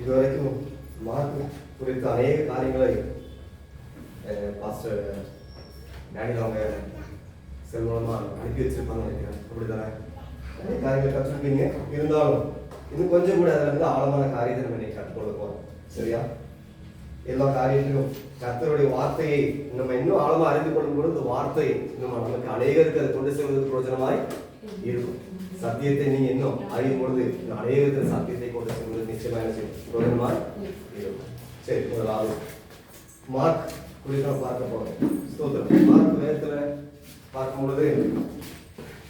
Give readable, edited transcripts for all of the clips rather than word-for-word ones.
இதுவரைக்கும் மார்க் குறித்த அநேக காரியங்களை பாஸ்டர் டேனியல் அவங்க செல்வமா அனுப்பி வச்சிருப்பாங்க நினைக்கிறேன். அப்படித்தானே நிறைய காரியங்களை கற்றுருப்பீங்க. இருந்தாலும் இன்னும் கொஞ்சம் கூட அதில் வந்து ஆழமான காரியத்தை நம்ம இன்னைக்கு கற்றுக்கொள்ள போறோம். சரியா? எல்லா காரியத்திலும் கர்த்தருடைய வார்த்தையை நம்ம இன்னும் ஆழமா அறிந்து கொள்ளும் பொழுது இந்த வார்த்தை இன்னும் நமக்கு அநேகருக்கு அதை கொண்டு செல்வதற்கு பிரோஜனமாய் இருக்கும். சத்தியத்தை நீங்க இன்னும் அறியும் பொழுது அநேகருக்கு சத்தியத்தை கொண்டு செல்வது நிச்சயமாக பிரோஜனமாய் இருக்கும். சரி, முதலாவது மார்க் குறித்து பார்க்க போறோம். ஸ்தோத்திரம். மார்க் வேதத்துல பார்க்கும் பொழுது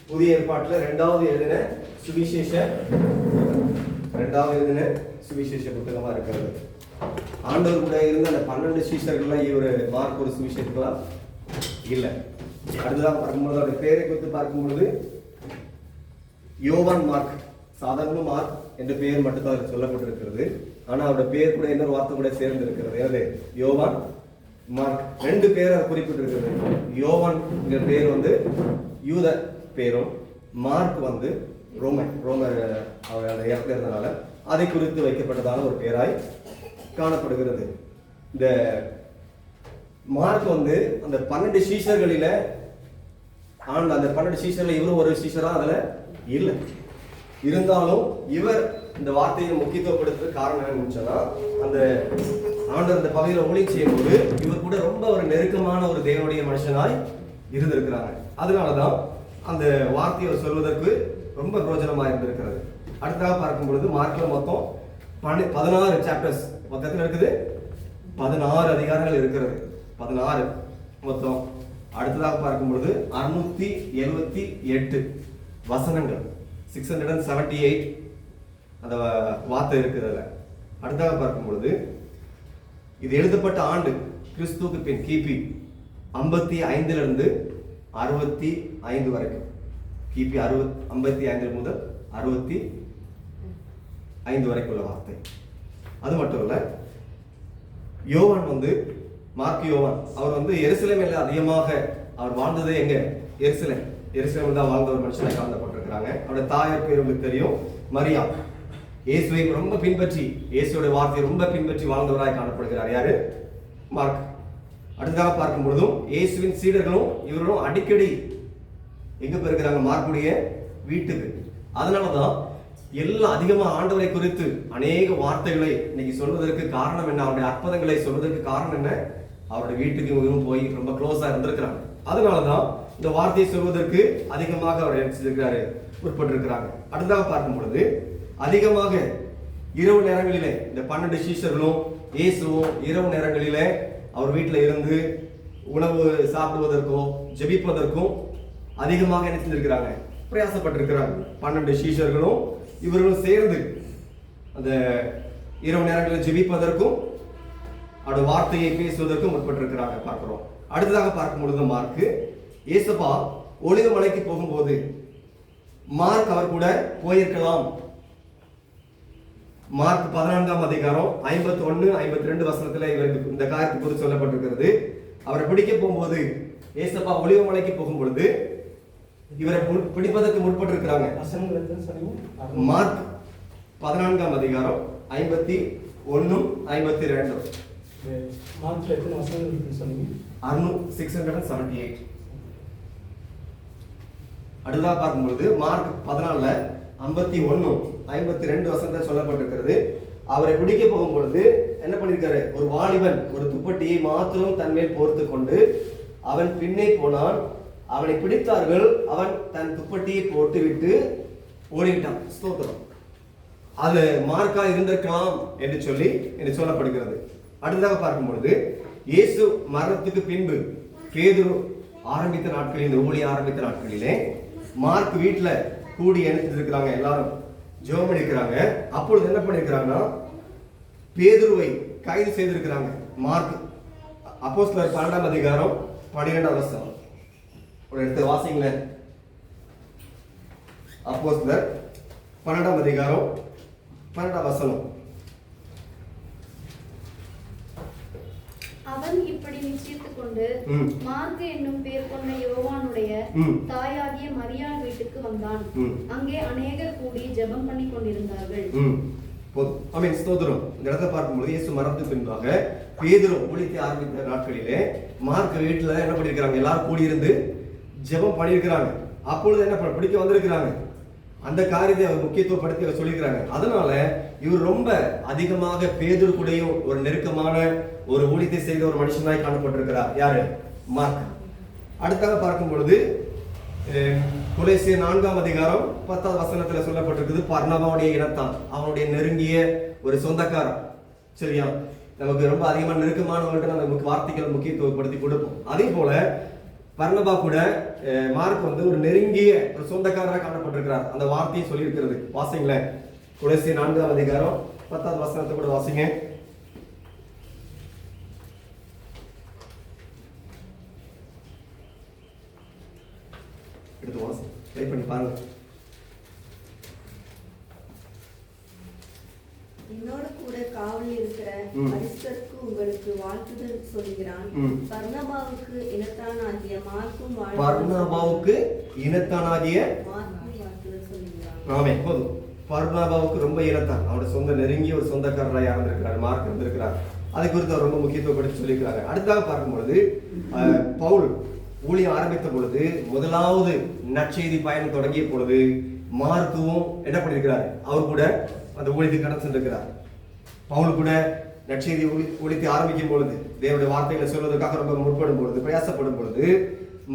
புதிய ஏற்பாட்டுல இரண்டாவது எழுதின சுவிசேஷ புத்தகமா இருக்கிறது. ஆண்டவர் கூட இருந்த அந்த 12 சீஷர்கள்லாம் இவர் மார்க் ஒரு சுவிசேஷங்களா இல்லை. அடுத்ததான் பார்க்கும்போது அவருடைய பேரை குறித்து பார்க்கும்பொழுது யோவான் மார்க், சாதாரண மார்க் என்ற பெயர் மட்டும்தான் அதில் சொல்லப்பட்டிருக்கிறது. ஆனா அவருடைய பேர் கூட இன்னொரு வார்த்தை கூட சேர்ந்து இருக்கிறது. எனவே யோவான் மார்க் 2 பேரை குறிப்பிட்டிருக்கிறது. யோவான் பேர் வந்து யூத பேரும், மார்க் வந்து ரோம அவர் இருந்ததுனால அதை குறித்து வைக்கப்பட்டதான ஒரு பேராய் காணப்படுகிறது. இந்த மார்க் வந்து அந்த 12 சீஷர்களில அந்த 12 சீஷர்ல இவரும் ஒரு சீஷரா அதுல இல்லை. இருந்தாலும் இவர் இந்த வார்த்தையை முக்கியத்துவப்படுத்துறது காரணம் என்னன்னு சொன்னா, அந்த ஆண்டவர் அந்த பகுதியில் ஒளி செய்யும் போது இவர் கூட ரொம்ப ஒரு நெருக்கமான ஒரு தேவனுடைய மனுஷனாய் இருந்திருக்கிறாங்க. அதனாலதான் அந்த வார்த்தையை சொல்வதற்கு ரொம்ப பிரோஜனமா இருந்திருக்கிறது. அடுத்ததாக பார்க்கும் பொழுது மார்க்ல மொத்தம் 16 சாப்டர்ஸ் மொத்தத்தில் இருக்குது. 16 அதிகாரங்கள் இருக்கிறது. 16 மொத்தம். அடுத்ததாக பார்க்கும் பொழுது 678 வசனங்கள், 678 அந்த வார்த்தை இருக்கிறதுல. அடுத்ததாக பார்க்கும் பொழுது இது எழுதப்பட்ட ஆண்டு கிறிஸ்துவுக்கு பின் கிபி 55 65 வரைக்கும். கிபி 55 முதல் 65 வரைக்கும் உள்ள வார்த்தை. அது மட்டும் இல்ல, யோவான் வந்து மார்க் யோவான் அவர் வந்து எருசலேமில் அதிகமாக அவர் வாழ்ந்தது எங்க? எருசலேமில் தான் வாழ்ந்த ஒரு மனுஷனை காணப்பட்டிருக்கிறாங்க. அவருடைய தாயார் பேர் உங்களுக்கு தெரியும், மரியா. இயேசுவை ரொம்ப பின்பற்றி, இயேசுடைய வார்த்தையை ரொம்ப பின்பற்றி வாழ்ந்தவராய் காணப்படுகிறார். யாரு? மார்க். அடுத்ததாக பார்க்கும் பொழுதும் இயேசுவின் சீடர்களும் இவர்களும் அடிக்கடி எங்க போயிருக்கிறாங்க? மார்க்குடைய வீட்டுக்கு. அதனாலதான் எல்லாம் அதிகமா ஆண்டவரை குறித்து அநேக வார்த்தைகளை இன்னைக்கு சொல்வதற்கு காரணம் என்ன? அவருடைய அற்புதங்களை சொல்வதற்கு காரணம் என்ன? அவருடைய வீட்டுக்கு இவரும் போய் ரொம்ப க்ளோஸா இருந்திருக்கிறாங்க. அதனாலதான் இந்த வார்த்தையை சொல்வதற்கு அதிகமாக அவர் நினைச்சிருக்கிறாரு, உட்பட்டிருக்கிறாங்க. அடுத்ததாக பார்க்கும் பொழுது அதிகமாக இரவு நேரங்களிலே இந்த 12 சீஷர்களும் இயேசுவும் இரவு நேரங்களிலே அவர் வீட்டில் இருந்து உணவு சாப்பிடுவதற்கும் ஜெபிப்பதற்கும் அதிகமாக என்ன செஞ்சிருக்கிறாங்க? பிரயாசப்பட்டிருக்கிறாங்க. 12 சீஷர்களும் இவர்களும் சேர்ந்து அந்த இரவு நேரங்களில் ஜெபிப்பதற்கும் அவருடைய வார்த்தையை பேசுவதற்கும் முற்பட்டிருக்கிறாங்க பார்க்கிறோம். அடுத்ததாக பார்க்கும் பொழுது மார்க்கு இயேசுப்பா ஒலிவ மலைக்கு போகும்போது மார்க் அவர் கூட போயிருக்கலாம். மார்க் 14ஆம் அதிகாரம் 51, 52 வசனத்துல இவருக்கு இந்த காரியத்தை குறித்து சொல்லப்பட்டிருக்கிறது. அவரை பிடிக்க போகும்போது இயேசுப்பா ஒலிவ மலைக்கு போகும் பொழுது இவரை பிடிப்பதற்கு முற்பட்டிருக்கிறாங்க. மார்க் 14ஆம் அதிகாரம் 51, 52. 678. அடுத்ததாக பார்க்கும்பொழுது மார்க் 14 51, 52 வசனத்தில் சொல்லப்பட்டிருக்கிறது. அவரை பிடிக்க போகும் பொழுது என்ன பண்ணிருக்காரு? ஒரு வாலிபன் ஒரு துப்பட்டியை மாத்திரம் தன்மேல் போர்த்து கொண்டு அவன் பின்னே போனான். அவனை பிடித்தார்கள். அவன் தன் துப்பட்டியை போட்டு விட்டு ஓடிவிட்டான். ஸ்தோத்திரம். அது மார்க்கா இருந்திருக்கலாம் என்று சொல்லப்படுகிறது. அடுத்ததாக பார்க்கும் பொழுது இயேசு மரணத்துக்கு பின்பு பேதுரு ஆரம்பித்த நாட்களில், இந்த ஊழிய ஆரம்பித்த நாட்களிலே மார்க் வீட்டுல கூடி இருக்கிறாங்க, எல்லாரும் ஜெபம் பண்ணிருக்கிறாங்க. அப்பொழுது என்ன பண்ணிருக்கிறாங்கன்னா பேதுருவை கைது செய்திருக்கிறாங்க. மார்க் அப்போஸ்தலர் 12ஆம் அதிகாரம் 12ஆம் வசனம் ஒரு எடுத்து வாசிங்களேன். அப்போஸ்தலர் 12ஆம் அதிகாரம் 12ஆம் வசனம். அவன் இப்படி நிச்சயித்துக் கொண்டு மார்க்கு என்னும் பேர் கொண்ட யோவானுடைய தாயாகிய மரியாள் வீட்டுக்கு வந்தான். அங்கே அநேகர் கூடி ஜெபம் பண்ணி கொண்டிருந்தார்கள். ஸ்தோத்திரம். இந்த இடத்தை பார்க்கும்போது இயேசு மரணத்துக்கு பின்பாக பேதுரு ஊழியத்தை ஆரம்பித்த நாட்களிலே மார்க் வீட்டுல என்ன பண்ணிருக்கிறாங்க? எல்லாரும் கூடியிருந்து ஜெபம் பண்ணியிருக்கிறாங்க. அப்பொழுது என்ன பிடிக்க வந்திருக்கிறாங்க. அந்த காரியத்தை அவர் முக்கியத்துவப்படுத்தி அவர் சொல்லியிருக்கிறாங்க. அதனால இவர் ரொம்ப அதிகமாக பேதுரு கூடயும் ஒரு நெருக்கமான ஒரு ஊழியத்தை செய்த ஒரு மனுஷனாய் காணப்பட்டிருக்கிறார். யாரு? மார்க். அடுத்தாக பார்க்கும் பொழுது கொலோசியர் 4ஆம் அதிகாரம் 10ஆம் வசனத்துல சொல்லப்பட்டிருக்குது. பர்னபாவுடைய இனத்தான், அவனுடைய நெருங்கிய ஒரு சொந்தக்காரன். சரியா? நமக்கு ரொம்ப அதிகமான நெருக்கமானவங்கள்ட்ட நமக்கு வார்த்தைகள் முக்கியத்துவப்படுத்தி கொடுப்போம். அதே போல பர்னபா கூட மார்க் வந்து ஒரு நெருங்கிய ஒரு சொந்தக்காரராக காணப்பட்டிருக்கிறார். அந்த வார்த்தையை சொல்லியிருக்கிறது. வாசிங்களேன். கொலோசியர் 4ஆம் அதிகாரம் 10ஆம் வசனத்தை கூட வாசிங்க. எடுத்து வாசி, ட்ரை பண்ணி பாருங்க. என்னோட கூட காவலில் இருக்கிற அரிஸ்தர்க்கு உங்களுக்கு வாழ்த்துதல் சொல்கிறான். பர்னபாவுக்கு இனத்தானாகிய மார்க்கும் வாழ்த்துதல் சொல்கிறான். ஆமென். போதும். பர்னபாவுக்கு ரொம்ப இனத்தான், அவருடைய சொந்த நெருங்கிய ஒரு சொந்தக்காரராக இருந்திருக்கிறார். மார்க் இருந்திருக்கிறார். அதை குறித்து அவர் ரொம்ப முக்கியத்துவப்படுத்தி சொல்லியிருக்கிறாங்க. அடுத்தாக பார்க்கும் பொழுது பவுல் ஊழியம் ஆரம்பித்த பொழுது, முதலாவது நற்செய்தி பயணம் தொடங்கிய பொழுது மார்க்கும் என்ன பண்ணியிருக்கிறார்? அவர் கூட அந்த ஊழியத்தை கடந்து சென்றிருக்கிறார். பவுல் கூட நற்செய்தி ஊழியத்தை ஆரம்பிக்கும் பொழுது, தேவனுடைய வார்த்தைகளை சொல்வதற்காக ரொம்ப முற்படும் பொழுது, பிரயாசப்படும் பொழுது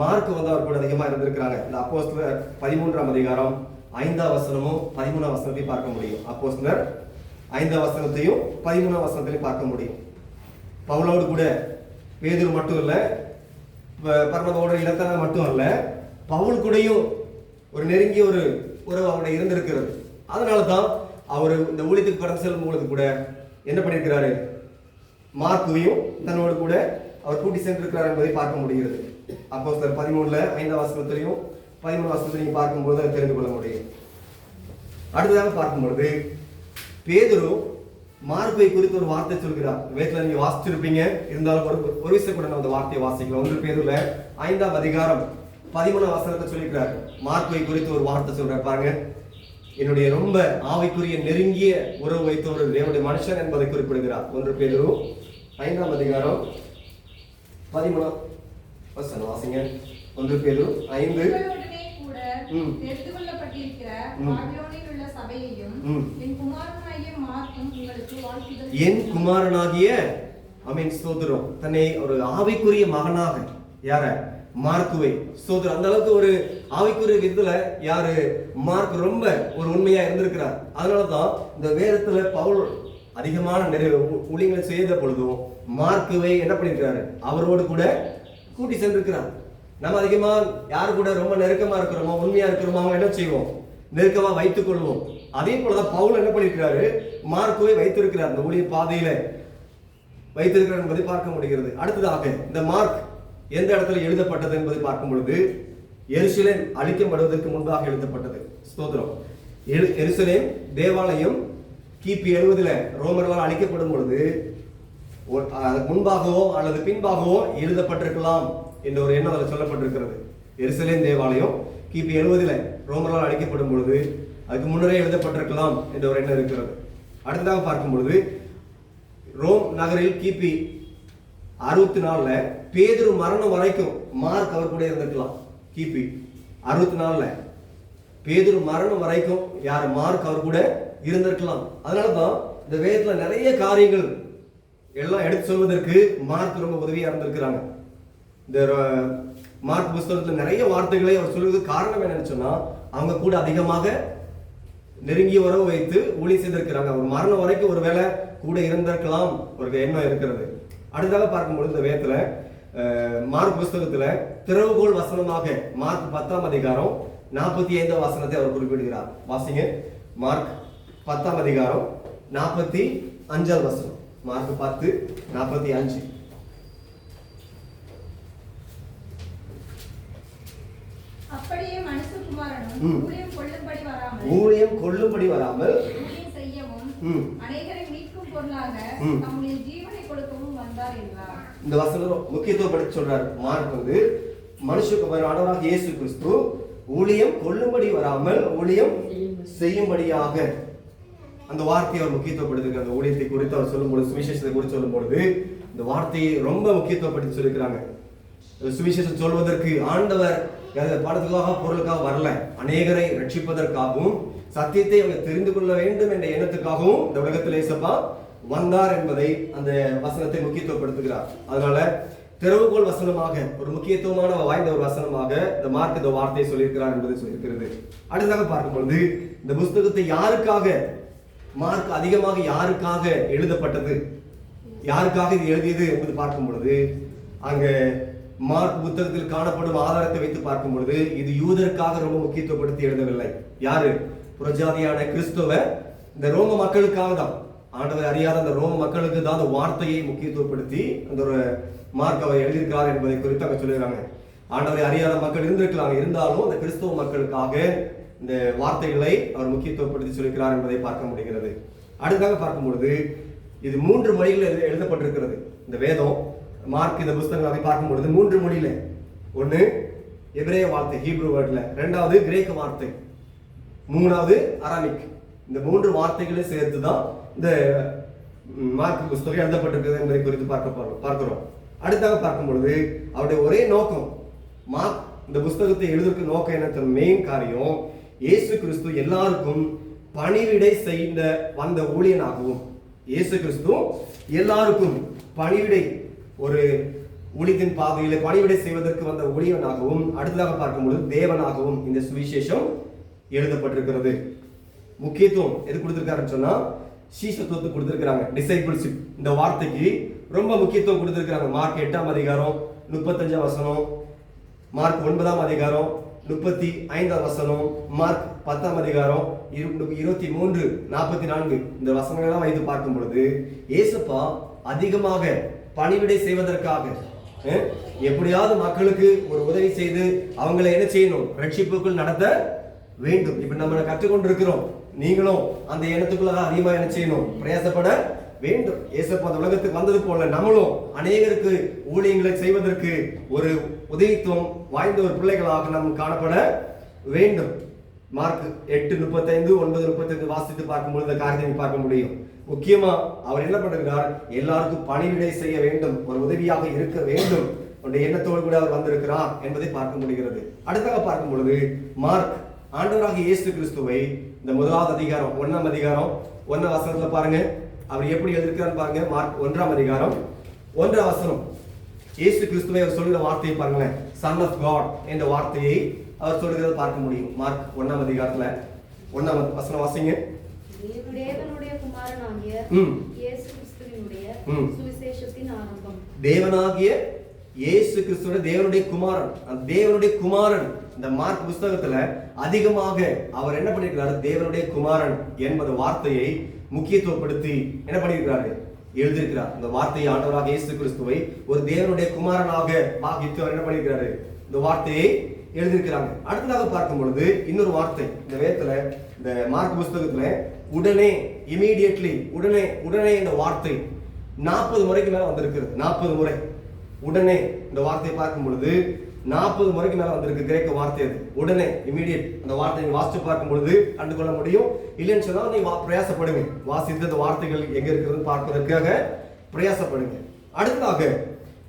மார்க் வந்து அவர் கூட அதிகமாக இருந்திருக்கிறாங்க. இந்த அப்போஸ்தலர் 13ஆம் அதிகாரம் 5ஆம் வசனமும் 13ஆம் வசனத்தையும் பார்க்க முடியும். அப்போஸ்தலர் 5ஆம் வசனத்தையும் 13ஆம் வசனத்தையும் பார்க்க முடியும். பவுலோடு கூட பேதுரு மட்டும் இல்ல, பர்னபாவோட இனத்தான மட்டும் அல்ல, பவுல் கூடயும் ஒரு நெருங்கிய ஒரு உறவு அவருடைய இருந்திருக்கிறது. அதனாலதான் அவர் இந்த ஊழியத்துக்கு கடந்து செல்லும் பொழுது கூட என்ன பண்ணியிருக்கிறாரு? மார்க்கையும் தன்னோடு கூட அவர் கூட்டி சென்றிருக்கிறார் என்பதை பார்க்க முடிகிறது. அப்போஸ்தலர் 13 5ஆம் வசனத்திலையும் 13ஆம் வசனத்திலையும் பார்க்கும்போது அதை தெரிந்து கொள்ள முடியும். அடுத்ததாக பார்க்கும்பொழுது பேதுரு மார்க்கை குறித்து ஒரு வார்த்தை சொல்கிறார். வேதத்துல நீங்க வாசிச்சிருப்பீங்க, இருந்தாலும் ஒரு விஷயம் கூட நான் அந்த வார்த்தையை வாசிக்கலாம். 1 பேதுருல 5ஆம் அதிகாரம் 13ஆம் வசனத்தை சொல்லிக்கிறார். மார்க்கை குறித்து ஒரு வார்த்தை சொல்றார் பாருங்க. என்னுடைய ரொம்ப ஆவிக்குரிய நெருங்கிய உறவு வைத்த ஒரு தேவனுடைய மனுஷன் என்பதை குறிப்பிடுகிறார். 1 பேதுரு 5ஆம் அதிகாரம் 13ஆம் வசனம் வாசிங்க. 1 பேதுரு 5. தெரிந்து கொள்ளப்பட்டிருக்கிற பாபிலோனில் உள்ள சபையையும் என் குமாரனாகிய மார்க்கும் உங்களுக்கு வாழ்த்துதல். என் குமாரனாகிய ஆமென் ஸ்தோத்திரம். தன்னை ஒரு ஆவிக்குரிய மகனாக யார மார்க்குவை ஸ்தோத்திரம். அந்த அளவுக்கு ஒரு ஆவிக்குரிய விதத்துல யாரு மார்க் ரொம்ப ஒரு உண்மையா இருந்திருக்கிறார். அதனாலதான் இந்த வேதத்துல பவுல் அதிகமான நிறைய ஊழியங்களை செய்த பொழுதும் மார்க்குவை என்ன பண்ணிருக்கிறாரு, அவரோடு கூட கூட்டி சென்றிருக்கிறார். நம்ம அதிகமா யாரு கூட ரொம்ப நெருக்கமா இருக்கிறோமோ, உண்மையா இருக்கிறோமோ, அவங்க என்ன செய்வோம், நெருக்கமா வைத்துக் கொள்வோம். அதே போலதான் பவுல் என்ன பண்ணிருக்கிறாரு, மார்க்குவை வைத்திருக்கிறார், இந்த ஊழிய பாதையில வைத்திருக்கிறார் என்பதை பார்க்க முடிகிறது. அடுத்ததாக இந்த மார்க் எந்த இடத்துல எழுதப்பட்டது என்பதை பார்க்கும் பொழுது எருசலேம் அழிக்கப்படுவதற்கு முன்பாக எழுதப்பட்டது. ஸ்தோத்திரம். எருசலேம் தேவாலயம் கிபி 70 ரோமர்களால் அழிக்கப்படும் பொழுது முன்பாகவோ அல்லது பின்பாகவோ எழுதப்பட்டிருக்கலாம் என்ற ஒரு எண்ணம் அதில் சொல்லப்பட்டிருக்கிறது. எருசலேம் தேவாலயம் கிபி 70 ரோமர்களால் அழிக்கப்படும் பொழுது அதுக்கு முன்னரே எழுதப்பட்டிருக்கலாம் என்ற ஒரு எண்ணம் இருக்கிறது. அடுத்ததாக பார்க்கும் பொழுது ரோம் நகரில் கிபி 64 பேதுரு மரணம் வரைக்கும் மார்க் அவர் கூட இருந்திருக்கலாம். கிபி 64 பேதுரு மரணம் வரைக்கும் யார் மார்க் அவர் கூட இருந்திருக்கலாம். அதனாலதான் இந்த வேதத்துல நிறைய காரியங்கள் எல்லாம் எடுத்து சொல்வதற்கு மார்க் ரொம்ப உதவியா இருந்திருக்கிறாங்க. இந்த மார்க் புத்தகத்துல நிறைய வார்த்தைகளை அவர் சொல்வதற்கு காரணம் என்னன்னு சொன்னா, அவங்க கூட அதிகமாக நெருங்கிய உறவு வைத்து ஊழியம் செய்திருக்கிறாங்க. அவர் மரணம் வரைக்கும் ஒரு வேளை கூட இருந்திருக்கலாம் ஒரு எண்ணம் இருக்கிறது. அடுத்ததாக பார்க்கும்போது இந்த வேதத்துல மார்க் புத்தகத்துல திறவுகோல் வசனமாக மார்க் 10ஆம் அதிகாரம் 45 வசனத்தை அவர் குறிப்பிடுகிறார். வாசிங்க. மார்க் 10ஆம் அதிகாரம் 45 வசனம். மார்க் 10:45. அப்படியே மனுஷகுமாரனும் ஊழியம் கொள்ளும்படி வராமல் ஊழியம் செய்யவும் அநேகரை மீட்கும் பொருளாக தம்முடைய ஜீவனை கொடுக்கவும் வந்தார் என்றார். இந்த வசனம் முக்கியத்துவப்படுத்தி சொல்றார். மார்க் மனுஷகுமாரன் ஆண்டவராகிய இயேசு கிறிஸ்து ஊழியம் கொள்ளும்படி வராமல் ஊழியம் செய்யும்படியாக அந்த வார்த்தையை அவர் முக்கியத்துவப்படுத்தி அந்த ஊழியத்தை குறித்து அவர் சொல்லும்போது, சுவிசேஷத்தை குறித்து சொல்லும்போது இந்த வார்த்தையை ரொம்ப முக்கியத்துவப்படுத்தி சொல்லியிருக்கிறாங்க. சுவிசேஷம் சொல்வதற்கு ஆண்டவர் பணத்துக்காக பொருளுக்காக வரல, அநேகரை ரட்சிப்பதற்காகவும் சத்தியத்தை அவங்க தெரிந்து கொள்ள வேண்டும் என்ற எண்ணத்துக்காகவும் இந்த உலகத்தில் இயேசப்பா வந்தார் என்பதை அந்த வசனத்தை முக்கியத்துவப்படுத்துகிறார். அதனால திறவுகோல் வசனமாக ஒரு முக்கியத்துவமான வாய்ந்த ஒரு வசனமாக இந்த மார்க் இந்த வார்த்தையை சொல்லியிருக்கிறார் என்பதை சொல்லியிருக்கிறது. அடுத்ததாக பார்க்கும்பொழுது இந்த புஸ்தகத்தை யாருக்காக மார்க் அதிகமாக யாருக்காக எழுதப்பட்டது, யாருக்காக இது எழுதியது என்பது பார்க்கும் பொழுது அங்க மார்க் புத்தகத்தில் காணப்படும் ஆதாரத்தை வைத்து பார்க்கும் பொழுது இது யூதருக்காக ரொம்ப முக்கியத்துவப்படுத்தி எழுதவில்லை. யாரு? புறஜாதியான கிறிஸ்துவ இந்த ரோம மக்களுக்காக தான், ஆண்டவர் அறியாத அந்த ரோம மக்களுக்கு தான் அந்த வார்த்தையை முக்கியத்துவப்படுத்தி அந்த ஒரு மார்க் அவர் எழுதியிருக்கிறார் என்பதை குறித்து அங்க சொல்லிடுறாங்க. ஆண்டவரை அறியாத மக்கள் இருந்திருக்கலாம், இருந்தாலும் அந்த கிறிஸ்துவ மக்களுக்காக இந்த வார்த்தைகளை அவர் முக்கியத்துவப்படுத்தி சொல்லிக்கிறார் என்பதை பார்க்க முடிகிறது. அடுத்ததாக பார்க்கும் பொழுது இது 3 மொழிகளில் எழுதப்பட்டிருக்கிறது. இந்த வேதம் மார்க் இந்த புத்தகங்களை பார்க்கும் பொழுது 3 மொழியில, ஒன்னு எபிரேய வார்த்தை ஹீப்ரு வேர்ட்ல, 2வது கிரேக்க வார்த்தை, 3வது அராமிக். இந்த 3 வார்த்தைகளை சேர்த்து தான் இந்த மார்க் புத்தகம் எழுதப்பட்டிருக்கிறது என்பதை குறித்து பார்க்கிறோம். அடுத்தாக பார்க்கும் பொழுது அவருடைய ஒரே நோக்கம், மார்க் இந்த புத்தகத்தை எழுதுறதுக்கு நோக்கம் என்ன? மெயின் காரியம் இயேசு கிறிஸ்து எல்லாருக்கும் பணிவிடை செய்த வந்த ஊழியனாகவும், இயேசு கிறிஸ்து எல்லாருக்கும் பணிவிடை ஒரு ஊழியத்தின் பாதையில பணிவிடை செய்வதற்கு வந்த ஊழியனாகவும், அடுத்ததாக பார்க்கும்போது தேவனாகவும் இந்த சுவிசேஷம் எழுதப்பட்டிருக்கிறது. முக்கியத்துவம் எது கொடுத்திருக்காருன்னு சொன்னா சீஷத்துவத்தை கொடுத்திருக்கிறாங்க. டிசைபிள்ஷிப் இந்த வார்த்தைக்கு ரொம்ப முக்கியத்துவம் கொடுத்திருக்கிறாங்க. மார்க் 8ஆம் அதிகாரம் 35 வசனம், மார்க் 9ஆம் அதிகாரம் 35 வசனம், மார்க் 10ஆம் அதிகாரம் 23-44 இந்த வசனங்கள்லாம் வைத்து பார்க்கும் பொழுது இயேசுப்பா அதிகமாக பணிவிடை செய்வதற்காக எப்படியாவது மக்களுக்கு ஒரு உதவி செய்து அவங்களை என்ன செய்யணும், ரட்சிப்புக்குள் நடத்த வேண்டும். இப்ப நம்ம கற்றுக்கொண்டிருக்கிறோம். நீங்களும் அந்த எண்ணத்துக்குள்ள அதிகமாக என்ன செய்யணும், பிரயாசப்பட வேண்டும். இயேசப்பா அந்த உலகத்துக்கு வந்தது போல நம்மளும் அநேகருக்கு ஊழியங்களை செய்வதற்கு ஒரு உதவித்துவம் வாய்ந்த ஒரு பிள்ளைகளாக நாம் காணப்பட வேண்டும். மார்க் 8:35 9:35 வாசித்து பார்க்கும்போது இந்த காரியத்தை பார்க்க முடியும். முக்கியமா அவர் என்ன பண்ணுகிறார், எல்லாருக்கும் பணிவிடை செய்ய வேண்டும், ஒரு உதவியாக இருக்க வேண்டும் என்ற எண்ணத்தோடு கூட அவர் வந்திருக்கிறார் என்பதை பார்க்க முடிகிறது. அடுத்தாக பார்க்கும் பொழுது மார்க் ஆண்டவராக இயேசு கிறிஸ்துவை இந்த 1ஆம் அதிகாரம் 1ஆம் அதிகாரம் 1ஆம் வசனத்துல பாருங்க, அவர் எப்படி எழுதியிருக்கிறார் பாருங்க. மார்க் 1ஆம் அதிகாரம் 1ஆம் வசனம், இயேசு கிறிஸ்துவை அவர் சொல்கிற வார்த்தையை பாருங்களேன், சன் ஆஃப் காட் என்ற வார்த்தையை அவர் சொல்கிறத பார்க்க முடியும். மார்க் 1ஆம் அதிகாரத்துல 1ஆம் வசனம் வாசிங்க. தேவனுடைய குமாரனாகிய இயேசு கிறிஸ்துவினுடைய சுவிசேஷத்தின் ஆரம்பம். தேவனாகிய இயேசு கிறிஸ்துவோட தேவனுடைய குமாரன், அந்த தேவனுடைய குமாரன் இந்த மார்க் புஸ்தகத்துல அதிகமாக அவர் என்ன பண்ணிருக்கிறாரு, தேவனுடைய குமாரன் என்பது வார்த்தையை முக்கியத்துவப்படுத்தி என்ன பண்ணிருக்கிறாரு, எழுதியிருக்கிறார். இந்த வார்த்தையை ஆண்டவராக இயேசு கிறிஸ்துவை ஒரு தேவனுடைய குமாரனாக பாவித்து அவர் என்ன பண்ணிருக்கிறாரு, இந்த வார்த்தையை எழுதியிருக்கிறாங்க. அடுத்ததாக பார்க்கும் பொழுது இன்னொரு வார்த்தை இந்த வேதத்துல, இந்த மார்க் புஸ்தகத்துல உடனே, இமீடியட்லி, உடனே உடனே இந்த வார்த்தை 40 முறைக்கு மேல வந்திருக்கிறது. 40 முறை உடனே இந்த வார்த்தையை பார்க்கும் பொழுது 40 முறைக்கு மேல வந்திருக்கு கிரேக்க வார்த்தை அது. உடனே, இமீடியட். அந்த வார்த்தையை வாசித்து பார்க்கும் பொழுது கண்டு கொள்ள முடியும். இல்லைன்னு சொன்னா நீ பிரயாசப்படுங்க, வாசித்து அந்த வார்த்தைகள் எங்க இருக்கிறது பார்ப்பதற்காக பிரயாசப்படுங்க. அடுத்ததாக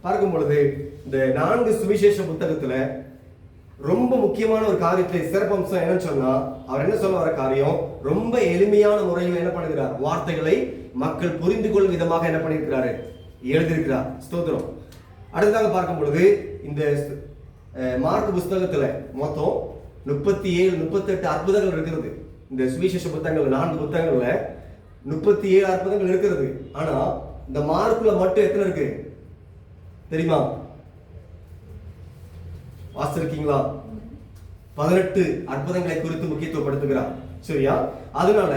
பார்க்கும் பொழுது இந்த 4 சுவிசேஷ புத்தகத்துல ரொம்ப முக்கியமான ஒரு காரியத்தை சிறப்பம்சம் என்னன்னு சொன்னா, அவர் என்ன சொல்ல வர காரியம், ரொம்ப எளிமையான முறையில் என்ன பண்ணுகிறார், வார்த்தைகளை மக்கள் புரிந்து கொள்ளும் விதமாக என்ன பண்ணியிருக்கிறாரு, எழுதியிருக்கிறார். ஸ்தோத்திரம். அடுத்ததாக பார்க்கும் பொழுது இந்த மார்க் புஸ்தகத்துல மொத்தம் 37 38 அற்புதங்கள் இருக்கிறது. இந்த சுவிசேஷ புத்தகங்கள் 4 புத்தகங்கள்ல 37 அற்புதங்கள் இருக்கிறது. ஆனா இந்த மார்க்ல மட்டும் எத்தனை இருக்கு தெரியுமா, வாசிச்சிருக்கீங்களா? 18 அற்புதங்களை குறித்து முக்கியத்துவப்படுத்துகிறார். சரியா? அதனால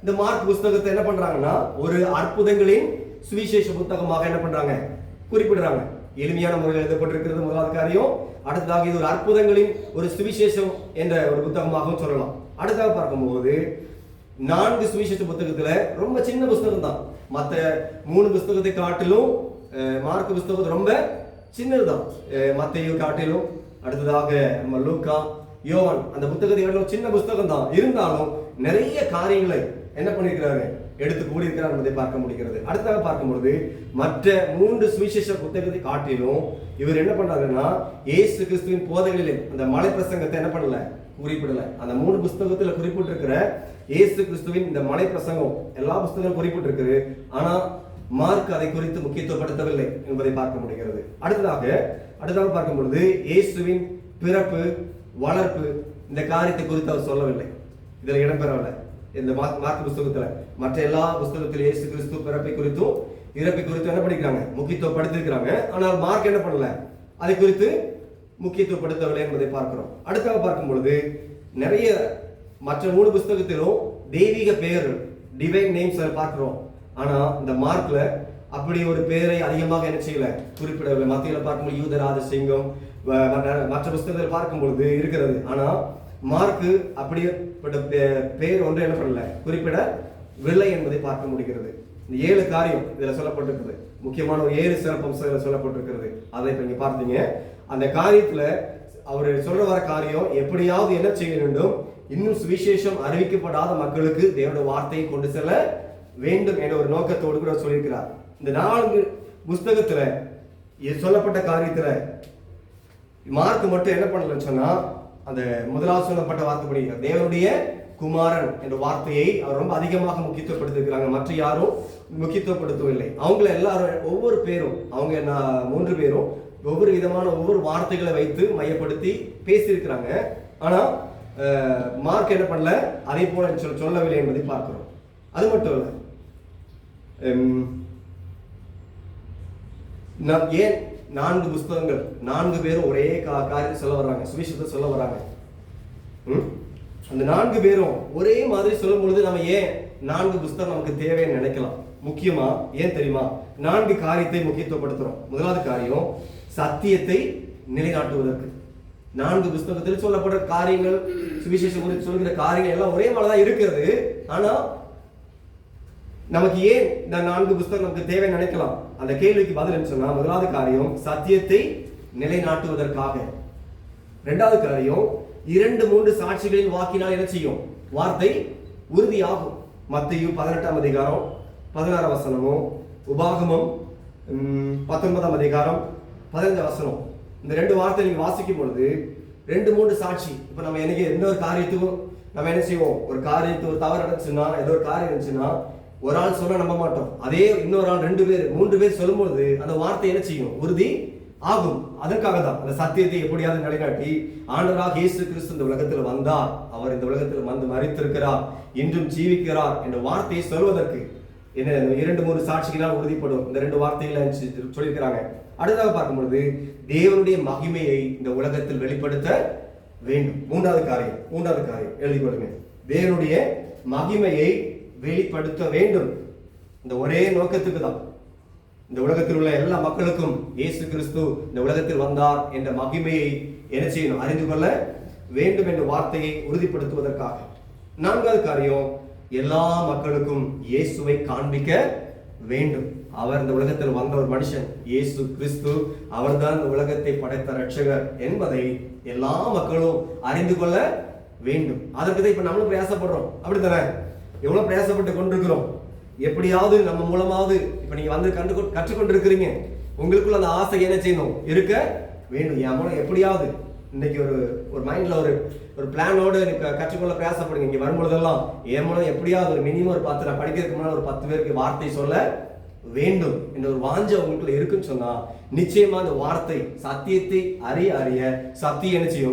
இந்த மார்க் புஸ்தகத்தை என்ன பண்றாங்கன்னா ஒரு அற்புதங்களின் சுவிசேஷ புத்தகமாக என்ன பண்றாங்க, குறிப்பிடுறாங்க. எளிமையான முறையில் எழுதப்பட்டிருக்கிறது முதலாவது காரியம். அடுத்ததாக இது ஒரு அற்புதங்களின் ஒரு சுவிசேஷம் என்ற ஒரு புத்தகமாகவும் சொல்லலாம். அடுத்ததாக பார்க்கும்போது 4 சுவிசேஷ புத்தகத்துல ரொம்ப சின்ன புஸ்தகம் தான். மற்ற 3 புஸ்தகத்தை காட்டிலும் மார்க் புஸ்தகம் ரொம்ப சின்னதுதான். மத்தேயு காட்டிலும், அடுத்ததாக நம்ம லூக்கா, யோவான், அந்த புத்தகத்தை சின்ன புஸ்தகம் தான். இருந்தாலும் நிறைய காரியங்களை என்ன பண்ணிருக்கிறாரு, எடுத்து கூடியிருக்கிறார் என்பதை பார்க்க முடிகிறது. அடுத்ததாக பார்க்கும்போது மற்ற 3 சுவிசேஷ புத்தகத்தை காட்டிலும் இவர் என்ன பண்றாருன்னா இயேசு கிறிஸ்துவின் போதனைகளில் அந்த மலை பிரசங்கத்தை என்ன பண்ணல, குறிப்பிடல. அந்த 3 புஸ்தகத்துல குறிப்பிட்டிருக்கிற இயேசு கிறிஸ்துவின் இந்த மலை பிரசங்கம் எல்லா புஸ்தகங்களும் குறிப்பிட்டிருக்கு. ஆனா மார்க் அதை குறித்து முக்கியத்துவப்படுத்தவில்லை என்பதை பார்க்க முடிகிறது. அடுத்ததாக பார்க்கும் பொழுது இயேசுவின் பிறப்பு, வளர்ப்பு இந்த காரியத்தை குறித்து அவர் சொல்லவில்லை, இதுல இடம்பெறவில்லை இந்த மார்க் புஸ்தகத்துல. மற்ற எல்லா புஸ்தகத்திலும் இயேசு கிறிஸ்து பிறப்பை குறித்தும் இறப்பை குறித்தும் என்ன பண்ணிக்கிறாங்க, முக்கியத்துவப்படுத்திருக்கிறாங்க. ஆனால் மார்க் என்ன பண்ணல, அதை குறித்து முக்கியத்துவப்படுத்தவில்லை என்பதை பார்க்கிறோம். அடுத்தாக பார்க்கும் பொழுது நிறைய மற்ற 3 புஸ்தகத்திலும் தெய்வீக பெயர்கள், டிவைன் நேம்ஸ் பார்க்கிறோம். ஆனா இந்த மார்க்ல அப்படி ஒரு பெயரை அதிகமாக என்ன செய்யல, குறிப்பிடவில்லை. மத்தியில பார்க்கும்போது யூதராஜ சிங்கம், மற்ற புஸ்தகத்தில் பார்க்கும் பொழுது இருக்கிறது. ஆனா மார்க்கு அப்படியேப்பட்ட பெயர் ஒன்று என்ன பண்ணல, குறிப்பிடவில்லை என்பதை பார்க்க முடிகிறது. இந்த 7 காரியம் இதுல சொல்லப்பட்டிருக்கிறது. முக்கியமான ஒரு 7 சிறப்பம்சம் சொல்லப்பட்டிருக்கிறது. அதை இப்ப நீங்க பார்த்தீங்க. அந்த காரியத்துல அவர் சொல்ற வர காரியம் எப்படியாவது என்ன செய்ய வேண்டும், இன்னும் சுவிசேஷம் அறிவிக்கப்படாத மக்களுக்கு தேவனுடைய வார்த்தையை கொண்டு செல்ல வேண்டும் என்ற ஒரு நோக்கத்தோடு கூட சொல்லியிருக்கிறார். இந்த 4 புஸ்தகத்துல சொல்லப்பட்ட காரியத்துல மார்க் மட்டும் என்ன பண்ணலன்னு சொன்னா, அந்த முதலாவது சொல்லப்பட்ட வார்த்தைப்படி தேவனுடைய குமாரன் என்ற வார்த்தையை அவர் ரொம்ப அதிகமாக முக்கியத்துவப்படுத்திருக்கிறாங்க. மற்ற யாரும் முக்கியத்துவப்படுத்தவில்லை. அவங்கள எல்லாரும் ஒவ்வொரு பேரும், அவங்க 3 பேரும் ஒவ்வொரு விதமான ஒவ்வொரு வார்த்தைகளை வைத்து மையப்படுத்தி பேசியிருக்கிறாங்க. ஆனா மார்க் என்ன பண்ணல, அதே போல சொல்லவில்லை என்பதை பார்க்கிறோம். அது மட்டும் இல்லை, ஏன் 4 புஸ்தகங்கள் 4 பேரும் ஒரே காரியத்தை சொல்ல வர்றாங்க, சுவிசேஷத்தை சொல்ல வர்றாங்க. அந்த 4 பேரும் ஒரே மாதிரி சொல்லும் பொழுது நம்ம ஏன் 4 புஸ்தகம் நமக்கு தேவைன்னு நினைக்கலாம். முக்கியமா ஏன் தெரியுமா, 4 காரியத்தை முக்கியத்துவப்படுத்துறோம். முதலாவது காரியம் சத்தியத்தை நிலைநாட்டுவதற்கு. 4 புஸ்தகத்தில் சொல்லப்படுற காரியங்கள், சுவிசேஷம் குறித்து சொல்கிற காரியங்கள் எல்லாம் ஒரே மாதிரி தான் இருக்கிறது. ஆனா நமக்கு ஏன் இந்த 4 புஸ்தகம் நமக்கு தேவை நினைக்கலாம். அந்த கேள்விக்கு பதில் என்ன சொன்னா, முதலாவது காரியம் சத்தியத்தை நிலைநாட்டுவதற்காக. இரண்டாவது காரியம் 2-3 சாட்சிகளின் வாக்கினால் என்ன செய்யும், வார்த்தை உறுதியாகும். மத்தேயு 18ஆம் அதிகாரம் 16 வசனமும், உபாகமம் 19ஆம் அதிகாரம் 15 வசனம், இந்த 2 வார்த்தை நீங்க வாசிக்கும் பொழுது 2-3 சாட்சி. இப்ப நம்ம எனக்கு எந்த ஒரு காரியத்துக்கும் நம்ம என்ன செய்வோம், ஒரு காரியத்துக்கு ஒரு தவறு நடந்துச்சுன்னா, ஏதோ ஒரு காரியம் இருந்துச்சுன்னா ஒரு ஆள் சொன்னா நம்ப மாட்டோம். அதே இன்னொரு ஆள் 2 பேர் 3 பேர் சொல்லும்போது அந்த வார்த்தை என்ன செய்யும், உறுதி ஆகும். அதற்காக தான் அந்த சத்தியத்தை எப்படியாவது நிலைநாட்டி ஆண்டவராக இயேசு கிறிஸ்து இந்த உலகத்தில் வந்தார், அவர் இந்த உலகத்தில் வந்து மரித்திருக்கிறார், இன்றும் ஜீவிக்கிறார் என்ற வார்த்தையை சொல்வதற்கு என்ன 2-3 சாட்சிகளால் உறுதிப்படும். இந்த 2 வார்த்தைகளை சொல்லியிருக்கிறாங்க. அடுத்ததாக பார்க்கும் பொழுது தேவனுடைய மகிமையை இந்த உலகத்தில் வெளிப்படுத்த வேண்டும். மூன்றாவது காரியம் எழுதி கொடுங்க. தேவனுடைய மகிமையை வெளிப்படுத்த வேண்டும். இந்த ஒரே நோக்கத்துக்கு தான் இந்த உலகத்தில் உள்ள எல்லா மக்களுக்கும் இயேசு கிறிஸ்து இந்த உலகத்தில் வந்தார் என்ற மகிமையை என்ன செய்யணும், அறிந்து கொள்ள வேண்டும் என்ற வார்த்தையை உறுதிப்படுத்துவதற்காக. நான்காவது காரியம் எல்லா மக்களுக்கும் இயேசுவை காண்பிக்க வேண்டும். அவர் இந்த உலகத்தில் வந்த ஒரு மனுஷன், இயேசு கிறிஸ்து அவர்தான் இந்த உலகத்தை படைத்த ரட்சகர் என்பதை எல்லா மக்களும் அறிந்து கொள்ள வேண்டும். அதற்கு தான் இப்ப நம்மளும் பிரயாசப்படுறோம். அப்படித்தானே, எவ்வளவு பிரயாசப்பட்டு கொண்டிருக்கிறோம். எப்படியாவது நம்ம மூலமாவது இப்ப நீங்க வந்து கற்றுக்கொண்டிருக்கிறீங்க, உங்களுக்குள்ள அந்த ஆசை என்ன செய்யணும், இருக்க வேண்டும். என் மூலம் எப்படியாவது இன்னைக்கு ஒரு மைண்ட்ல ஒரு பிளானோடு கற்றுக்கொள்ள பிரயாசப்படுங்க. இங்க வரும்பொழுதெல்லாம் என் மூலம் எப்படியாவது ஒரு மினிமம் ஒரு 10 நான் படிக்கிறதுக்கு முன்னாடி ஒரு 10 பேருக்கு வார்த்தை சொல்ல வேண்டும் என்ற ஒரு வாஞ்சை உங்களுக்குள்ள இருக்குன்னு சொன்னா நிச்சயமா அந்த வார்த்தை சத்தியத்தை அறிய சத்தியம் என்ன செய்யும்,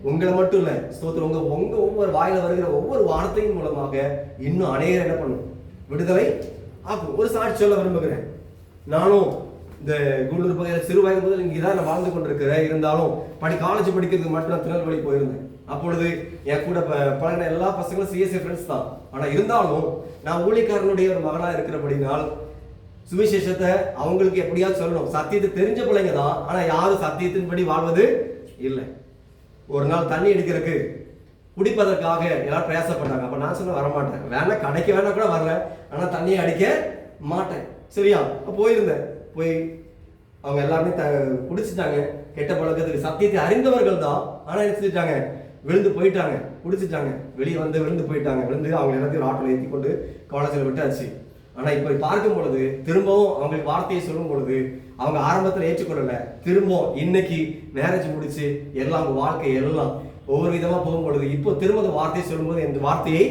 உங்களை மட்டும் இல்ல ஸ்தோத்திரம், உங்க ஒவ்வொரு வாயில வருகிற ஒவ்வொரு வார்த்தையின் மூலமாக இன்னும் அநேகர் என்ன பண்ணும், விடுதலை ஆகும். ஒரு சாட்சி சொல்ல விரும்புகிறேன். நானும் இந்த கூடலூர் பகுதியில் சிறு வயது முதல் இங்கேதான் நான் வாழ்ந்து கொண்டிருக்கிறேன். இருந்தாலும் காலேஜ் படிக்கிறதுக்கு மட்டும் நான் திருநெல்வேலி போயிருந்தேன். அப்பொழுது என் கூட பழகின எல்லா பசங்களும் சிஎஸ்சி ஃப்ரெண்ட்ஸ் தான். ஆனா இருந்தாலும் நான் ஊழியக்காரனுடைய ஒரு மகனா இருக்கிறபடினால் சுவிசேஷத்தை அவங்களுக்கு எப்படியாவது சொல்லணும். சத்தியத்தை தெரிஞ்ச பிள்ளைங்க தான், ஆனா யாரும் சத்தியத்தின்படி வாழ்வது இல்லை. ஒரு நாள் தண்ணி அடிக்கிறதுக்கு குடிப்பதற்காக எல்லாரும் பிரயாசப்பட்டாங்க. அப்ப நான் சொன்ன வரமாட்டேன், வேணா கடைக்கு வேணா கூட வரல, ஆனா தண்ணியை அடிக்க மாட்டேன். சரியா, போயிருந்தேன். போய் அவங்க எல்லாருமே குடிச்சிட்டாங்க. கெட்ட பழக்கத்துக்கு சத்தியத்தை அறிந்தவர்கள் தான், ஆனா என்ன செஞ்சுட்டாங்க, விழுந்து போயிட்டாங்க, குடிச்சிட்டாங்க, வெளியே வந்து விழுந்து போயிட்டாங்க. விழுந்து அவங்க எல்லாத்தையும் ஆட்டோல ஏற்றி கொண்டு காலேஜில் விட்டாச்சு. ஆனா இப்ப பார்க்கும் பொழுது திரும்பவும் அவங்களுக்கு வார்த்தையை சொல்லும் பொழுது அவங்க ஆரம்பத்தில் ஏற்றுக்கொள்ளல. திரும்பவும் இன்னைக்கு மேரேஜ் முடிச்சு எல்லாம் அவங்க வாழ்க்கை எல்லாம் ஒவ்வொரு விதமா போகும்பொழுது இப்போ திரும்ப அந்த வார்த்தையை சொல்லும்போது இந்த வார்த்தையை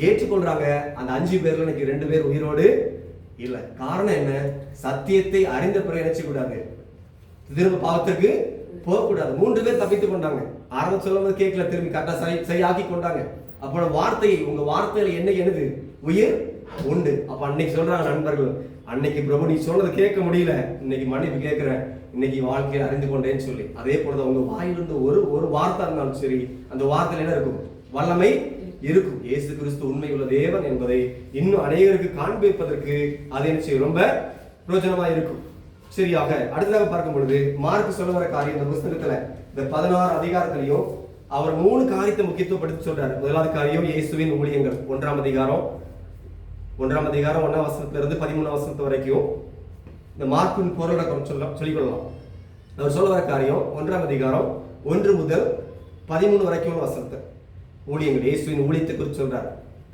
ஏற்றுக்கொள்றாங்க. அந்த 5 பேர்ல இன்னைக்கு 2 பேர் உயிரோடு இல்ல. காரணம் என்ன, சத்தியத்தை அறிந்த பிறகு நினைச்சு கூடாது, திரும்ப பாவத்திற்கு போகக்கூடாது. 3 பேர் தப்பித்துக் கொண்டாங்க. ஆரம்பம் சொல்லும் போது கேட்கல, திரும்பி கரெக்டா சரியாக்கி கொண்டாங்க. அப்போ வார்த்தையை, உங்க வார்த்தையில என்ன என்னது, உயிர் உண்டு. அப்ப அன்னைக்கு சொல்றாங்க நண்பர்கள், அன்னைக்கு பிரபு நீ சொன்னதை கேட்க முடியல, இன்னைக்கு மன்னிப்பு கேட்கிறேன், இன்னைக்கு வாழ்க்கையை அறிந்து கொண்டேன்னு சொல்லி. அதே போலதான் உங்க வாயிலிருந்து ஒரு வார்த்தை இருந்தாலும் சரி, அந்த வார்த்தையில என்ன இருக்கும், வல்லமை இருக்கும். இயேசு கிறிஸ்து உண்மை உள்ள தேவன் என்பதை இன்னும் அநேகருக்கு காண்பிப்பதற்கு அது என்ன செய்யும், ரொம்ப பிரயோஜனமா இருக்கும். சரியாக அடுத்ததாக பார்க்கும் பொழுது மார்க் சொல்ல வர காரியம் இந்த புத்தகத்துல இந்த 16 அதிகாரத்திலையும் அவர் 3 காரியத்தை முக்கியத்துவப்படுத்தி சொல்றாரு. முதலாவது காரியம் இயேசுவின் ஊழியங்கள். 1ஆம் அதிகாரம் 1ஆம் வசனத்திலிருந்து 13ஆம் வசனத்து வரைக்கும் இந்த மார்க்கின் பொருளை சொல்லிக்கொள்ளலாம். அவர் சொல்ல வர காரியம் 1ஆம் அதிகாரம் 1 முதல் 13 வரைக்கும் உள்ள வசனத்தை ஊழியங்கள், இயேசுவின் ஊழியத்தை குறித்து சொல்றார்.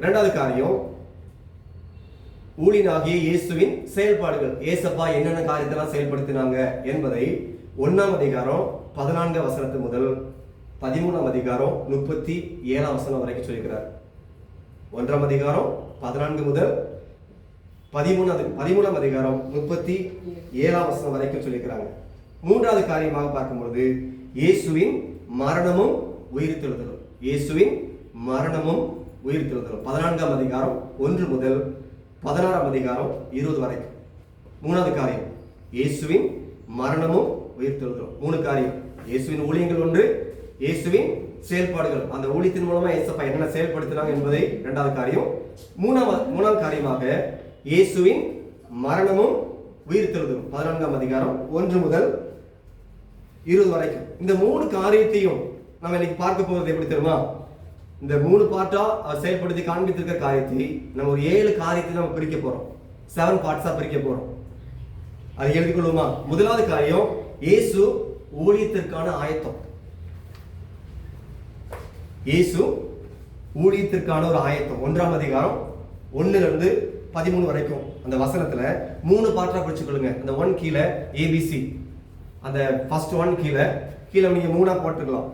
2வது காரியம் ஊழியனாகிய இயேசுவின் செயல்பாடுகள், ஏசப்பா என்னென்ன காரியத்தெல்லாம் செயல்படுத்தினாங்க என்பதை 1ஆம் அதிகாரம் 14 வசனத்து முதல் 13ஆம் அதிகாரம் 37ஆம் வசனம் வரைக்கும் சொல்லிக்கிறார். 1ஆம் அதிகாரம் 14 முதல் 13ஆம் அதிகாரம் 37ஆம் வசனம் வரைக்கும் சொல்லிக்கிறாங்க. 3வது காரியமாக பார்க்கும்போது இயேசுவின் மரணமும் உயிர்த்தெழுதலும், இயேசுவின் மரணமும் உயிர்த்தெழுதலும் 14ஆம் அதிகாரம் 1 முதல் 16ஆம் அதிகாரம் 20 வரைக்கும். 3வது காரியம் இயேசுவின் மரணமும் உயிர்த்தெழுதலும். 3 காரியம், இயேசுவின் ஊழியங்கள் 1, இயேசுவின் செயல்பாடுகள், அந்த ஊழியத்தின் மூலமா இயேசப்பா என்ன செயல்படுத்தினாங்க என்பதை 2வது காரியம். 3ஆம் காரியமாக இயேசுவின் மரணமும் உயிர்த்தெழுதலும் 14ஆம் அதிகாரம் 1 முதல் 20 வரைக்கும். இந்த 3 காரியத்தையும் நம்ம இன்னைக்கு பார்க்க போறது எப்படி தெரியுமா? இந்த 3 பார்ட்டா செயல்படுத்தி காண்பித்திருக்கிற காரியத்தை நம்ம ஒரு 7 காரியத்தை நம்ம பிரிக்க போறோம். 7 பார்ட்ஸா பிரிக்க போறோம். அதை எழுதிக் கொள்ளுமா? முதலாவது காரியம் இயேசு ஊழியத்திற்கான ஆயத்தம். இயேசு ஊழியத்திற்கான ஒரு ஆயத்தம். 1ஆம் அதிகாரம் 1 இருந்து 13 வரைக்கும் அந்த வசனத்துல 3 பார்ட்டா பிரிச்சுக்கொள்ளுங்க. அந்த 1 கீழே ஏபிசி, அந்த ஃபர்ஸ்ட் 1 கீழே நீங்க 3ஆ போட்டுக்கலாம்.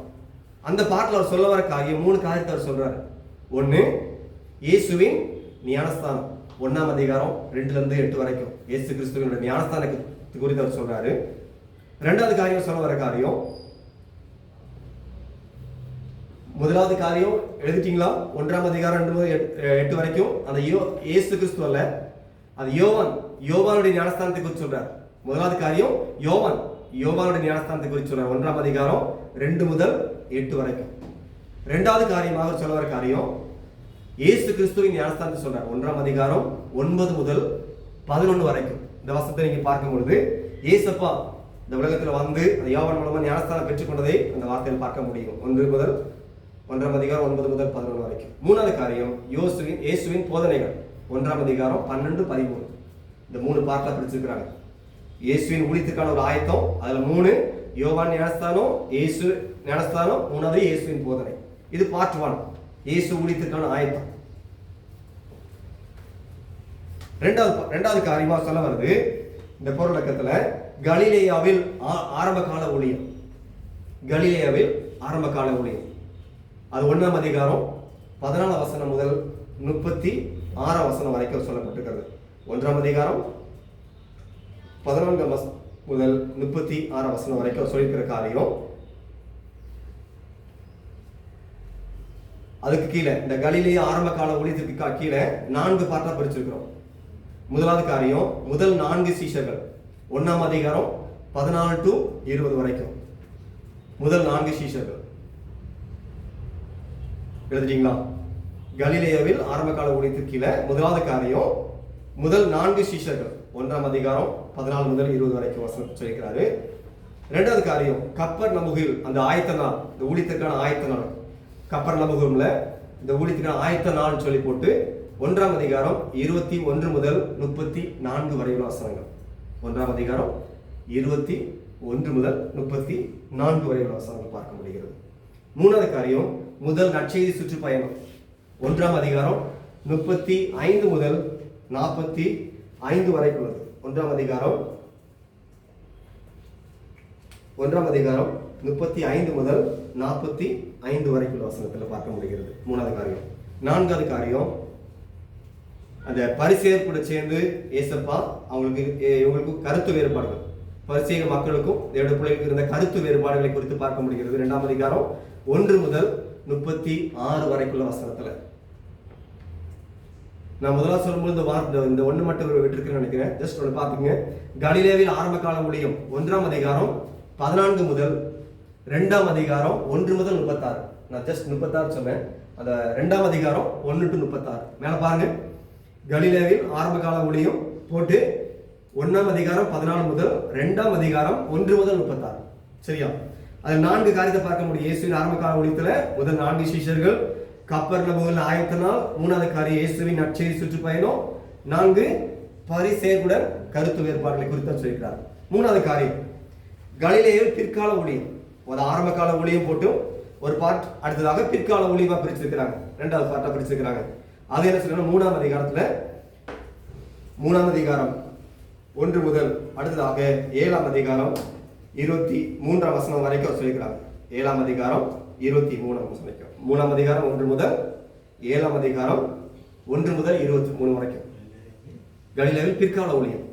அந்த பார்ட்ல அவர் சொல்ல வர காரியம் 3 காரியத்தை அவர் சொல்றாரு. 1 இயேசுவின் ஞானஸ்தானம், 1ஆம் அதிகாரம் 2 இருந்து 8 வரைக்கும் இயேசு கிறிஸ்துவினுடைய ஞானஸ்தானத்தை குறித்து அவர் சொல்றாரு. 2வது காரியம் சொல்ல வர காரியம், முதலாவது காரியம் எழுதிட்டீங்களா? 1ஆம் அதிகாரம் 2 முதல் 8 வரைக்கும் அந்த இயேசு கிறிஸ்து அல்ல, அது யோவானுடைய ஞானஸ்தானத்தை குறித்து சொல்றார். முதலாவது காரியம் யோவானுடைய ஞானஸ்தானத்தை குறித்து சொல்றார். 1ஆம் அதிகாரம் 2 முதல் 8 வரைக்கும். 2வது காரியமாக சொல்ல வர காரியம் இயேசு கிறிஸ்துவின் ஞானஸ்தானத்தை சொல்றார். 1ஆம் அதிகாரம் 9 முதல் 11 வரைக்கும். இந்த வசனத்தை நீங்க பார்க்கும் பொழுது இயேசப்பா இந்த உலகத்துல வந்து அந்த யோவான் மூலமா ஞானஸ்தானம் பெற்றுக்கொண்டதை அந்த வார்த்தையில் பார்க்க முடியும். 1ஆம் அதிகாரம் 9 முதல் 11 வரைக்கும். 3வது காரியம் இயேசுவின் போதனைகள், 1ஆம் அதிகாரம் 12, 13. இந்த 3 பார்ட்டா பிரிச்சிருக்கிறாங்க. இயேசுவின் ஊழியத்துக்கான ஒரு ஆயத்தம், அதுல 3 யோவான் ஞானஸ்தானம், இயேசு ஞானஸ்தானம், 3வது இயேசுவின் போதனை. இது பார்ட் 1, இயேசு ஊழியத்துக்கான ஆயத்தம். ரெண்டாவது காரியமா சொல்ல வருது இந்த பொருளக்கத்துல கலிலேயாவில் ஆரம்ப கால ஊழியம். அது 1ஆம் அதிகாரம் 14 வசனம் முதல் 36 வசனம் வரைக்கும் சொல்லப்பட்டிருக்கிறது. 1ஆம் அதிகாரம் 14 முதல் 36 வசனம் வரைக்கும் சொல்லியிருக்கிற காரியம். அதுக்கு கீழே இந்த கலிலேய ஆரம்ப கால ஊழியத்திற்கு கீழே 4 பார்ட்டா பிரிச்சிருக்கிறோம். முதலாவது காரியம் முதல் 4 சீஷர்கள், 1ஆம் அதிகாரம் 14 to 20 வரைக்கும். முதல் 4 சீஷர்கள் எழுதிட்டீங்களா? கலிலேயாவில் ஆரம்ப கால ஊழியத்திற்கு கீழே முதலாவது காரியம் முதல் 4 சீஷர்கள், 1ஆம் அதிகாரம் 14 முதல் 20 வரைக்கும் வசனம் சொல்லியிருக்கிறாரு. 2வது காரியம் கப்பர்நகூமில் அந்த ஆயத்த நாள், இந்த ஊழியத்திற்கான ஆயத்த நாள். கப்பர்நகூமில் இந்த ஊழியத்துக்கான ஆயத்த நாள் சொல்லி போட்டு 1ஆம் அதிகாரம் 21 முதல் 34 வரையுள்ள வசனங்கள். 1ஆம் அதிகாரம் 21 முதல் 34 வரையுள்ள வசனங்கள் பார்க்க முடிகிறது. 3வது காரியம் முதல் நற்செய்தி சுற்றுப்பயணம், 1ஆம் அதிகாரம் 35 முதல் 45 வரைக்கும் உள்ளது. 1ஆம் அதிகாரம் 35 முதல் 45 வரைக்கும் உள்ள வசனத்தில் பார்க்க முடிகிறது. 3வது காரியம். 4வது காரியம் அந்த பரிசேயர் கூட சேர்ந்து ஏசப்பா இவங்களுக்கு கருத்து வேறுபாடுகள், பரிசேய மக்களுக்கும் தேவனுடைய பிள்ளைகளுக்கு இருந்த கருத்து வேறுபாடுகளை குறித்து பார்க்க முடிகிறது. 2ஆம் அதிகாரம் 1 முதல் 36 வரைக்குள்ள வசனத்துல. நான் முதலாவது சொல்லும்போது இந்த 1 மட்டும் விட்டுருக்குன்னு நினைக்கிறேன். ஜஸ்ட் ஒன்று பார்த்துங்க. கலிலேயாவில் ஆரம்ப கால ஊழியம் 1ஆம் அதிகாரம் 14 முதல் 2ஆம் அதிகாரம் 1 முதல் 36. நான் ஜஸ்ட் 36 சொன்னேன். அந்த 2ஆம் அதிகாரம் 1 to 36 மேல பாருங்க. கலிலேயாவில் ஆரம்ப கால ஊழியம் போட்டு 1ஆம் அதிகாரம் 14 முதல் 2ஆம் அதிகாரம் 1 முதல் 36. சரியா? அதில் 4 காரியத்தை பார்க்க முடியும். இயேசுவின் ஆரம்ப கால ஊழியத்துல முதல் 4 சீஷர்கள், கப்பர்நகூமில் ஆயத்த நாள், 3வது காரியம் இயேசுவின் நற்செய்தி சுற்றுப்பயணம், 4 பரிசேயருடன் கருத்து வேறுபாடுகளை குறித்து சொல்லியிருக்கிறார். 3வது காரியம் கலிலேயாவில் பிற்கால ஊழியம். ஒரு ஆரம்ப கால ஊழியம் போட்டு ஒரு பார்ட், அடுத்ததாக பிற்கால ஊழியமா பிரிச்சிருக்கிறாங்க. 2வது பார்ட்டா பிரிச்சிருக்கிறாங்க. அது என்ன சொல்றேன்னா 3ஆம் அதிகாரத்துல 3ஆம் அதிகாரம் 1 முதல் அடுத்ததாக 7ஆம் அதிகாரம் 23ஆம் வசனம் வரைக்கும் சொல்லிக்கிறாங்க. 7ஆம் அதிகாரம் 23ஆம் வசனம் வரைக்கும். 3ஆம் அதிகாரம் 1 முதல் 7ஆம் அதிகாரம் 1 முதல் 23 வரைக்கும் கலிலேயாவில் பிற்கால ஊழியம்.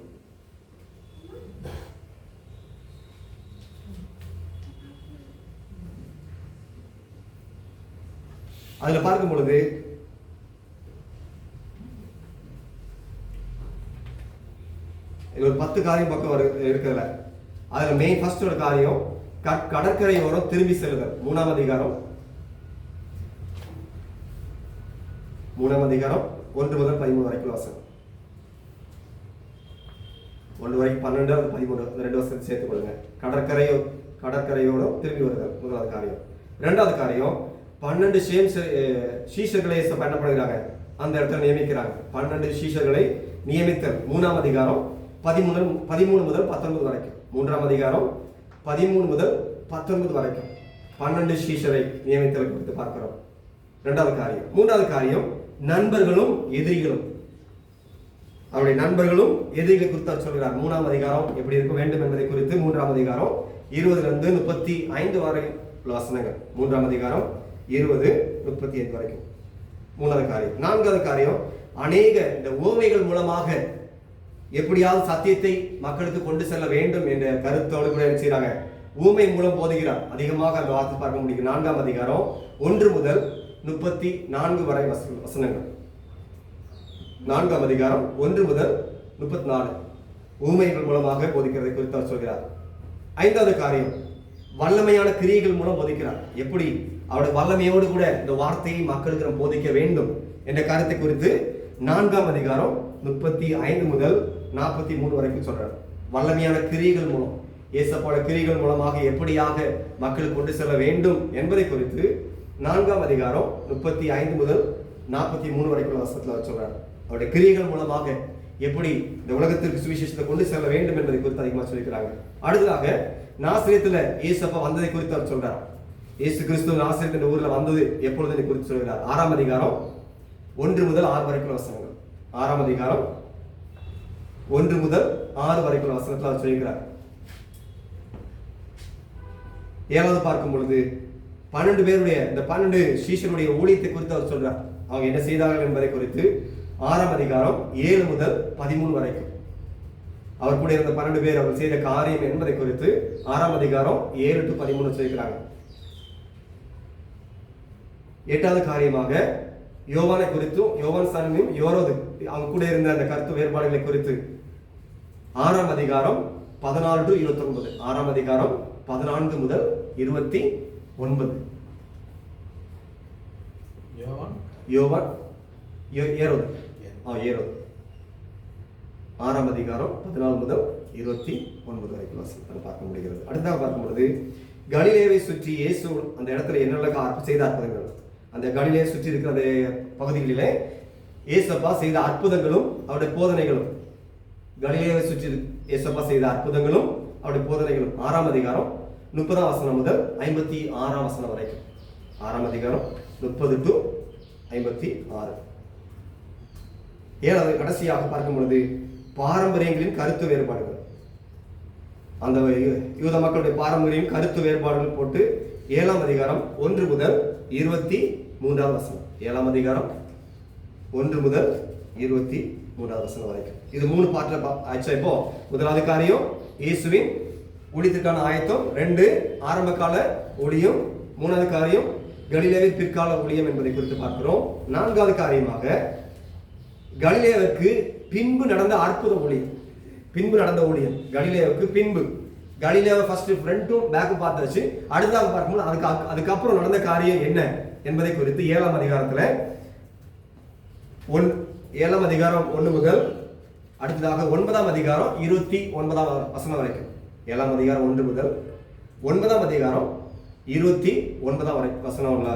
அதுல பார்க்கும் பொழுது ஒரு 10 காரியம் பக்கம் இருக்கிறதுல அதுல மெயின் ஃபர்ஸ்ட் ஒரு காரியம் கடற்கரையோரம் திரும்பி செல்லுதல். 3ஆம் அதிகாரம் 1 முதல் 13 வரைக்கும் வாசகம். 1 வரைக்கும் 12, 13 2 வருஷத்தை சேர்த்துக் கொள்ளுங்க. கடற்கரையோடு திரும்பி வருதல் முதலாவது காரியம். இரண்டாவது காரியம் 12 சீஷர்களை பண்ணப்படுகிறாங்க, அந்த இடத்துல நியமிக்கிறாங்க. 12 சீஷர்களை நியமித்தல் 3ஆம் அதிகாரம் 13 முதல் 19 வரைக்கும். 3ஆம் அதிகாரம் 13 முதல் 19 வரைக்கும் 12 சீஷரை நியமித்தல் குறித்து பார்க்கிறோம். இரண்டாவது காரியம். மூன்றாவது காரியம் நண்பர்களும் எதிரிகளும். அவருடைய நண்பர்களும் எதிரிகளை குறித்து சொல்கிறார். 3ஆம் அதிகாரம் எப்படி இருக்க வேண்டும் என்பதை குறித்து 3ஆம் அதிகாரம் 20 35 வரை உள்ள வசனங்கள். 3ஆம் அதிகாரம் 20 35 வரைக்கும். மூணாவது காரியம். நான்காவது காரியம் அநேக இந்த உவமைகள் மூலமாக எப்படியாவது சத்தியத்தை மக்களுக்கு கொண்டு செல்ல வேண்டும் என்ற கருத்தோடு கூட என்ன செய்யறாங்க, ஊமை மூலம் போதுகிறார். அதிகமாக அந்த வார்த்தை பார்க்க முடியும். 4ஆம் அதிகாரம் 1 முதல் 34 வரை வசனங்கள். 4ஆம் அதிகாரம் 1 முதல் 34 ஊமைகள் மூலமாக போதிக்கிறதை குறித்து அவர் சொல்கிறார். 5வது காரியம் வல்லமையான கிரியைகள் மூலம் போதிக்கிறார். எப்படி அவருடைய வல்லமையோடு கூட இந்த வார்த்தையை மக்களுக்கு போதிக்க வேண்டும் என்ற கருத்தை குறித்து 4ஆம் அதிகாரம் 35 முதல் 43 வரைக்கும் சொல்றார். வல்லமையான கிரியைகள் மூலம், இயேசுவோட கிரியைகள் மூலமாக எப்படியாக மக்களுக்கு கொண்டு செல்ல வேண்டும் என்பதை குறித்து 4ஆம் அதிகாரம் 35 முதல் 43 வரைக்கும் வசனத்தில் சொல்றார். அவருடைய கிரியைகள் மூலமாக எப்படி இந்த உலகத்திற்கு சுவிசேஷத்தை கொண்டு செல்ல வேண்டும் என்பதை குறித்து அதிகமாக சொல்லிக்கிறாங்க. அடுத்ததாக நாசரேத்துல இயேசுப்பா வந்ததை குறித்து அவர் சொல்றார். இயேசு கிறிஸ்து நாசரேத் என்ற ஊர்ல வந்தது எப்பொழுது குறித்து சொல்கிறார். 6ஆம் அதிகாரம் 1 முதல் 6 வரைக்கும் வசனங்கள். 6ஆம் அதிகாரம் 1 முதல் 6 வரைக்கும் வசனத்தில் அவர் சொல்கிறார். 7வது பார்க்கும் பொழுது 12 பேருடைய இந்த 12 சீஷருடைய ஊழியத்தை குறித்து அவர் சொல்றார். அவங்க என்ன செய்தார்கள் என்பதை குறித்து 6ஆம் அதிகாரம் 7 முதல் 13 வரைக்கும். அவர் கூட இருந்த 12 பேர் அவர் செய்த காரியம் என்பதை குறித்து 6ஆம் அதிகாரம் 7 to 13 சொல்லிக்கிறாங்க. 8வது காரியமாக யோவானை குறித்தும் யோவான் சாமியும் யோரோது அவங்க கூட இருந்த அந்த கருத்து வேறுபாடுகளை குறித்து 6ஆம் அதிகாரம் 14 to 29. 6ஆம் அதிகாரம் 14 முதல் 29. யோவான் ஏரோது 6ஆம் அதிகாரம் 14 முதல் 29 வரைக்கும் வசனத்தை பார்க்க முடிகிறது. அடுத்தாக பார்க்கும்பொழுது கலிலேயை சுற்றி இயேசு அந்த இடத்துல என்னெல்லாம் செய்த அற்புதங்கள், அந்த கலிலேயை சுற்றி இருக்கிற அந்த பகுதிகளிலே இயேசப்பா செய்த அற்புதங்களும் அவருடைய போதனைகளும், கலிலேயை சுற்றி இயேசப்பா செய்த அற்புதங்களும் அவருடைய போதனைகளும் 6ஆம் அதிகாரம் 30ஆம் வசனம் முதல் 56ஆம் வசனம் வரைக்கும். 6ஆம் அதிகாரம் 30 to 56. 7வது கடைசியாக பார்க்கும் பொழுது பாரம்பரியங்களின் கருத்து வேறுபாடுகள். அந்த யூத மக்களுடைய பாரம்பரியம் கருத்து வேறுபாடுகள் போட்டு 7ஆம் அதிகாரம் 1 முதல் 23ஆம் வசனம். 7ஆம் அதிகாரம் 1 முதல் 23ஆம் வசனம் வரைக்கும். இது 3 பார்ட்ல ஆச்சா. இப்போ முதலாவது காரியம் இயேசுவின் ஊழியத்திற்கான ஆயத்தம், 2 ஆரம்ப கால ஊழியம், 3வது காரியம் கலிலேயாவின் பிற்கால ஊழியம் என்பதை குறித்து பார்க்கிறோம். 4வது காரியமாக கலிலேயாவுக்கு பின்பு நடந்த அற்புத ஊழியம். பின்பு நடந்த ஊழியம் கலிலேயாவுக்கு பின்பு. கலிலேயாவை ஃபர்ஸ்ட் ஃப்ரண்ட்டும் பேக்கும் பார்த்தாச்சு. அடுத்ததாக பார்க்கும்போது அதுக்கப்புறம் நடந்த காரியம் என்ன என்பதை குறித்து 7ஆம் அதிகாரத்தில் 7ஆம் அதிகாரம் 1 முதல் அடுத்ததாக 9ஆம் அதிகாரம் 29ஆம் வசனம் வரைக்கும். 7ஆம் அதிகாரம் 1 முதல் 9ஆம் அதிகாரம் 29ஆம் வசனம் உள்ள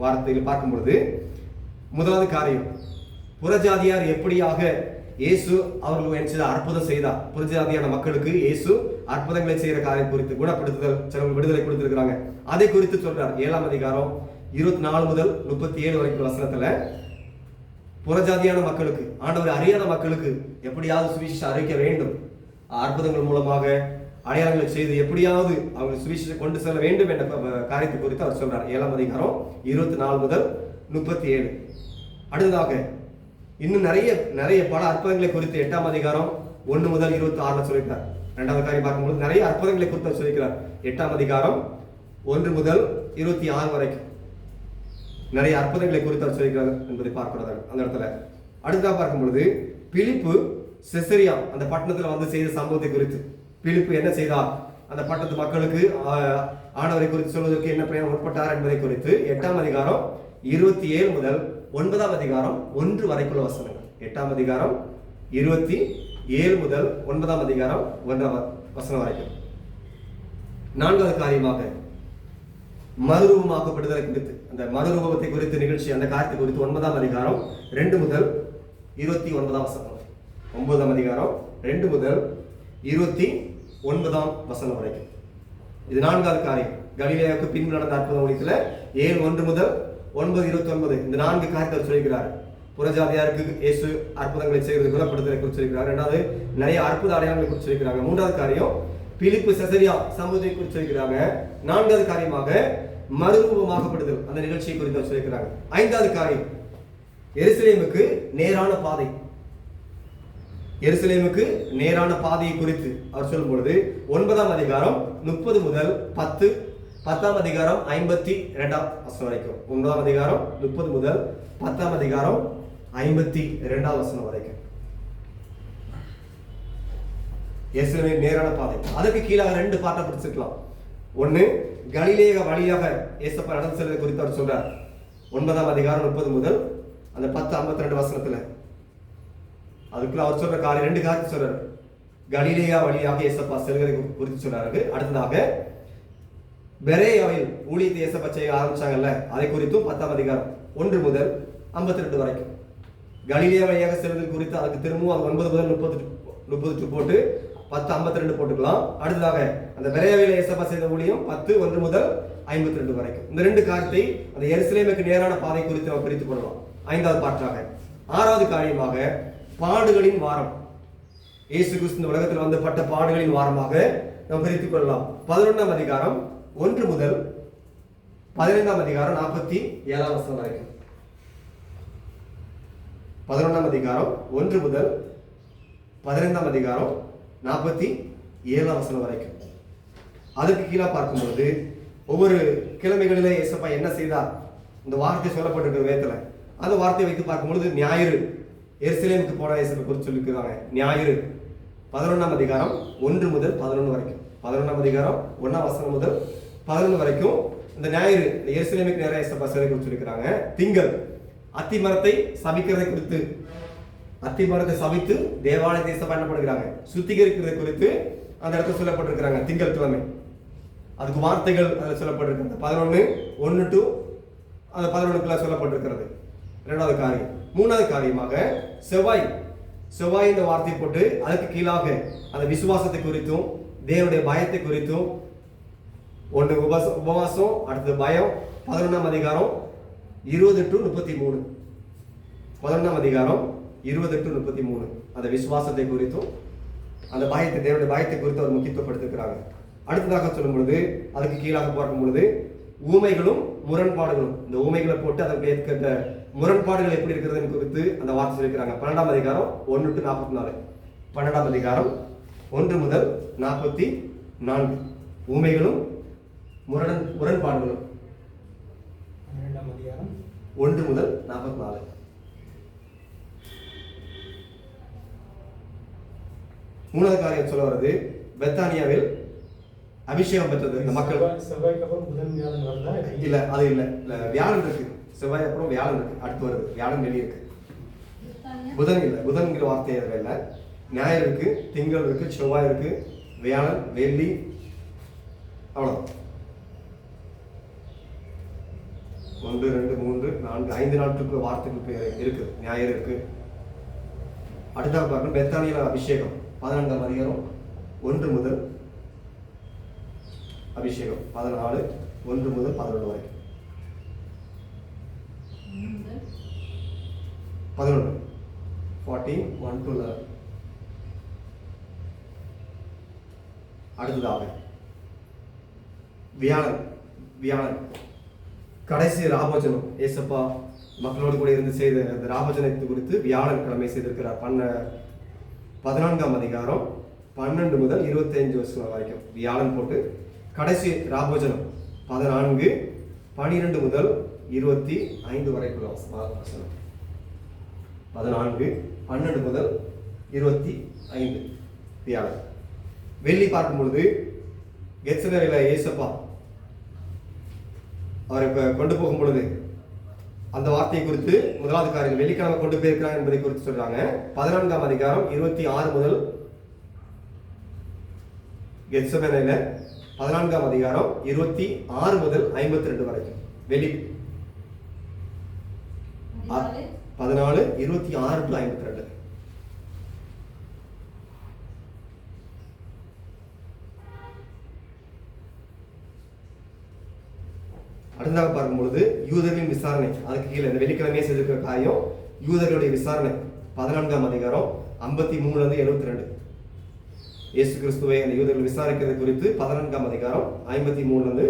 வார்த்தையில் பார்க்கும் பொழுது முதலாவது காரியம் புறஜாதியார் எப்படியாக இயேசு அவர்கள் அற்புதம் செய்தார். புறஜாதியான மக்களுக்கு இயேசு அற்புதங்களை செய்கிற காரியம் குறித்து, குணப்படுத்துதல், சிலருக்கு விடுதலை கொடுத்திருக்கிறாங்க, அதை குறித்து சொல்றார். 7ஆம் அதிகாரம் 24 முதல் 37 வரைக்கும் வசனத்துல புறஜாதியான மக்களுக்கு, ஆண்டவரை அறியாத மக்களுக்கு எப்படியாவது சுவிசேஷம் அறிவிக்க வேண்டும், அற்புதங்கள் மூலமாக அடையாளங்களை செய்து எப்படியாவது அவங்க சுவிசேஷம் கொண்டு செல்ல வேண்டும் என்ற காரியத்தை குறித்து அவர் சொல்றார். 7ஆம் அதிகாரம் 24 முதல் 37. அடுத்ததாக இன்னும் நிறைய பல அற்புதங்களை குறித்து 8ஆம் அதிகாரம் 1 முதல் 26 சொல்லியிருக்கார். 2வது காரியம் பார்க்கும்போது நிறைய அற்புதங்களை குறித்து சொல்லியிருக்கிறார். 8ஆம் அதிகாரம் 1 முதல் 26 வரைக்கும் நிறைய அற்புதங்களை குறித்து அவர் சொல்லியிருக்கிறார் என்பதை பார்க்கிறது அந்த இடத்துல. அடுத்ததாக பார்க்கும்பொழுது பிலிப்பு செசரியா அந்த பட்டணத்தில் வந்து செய்த சம்பவத்தை குறித்து, பிலிப்பு என்ன செய்தார், அந்த பட்டணத்து மக்களுக்கு ஆண்டவரை குறித்து சொல்வதற்கு என்ன பிரயாணம் உட்பட்டார் என்பதை குறித்து 8ஆம் அதிகாரம் 27 முதல் 9ஆம் அதிகாரம் 1 வரைக்குள்ள வசனங்கள். 8ஆம் அதிகாரம் 27 முதல் 9ஆம் அதிகாரம் 1ஆம் வசனம் வரைக்கும். 4வது காரியமாக மறுரூபமாக்கப்படுதலை குறித்து, அந்த மறுரூபத்தை குறித்து நிகழ்ச்சி, அந்த காரியத்தை குறித்து 9ஆம் அதிகாரம் 2 முதல் 29ஆம் வசனம். 9ஆம் அதிகாரம் 2 முதல் 29ஆம் வசனம் வரைக்கும். இது 4வது காரியம். கலிலேயாவுக்கு பின்பு நடந்த அற்புத ஊழியத்துல 7:1 முதல் 9:29 இந்த 4 காரியத்தை சொல்லிக்கிறார். புறஜாதியாருக்கு இயேசு அற்புதங்களை செய்கிறது, குணப்படுத்தலை குறித்து சொல்லிக்கிறார். 2வது நிறைய அற்புத அடையாளங்களை குறித்து சொல்லிக்கிறாங்க. 3வது காரியம் பிலிப்பு செசரியா சமூகத்தை குறித்து சொல்லிக்கிறாங்க. 4வது காரியமாக மறுரூபமாக்கப்படுதல், அந்த நிகழ்ச்சியை குறித்து சொல்லிக்கிறாங்க. 5வது காரியம் எருசலேமுக்கு நேரான பாதை. எருசலேமுக்கு நேரான பாதையை குறித்து அவர் சொல்லும் பொழுது 9ஆம் அதிகாரம் 30 முதல் 10, 10ஆம் அதிகாரம் 52ஆம் வசனம் வரைக்கும். 9ஆம் அதிகாரம் 30 முதல் 10ஆம் அதிகாரம் 52ஆம் வசனம் வரைக்கும். எருசலேமின் நேரான பாதை. அதுக்கு கீழாக 2 பாட்டை பிடிச்சிருக்கலாம். ஒன்னு கலிலேய வழியாக இயேசப்பா நடந்து செல்வது குறித்து அவர் சொல்றார். 9ஆம் அதிகாரம் 30 முதல் அந்த 10:52 வசனத்துல அதுக்குள்ள அவர் சொல்ற காரியம் 2 காரியத்தை சொல்றாரு. கலிலேயா வழியாக இயேசப்பா செல்வதை குறித்து சொல்றாரு. அடுத்ததாக பெரேயாவில் ஊழியத்தை இயேசப்பா செய்ய ஆரம்பிச்சாங்கல்ல, அதை குறித்தும் 10ஆம் அதிகாரம் 1 முதல் 52 வரைக்கும். கலிலேயா வழியாக செல்வது குறித்து அதுக்கு திரும்பவும் அது 9 முதல் 30 போட்டு 10:52 போட்டுக்கலாம். அடுத்ததாக அந்த பெரேயாவில் இயேசப்பா செய்த ஊழியம் 10:1 முதல் 52 வரைக்கும். இந்த 2 காரியத்தை அந்த எருசலேமுக்கு நேரான பாதை குறித்து நம்ம பிரித்துக் கொள்ளலாம். 5வது பாட்டாக. 6வது காரியமாக பாடுகளின் வாரம். இயேசு கிறிஸ்து இந்த உலகத்தில் வந்து பட்ட பாடுகளின் வாரமாக நாம் பிரித்துக் கொள்ளலாம். 11ஆம் அதிகாரம் 1 முதல் 15ஆம் அதிகாரம் 47ஆம் வசனம் வரைக்கும். 11ஆம் அதிகாரம் 1 முதல் 15ஆம் அதிகாரம் 47ஆம் வசனம் வரைக்கும். அதுக்கு கீழே பார்க்கும்போது ஒவ்வொரு கிழமைகளிலே இயேசப்பா என்ன செய்தார், இந்த வார்த்தை சொல்லப்பட்டிருக்கிற வேதத்துல அந்த வார்த்தையை வைத்து பார்க்கும்பொழுது ஞாயிறு எருசலேமுக்கு போன இயேசுவை குறித்து சொல்லியிருக்கிறாங்க. ஞாயிறு 11ஆம் அதிகாரம் 1 முதல் 11 வரைக்கும். 11ஆம் அதிகாரம் 1ஆம் வசனம் முதல் 11 வரைக்கும் இந்த ஞாயிறு எருசலேமுக்கு நேராக இயேசப்பா சிலை குறித்து சொல்லியிருக்கிறாங்க. திங்கள் அத்தி மரத்தை சபிக்கிறதை குறித்து, அத்தி மரத்தை சபித்து தேவாலயத்தை இயேசப்பா என்ன பண்ணுகிறாங்க, சுத்திகரிக்கிறதை குறித்து அந்த இடத்துல சொல்லப்பட்டிருக்கிறாங்க. திங்கள் கிழமை அதுக்கு வார்த்தைகள் அதில் சொல்லப்பட்டிருக்கிறது. 11:1 to அந்த 11க்குள்ள சொல்லப்பட்டிருக்கிறது. 2வது காரியம். 3வது காரியமாக செவ்வாய் இந்த வார்த்தை போட்டு அதுக்கு கீழாக அந்த விசுவாசத்தை குறித்தும் தேவனுடைய பயத்தை குறித்தும் ஒன்று உபவாசம், அடுத்தது பயம். 11ஆம் அதிகாரம் 20 to 33. 11ஆம் அதிகாரம் 20 to 33 அந்த விசுவாசத்தை குறித்தும் அந்த பயத்தை, தேவனுடைய பயத்தை குறித்து அவர் முக்கியத்துவப்படுத்திருக்கிறாங்க. அடுத்ததாக சொல்லும் பொழுது அதுக்கு கீழாக பார்க்கும் பொழுது ஊமைகளும் முரண்பாடுகளும், இந்த ஊமைகளை போட்டு அதற்கு ஏற்கின்ற முரண்பாடுகள் எப்படி இருக்கிறது குறித்து அந்த வார்த்தை சொல்லியிருக்கிறாங்க. 12ஆம் அதிகாரம் 1 to 44. 12ஆம் அதிகாரம் 1 முதல் 44 ஊமைகளும் முரண்பாடுகளும். 12ஆம் அதிகாரம் 1 முதல் 44. மூணாவது காரியம் சொல்ல வருது, பெத்தானியாவில் அபிஷேகம் பெற்றது இந்த மக்கள். செவ்வாய்க்கு அப்புறம் புதன் வியாழன் வருதா? இல்ல அது இல்ல, வியாழன் இருக்கு. செவ்வாய் அப்புறம் வியாழன் இருக்கு, அடுத்து வருது. வியாழன் வெளியே இருக்கு, புதன் இல்ல. புதன்கிற வார்த்தை எதுவும் இல்லை. ஞாயிறு இருக்கு, திங்கள் இருக்கு, செவ்வாய் இருக்கு, வியாழன், வெள்ளி, அவ்வளவு. 1 2 3 4 5 நாட்களுக்கு வார்த்தைகள் இருக்கு. ஞாயிறு இருக்கு. அடுத்தாக பார்க்கணும் பெத்தானியில அபிஷேகம். 14ஆம் அதிகாரம் 1 முதல் அபிஷேகம் 14 1 முதல் 11 வரைக்கும். 11 14 1 to 11. அடுத்ததாக வியாழன் கடைசி ராபோஜனம். ஏசப்பா மக்களோடு கூட இருந்து செய்த அந்த ராபோஜனத்தை குறித்து வியாழன் கிழமை செய்திருக்கிறார். 14ஆம் அதிகாரம் 12 முதல் 25 வருஷம் வரைக்கும் வியாழன் போட்டு கடைசி ராபோஜனம் 14 12 முதல் 25 வரைக்குள்ள வசனம். 14 12 முதல் 25 வியாழன். வெள்ளி பார்க்கும் பொழுது கெத்செமனேல ஏசப்பா அவரை கொண்டு போகும் பொழுது அந்த வார்த்தையை குறித்து முதலாவது காரியம் வெள்ளிக்கிழமை கொண்டு போயிருக்கிறாங்க என்பதை குறித்து சொல்றாங்க. 14ஆம் அதிகாரம் 26 முதல் கெத்செமனேல 14ஆம் அதிகாரம் 26 முதல் 52 வரைக்கும். வெளி 14, 26 to 52. அடுத்ததாக பார்க்கும்பொழுது யூதர்களின் விசாரணை, அதுக்கு கீழே இந்த வெள்ளிக்கிழமையே செய்திருக்கிற காரியம் யூதர்களுடைய விசாரணை. 14ஆம் அதிகாரம் 53 to 72. இயேசு கிறிஸ்துவை அந்த யூதர்கள் விசாரிக்கிறது குறித்து 14ஆம் அதிகாரம் 53 to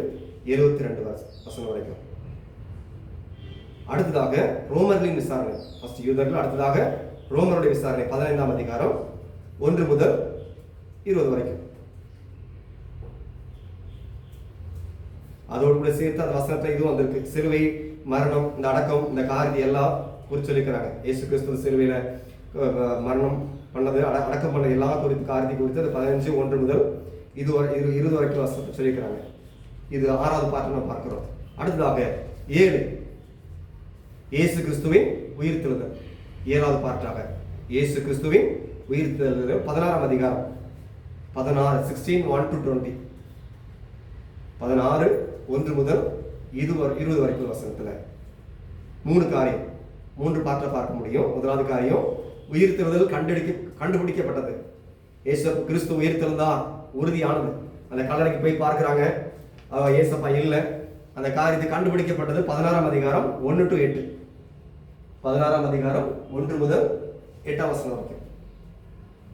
72 வசனம் வரைக்கும். அடுத்ததாக ரோமர்களின் விசாரணை. ஃபர்ஸ்ட் யூதர்கள், அடுத்ததாக ரோமருடைய விசாரணை 15ஆம் அதிகாரம் 1 முதல் 20 வரைக்கும். அதோடு கூட சேர்த்து அந்த வசனத்தை இதுவும் வந்திருக்கு. சிலுவை, மரணம், இந்த அடக்கம், இந்த காரியத்தை எல்லாம் குறித்து சொல்லிக்கிறாங்க. இயேசு கிறிஸ்து சிலுவையில மரணம் பண்ணது, அடக்கம் பண்ணது எல்லாம் குறித்து காரியத்தை குறித்து அது 15:1 முதல் 20 வரைக்கும் வசனத்தை சொல்லியிருக்கிறாங்க. இது 6வது பாட்டு நம்ம பார்க்கிறோம். அடுத்ததாக 7 இயேசு கிறிஸ்துவின் உயிர்த்தெழுதல். 7வது பாட்டாக இயேசு கிறிஸ்துவின் உயிர்த்தெழுதல் 16ஆம் அதிகாரம் 16 to 20. 16 1 முதல் 20 வரைக்கும் வசனத்துல 3 காரியம், 3 பாட்டை பார்க்க முடியும். முதலாவது காரியம் உயிர்த்தெழுதல் கண்டுபிடிக்கப்பட்டது. இயேசு கிறிஸ்து உயிர்த்தெழுந்தா உறுதியானது. அந்த கல்லறைக்கு போய் பார்க்கிறாங்க, இயேசப்பா இல்லை. அந்த காரியத்தை கண்டுபிடிக்கப்பட்டது 16ஆம் அதிகாரம் 1 to 8. 16ஆம் அதிகாரம் 1 முதல் 8ஆம் வசனம் வரைக்கும்.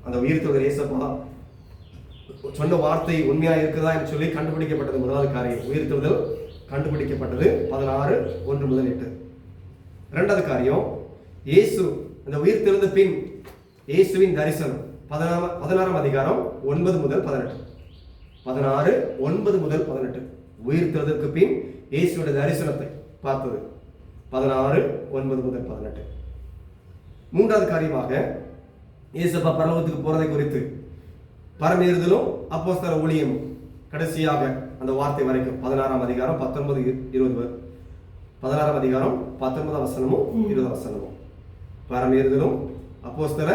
அந்த உயிர்த்தெழுதல் இயேசப்பா சொன்ன வார்த்தை உண்மையா இருக்குதா என்று சொல்லி கண்டுபிடிக்கப்பட்டது. முதலாவது காரியம் உயிர்த்தெழுதல் கண்டுபிடிக்கப்பட்டது 16 1 முதல் 8. இரண்டாவது காரியம் இயேசு அந்த உயிர்த்தெழுந்த பின் இயேசுவின் தரிசனம் 16ஆம் அதிகாரம் 9 முதல் 18. 16 9 முதல் 18 உயிர்த்தெழுதலுக்கு பின் இயேசுவின் தரிசனத்தை பார்த்தது 16 9 முதல் 18. மூன்றாவது காரியமாக இயேசுப்பா பரலோகத்துக்கு போறதை குறித்து பரமேறுதலும் அப்போஸ்தல ஊழியமும் கடைசியாக அந்த வார்த்தை வரைக்கும் 16ஆம் அதிகாரம் 19 20. 16ஆம் அதிகாரம் 19 வசனமும் 20 வசனமும் பரமேறுதலும் அப்போஸ்தல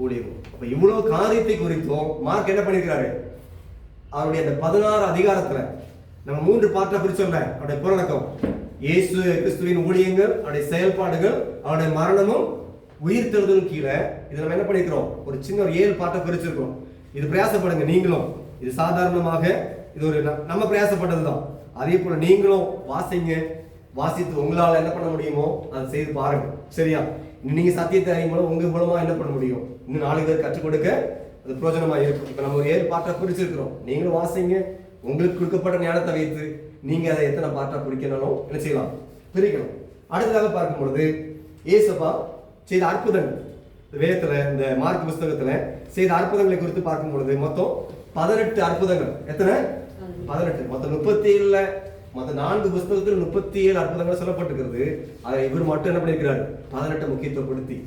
ஊழியமும். அப்ப இவ்வளவு காரியத்தை குறித்தும் மார்க் என்ன பண்ணிருக்கிறாரு, அவருடைய அந்த 16 அதிகாரத்துல நம்ம 3 பாட்டா பிரிச்சோம்ல, அவருடைய புறநக்கம் இயேசு கிறிஸ்துவின் ஊழியங்கள், அவருடைய செயல்பாடுகள், அவருடைய மரணமும் உயிர்த்தெழுதலும் கீழே இதை நம்ம என்ன பண்ணிருக்கிறோம், ஒரு சின்ன ஒரு 7 பாட்டை பிரிச்சிருக்கோம். இது பிரயாசப்படுங்க நீங்களும். இது சாதாரணமாக இது ஒரு நம்ம பிரயாசப்பட்டதுதான். அதே போல நீங்களும் வாசிங்க, வாசித்து உங்களால் என்ன பண்ண முடியுமோ அதை செய்து பாருங்க. சரியா? நீங்க சத்தியத்தை அறியும் மூலம் உங்க மூலமா என்ன பண்ண முடியும், இன்னும் 4 பேர் கற்றுக் கொடுக்க அது பிரயோஜனமா இருக்கும். இப்ப நம்ம ஒரு 7 பாட்டா பிரிச்சிருக்கிறோம். நீங்களும் வாசிங்க, உங்களுக்கு கொடுக்கப்பட்ட ஞானத்தை வைத்து நீங்க அதை எத்தனை பாட்டா பிரிக்கணும் என்ன செய்யலாம், பிரிக்கணும். அடுத்ததாக பார்க்கும் பொழுது இயேசுப்பா செய்த அற்புதங்கள் வேதத்துல, இந்த மார்க் புஸ்தகத்துல செய்த அற்புதங்களை குறித்து பார்க்கும் பொழுது மொத்தம் 18 அற்புதங்கள். எத்தனை? 18. மொத்தம் 37 மொத்த 4 புஸ்தகத்தில் 37 அற்புதங்கள் சொல்லப்பட்டிருக்கிறது. அதை இவர் மட்டும் என்ன பண்ணியிருக்கிறார், 18 முக்கியத்துவப்படுத்தி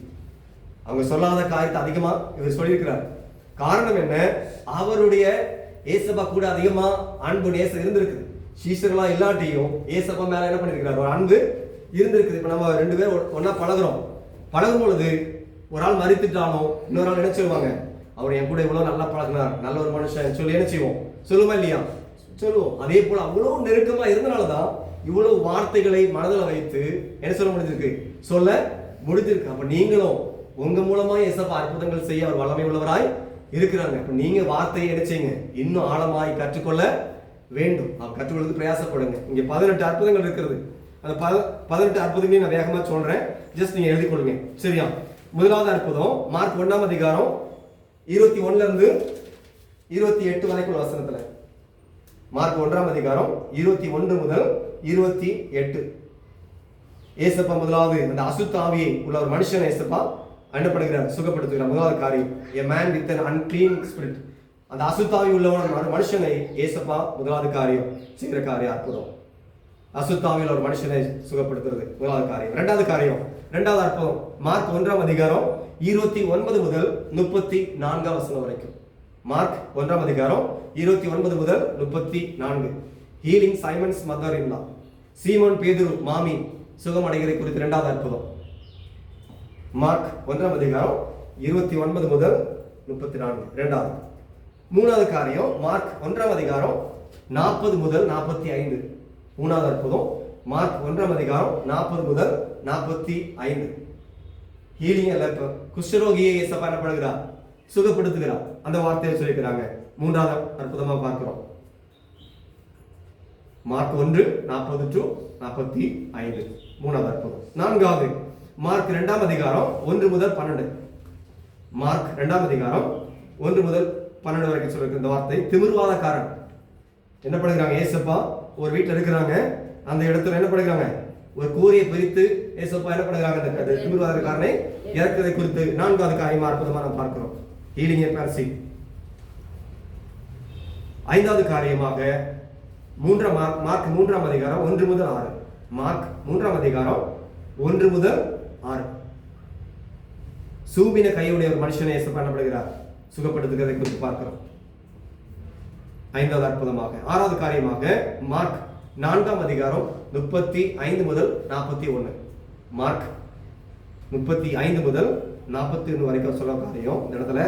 அவங்க சொல்லாத காரியத்தை அதிகமா இவர் சொல்லியிருக்கிறார். காரணம் என்ன, அவருடைய ஏசப்பா கூட அதிகமா அன்பு நேசம் இருந்திருக்கு. சீசர்களா இல்லாட்டியும் ஏசப்பா மேல என்ன பண்ணிருக்கிறார், ஒரு அன்பு இருந்திருக்குது. இப்ப நம்ம 2 பேரும் ஒன்னா பழகும் பொழுது ஒரு ஆள் மறித்துட்டாலும் இன்னொரு ஆள் என்ன சொல்லுவாங்க, அவர் என் கூட இவ்வளவு நல்லா பழகினார், நல்ல ஒரு மனுஷன் சொல்லி என்ன செய்வோம், சொல்லுமா இல்லையா, சொல்லுவோம். அதே போல அவ்வளவு நெருக்கமா இருந்தனாலதான் இவ்வளவு வார்த்தைகளை மனதில் வைத்து என்ன சொல்ல முடிஞ்சிருக்கு, சொல்ல முடிஞ்சிருக்கு. அப்ப நீங்களும் உங்க மூலமா ஏசப்பா அற்புதங்கள் செய்ய அவர் வல்லமை உள்ளவராய் இருக்கிறாங்க. அப்ப நீங்க வார்த்தையை என்ன செய்யுங்க, இன்னும் ஆழமாய் கற்றுக்கொள்ள வேண்டும். கற்றுக்கொள்வது பிரயாசப்படுங்க. இங்க 18 அற்புதங்கள் இருக்கிறது. அந்த 18 அற்புதங்களையும் நான் வேகமா சொல்றேன், ஜஸ்ட் நீங்க எழுதி கொள்ளுங்க. சரியா? முதலாவது அற்புதம் மார்க் 1ஆம் அதிகாரம் 21 இருந்து 28 வரைக்கும் வசனத்துல. மார்க் 1ஆம் அதிகாரம் 21 முதல் 28. ஏசப்பா முதலாவது அந்த அசுத்த ஆவியை உள்ள ஒரு மனுஷன் ஏசப்பா என்ன பண்ணுகிறார், சுகப்படுத்துகிறார். முதலாவது காரியம் a man with an unclean spirit. அந்த அசுத்தாவி உள்ள ஒரு மனுஷனை ஏசப்பா முதலாவது காரியம் செய்கிற காரியம் அற்புதம். அசுத்தாவியில் ஒரு மனுஷனை சுகப்படுத்துறது முதலாவது காரியம். இரண்டாவது அற்புதம் மார்க் 1ஆம் அதிகாரம் 29 முதல் 34 வசனம் வரைக்கும். மார்க் 1ஆம் அதிகாரம் 29 முதல் 34. ஹீலிங் சைமன்ஸ் மதர் இன் லா, சீமோன் பேதுரு மாமி சுகமடைகிறது குறித்து இரண்டாவது அற்புதம். மார்க் 1ஆம் அதிகாரம் 29 முதல் 34 இரண்டாவது. மூணாவது காரியம் மார்க் 1ஆம் அதிகாரம் 40 முதல் 45. மூணாவது அற்புதம் மார்க் 1ஆம் அதிகாரம் 40 முதல் 45. ஹீலிங் அல்ல, குஷ்டரோகியை இயேசப்பா என்ன பண்ணுகிறார்? சுகப்படுத்துகிறார். அந்த வார்த்தையை சொல்லிக்கிறாங்க. மூன்றாவது அற்புதமா பார்க்கிறோம். Mark 1 40 to 45. மூணாவது அற்புதம். நான்காவது மார்க் 2ஆம் அதிகாரம் 1 முதல் 12. மார்க் 2ஆம் அதிகாரம் 1 முதல் 12 வரைக்கும் சொல்லிருக்க இந்த வார்த்தை. திமிர்வாதக்காரன் என்ன பண்ணுகிறாங்க? ஏசப்பா ஒரு வீட்டில் இருக்கிறாங்க. அந்த இடத்துல என்ன பண்ணுகிறாங்க? ஒரு கூரையை பிரித்து ஏசப்பா என்ன பண்ணுகிறாங்க? அந்த திமிர்வாதக்காரனை இறக்குவதை குறித்து 4வது காரியமா அற்புதமா நாம் பார்க்கிறோம். ஹீலிங் எ பால்சி. 5வது காரியமாக மார்க் 3ஆம் அதிகாரம் 1 முதல் 6. மார்க் 3ஆம் அதிகாரம் 1 முதல் 6. சூபின கையுடைய ஒரு மனுஷனை இயேசு பண்ணப்படுகிறார், சுகப்படுத்துகிறதை குறித்து பார்க்கிறோம். 5வது அற்புதமாக. 6வது காரியமாக மார்க் 4ஆம் அதிகாரம் 35 முதல் 41. மார்க் 35 முதல் 41 வரைக்கும் சொல்ல காரியம் இந்த இடத்துல.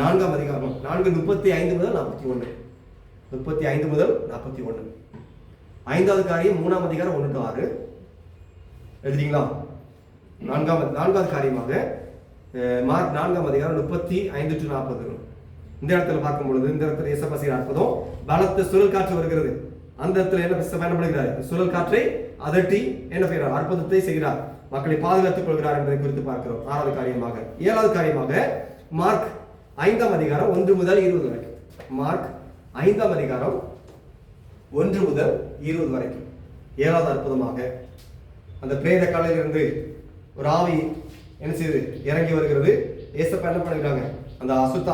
4ஆம் அதிகாரம் 4:35 முதல் 41. 35 முதல் 41. 5வது காரியம் 3ஆம் அதிகாரம் 1 to 6. எழுதிங்களா? 4வது காரியமாக மார்க் 4ஆம் அதிகாரம் 35 to 40. இந்த இடத்துல பார்க்கும் பொழுது இந்த இடத்துல இயேசப்பா செய்கிற அற்புதம், பலத்த சுழல் காற்று வருகிறது. அந்த இடத்துல என்ன பயன்படுகிறார்? சுழல் காற்றை அதட்டி என்ன செய்கிறார்? அற்புதத்தை செய்கிறார், மக்களை பாதுகாத்துக் கொள்கிறார் என்பதை குறித்து பார்க்கிறோம். 6வது காரியமாக. 7வது காரியமாக மார்க் 5ஆம் அதிகாரம் 1 முதல் 20 வரைக்கும். மார்க் 5ஆம் அதிகாரம் 1 முதல் 20 வரைக்கும். 7வது அற்புதமாக அந்த பிரேத காலையிலிருந்து ஒரு ஆவி என்ன செய்யுது? இறங்கி வருகிறது. இயேசப்பா என்ன பண்ணுகிறாங்க? அந்த அசுத்த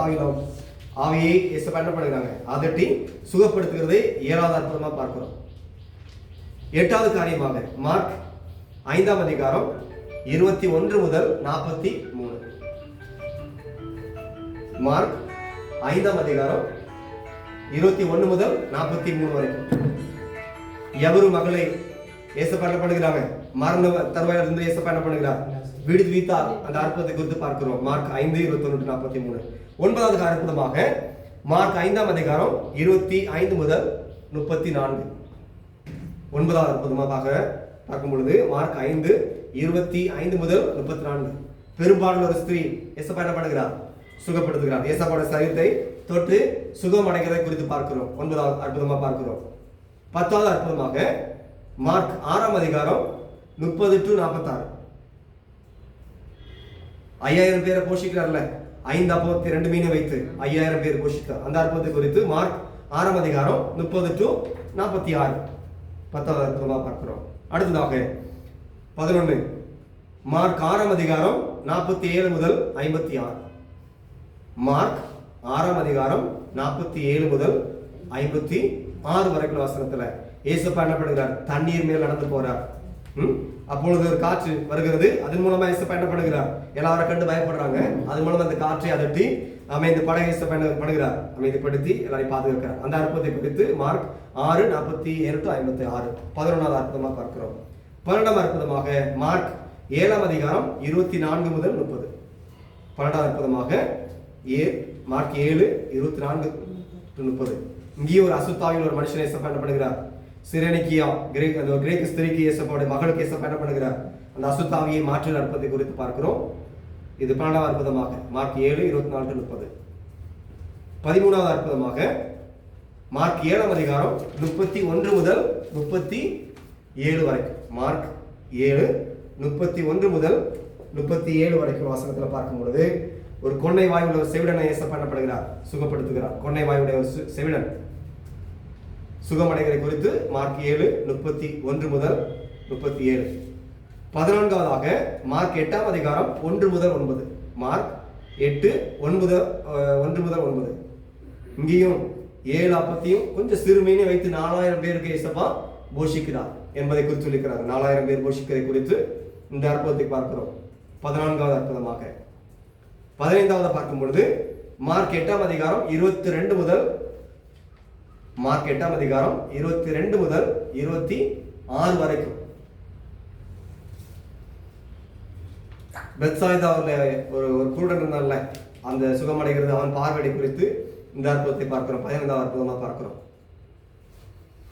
ஆவியை இயேசப்பா என்ன பண்ணுகிறாங்க? அதட்டி சுகப்படுத்துகிறதை 7வது அற்புதமா பார்க்கிறோம். 8வது காரியமாக மார்க் 5ஆம் அதிகாரம் 21 முதல் 43. மார்க் 5ஆம் அதிகாரம் 21 முதல் 43 வரைக்கும். எவரும் மகளை இயேசப்பா என்ன பண்ணுகிறாங்க? மரண தருவாயில இருந்து இயேசப்பா என்ன பண்ணுகிறார்? விடுவித்தார். அந்த அற்புதத்தை குறித்து பார்க்கிறோம். மார்க் 5:21-43. 9வது அற்புதமாக மார்க் 5ஆம் அதிகாரம் 25 முதல் 34. 9வது அற்புதமாக பார்க்கும் பொழுது மார்க் 5:25 முதல் 34. பெரும்பாலான ஒரு ஸ்திரீ இயேசப்பா என்ன பண்ணுகிறார்? சுகப்படுத்துகிறார். இயேசப்பாவோட சரீரத்தை தொட்டு சுகம் அடைகிறதை குறித்து பார்க்கிறோம். 9வது அற்புதமா பார்க்கிறோம். 10வது அற்புதமாக மார்க் 6ஆம் அதிகாரம் 30 to 46. 5000 பேரை போஷிக்கிறார்ல, 5 அப்பம் 2 மீனை வைத்து 5000 பேர் போஷிக்கிறார். அந்த அற்புதத்தை குறித்து மார்க் 6ஆம் அதிகாரம் 30 to 46. 10வது அற்புதமா பார்க்கிறோம். அடுத்ததாக 11 மார்க் 6ஆம் அதிகாரம் 47 முதல் 56. மார்க் 6ஆம் அதிகாரம் 47 முதல் 56 வரைக்கும் வசனத்துல இயேசுப்பா என்ன பண்ணுகிறார்? தண்ணீர் மேல் நடந்து போறார். அப்பொழுது ஒரு காற்று வருகிறது. அதன் மூலமா இயேசுப்பா என்ன பண்ணுகிறார்? எல்லாரும் கண்டு பயப்படுறாங்க. அது மூலமா அந்த காற்றை அதட்டி அமைந்து படகை இயேசுப்பா என்ன பண்ணுகிறார்? அமைதிப்படுத்தி எல்லாரையும் பாதுகாக்கிறார். அந்த அற்புதத்தை குறித்து மார்க் 6:47 to 56. 11வது அற்புதமா பார்க்கிறோம். 12ஆம் அற்புதமாக மார்க் 7ஆம் அதிகாரம் 24 முதல் 30. 12வது அற்புதமாக மார்க் 7:24 to 30. இங்கேயும் ஒரு அசுத்தாவின் ஒரு மனுஷனை இயேசுப்பா என்ன பண்ணுகிறார்? சிரேனிக்கியா கிரேக்க ஸ்திரீக்கு இயேசுப்பாவுடைய மகளுக்கு இயேசுப்பா என்ன பண்ணுகிறார்? அந்த அசுத்தாவியை மாற்றுகிற அற்புதத்தை குறித்து பார்க்கிறோம். இது 12வது அற்புதமாக மார்க் 7:24 to 30. 13வது அற்புதமாக மார்க் 7ஆம் அதிகாரம் 31 முதல் 37 வரைக்கும். மார்க் 7:31 முதல் 37 வரைக்கும் வசனத்தில் பார்க்கும் பொழுது ஒரு கொன்னை வாயுள்ள ஒரு செவிடனை இயேசப்பா பண்ணப்படுகிறார், சுகப்படுத்துகிறார். கொன்னை வாயுடைய ஒரு செவிடன் சுகமடைகளை குறித்து மார்க் 7:31 முதல் 37. 14வதாக மார்க் 8ஆம் அதிகாரம் 1 முதல் 9. மார்க் 8:1 முதல் 9. இங்கேயும் 7 அப்பத்தையும் கொஞ்சம் சிறுமீனை வைத்து 4000 பேருக்கு இயேசப்பா போஷிக்கிறார் என்பதை குறித்து சொல்லிக்கிறார். 4000 பேர் போஷிக்கிறதை குறித்து இந்த அற்புதத்தை பார்க்கிறோம். 14வது அற்புதமாக 15வது பார்க்கும் பொழுது மார்க் 8ஆம் அதிகாரம் 22 முதல் 26 வரைக்கும். பெத்சாய்தாவில் ஒரு குருடன் இருந்தான்ல, அந்த சுகமடைகிறது அவன் பார்வையை குறித்து இந்த அற்புதத்தை பார்க்கிறோம். 15வது அற்புதமாக பார்க்கிறோம்.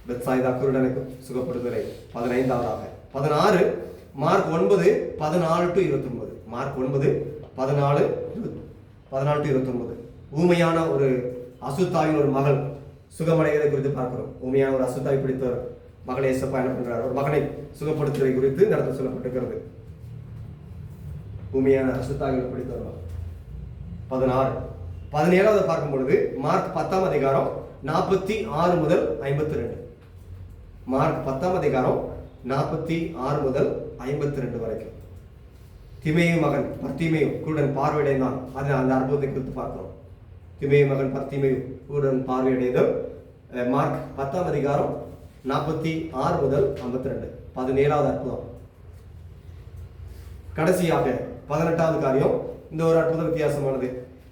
பெத்சாய்தா குருடனுக்கு சுகப்படுத்துதலை 15வதாக. 16 மார்க் 9:14-29. மார்க் 9:14-29. ஊமையான ஒரு அசுத்தாவின் ஒரு மகள் சுகமடைகிறதை குறித்து பார்க்கிறோம். ஊமையான ஒரு அசுத்தாவி பிடித்த மகளை ஏசப்பா என்ன பண்றார், ஒரு மகனை சுகப்படுத்துவதை குறித்து நடத்த சொல்லப்பட்டிருக்கிறது. ஊமையான அசுத்தாவிகளை பிடித்தவர் 16. 17வது பார்க்கும் பொழுது மார்க் 10ஆம் அதிகாரம் 46 முதல் 52. மார்க் 10ஆம் அதிகாரம் 46 முதல் 52 வரைக்கும். திமேயு மகன் பர்த்திமேயு குருடன் பார்வையடைந்தான். அது அந்த அற்புதத்தை குறித்து பார்க்கிறோம். திமேயு மகன் பர்த்திமேயு குருடன் பார்வையடைதல். மார்க் 10ஆம் அதிகாரம் 46 முதல் 52. 17வது அற்புதம். கடைசியாக 18வது காரியம். இந்த ஒரு அற்புதம் வித்தியாசமானது.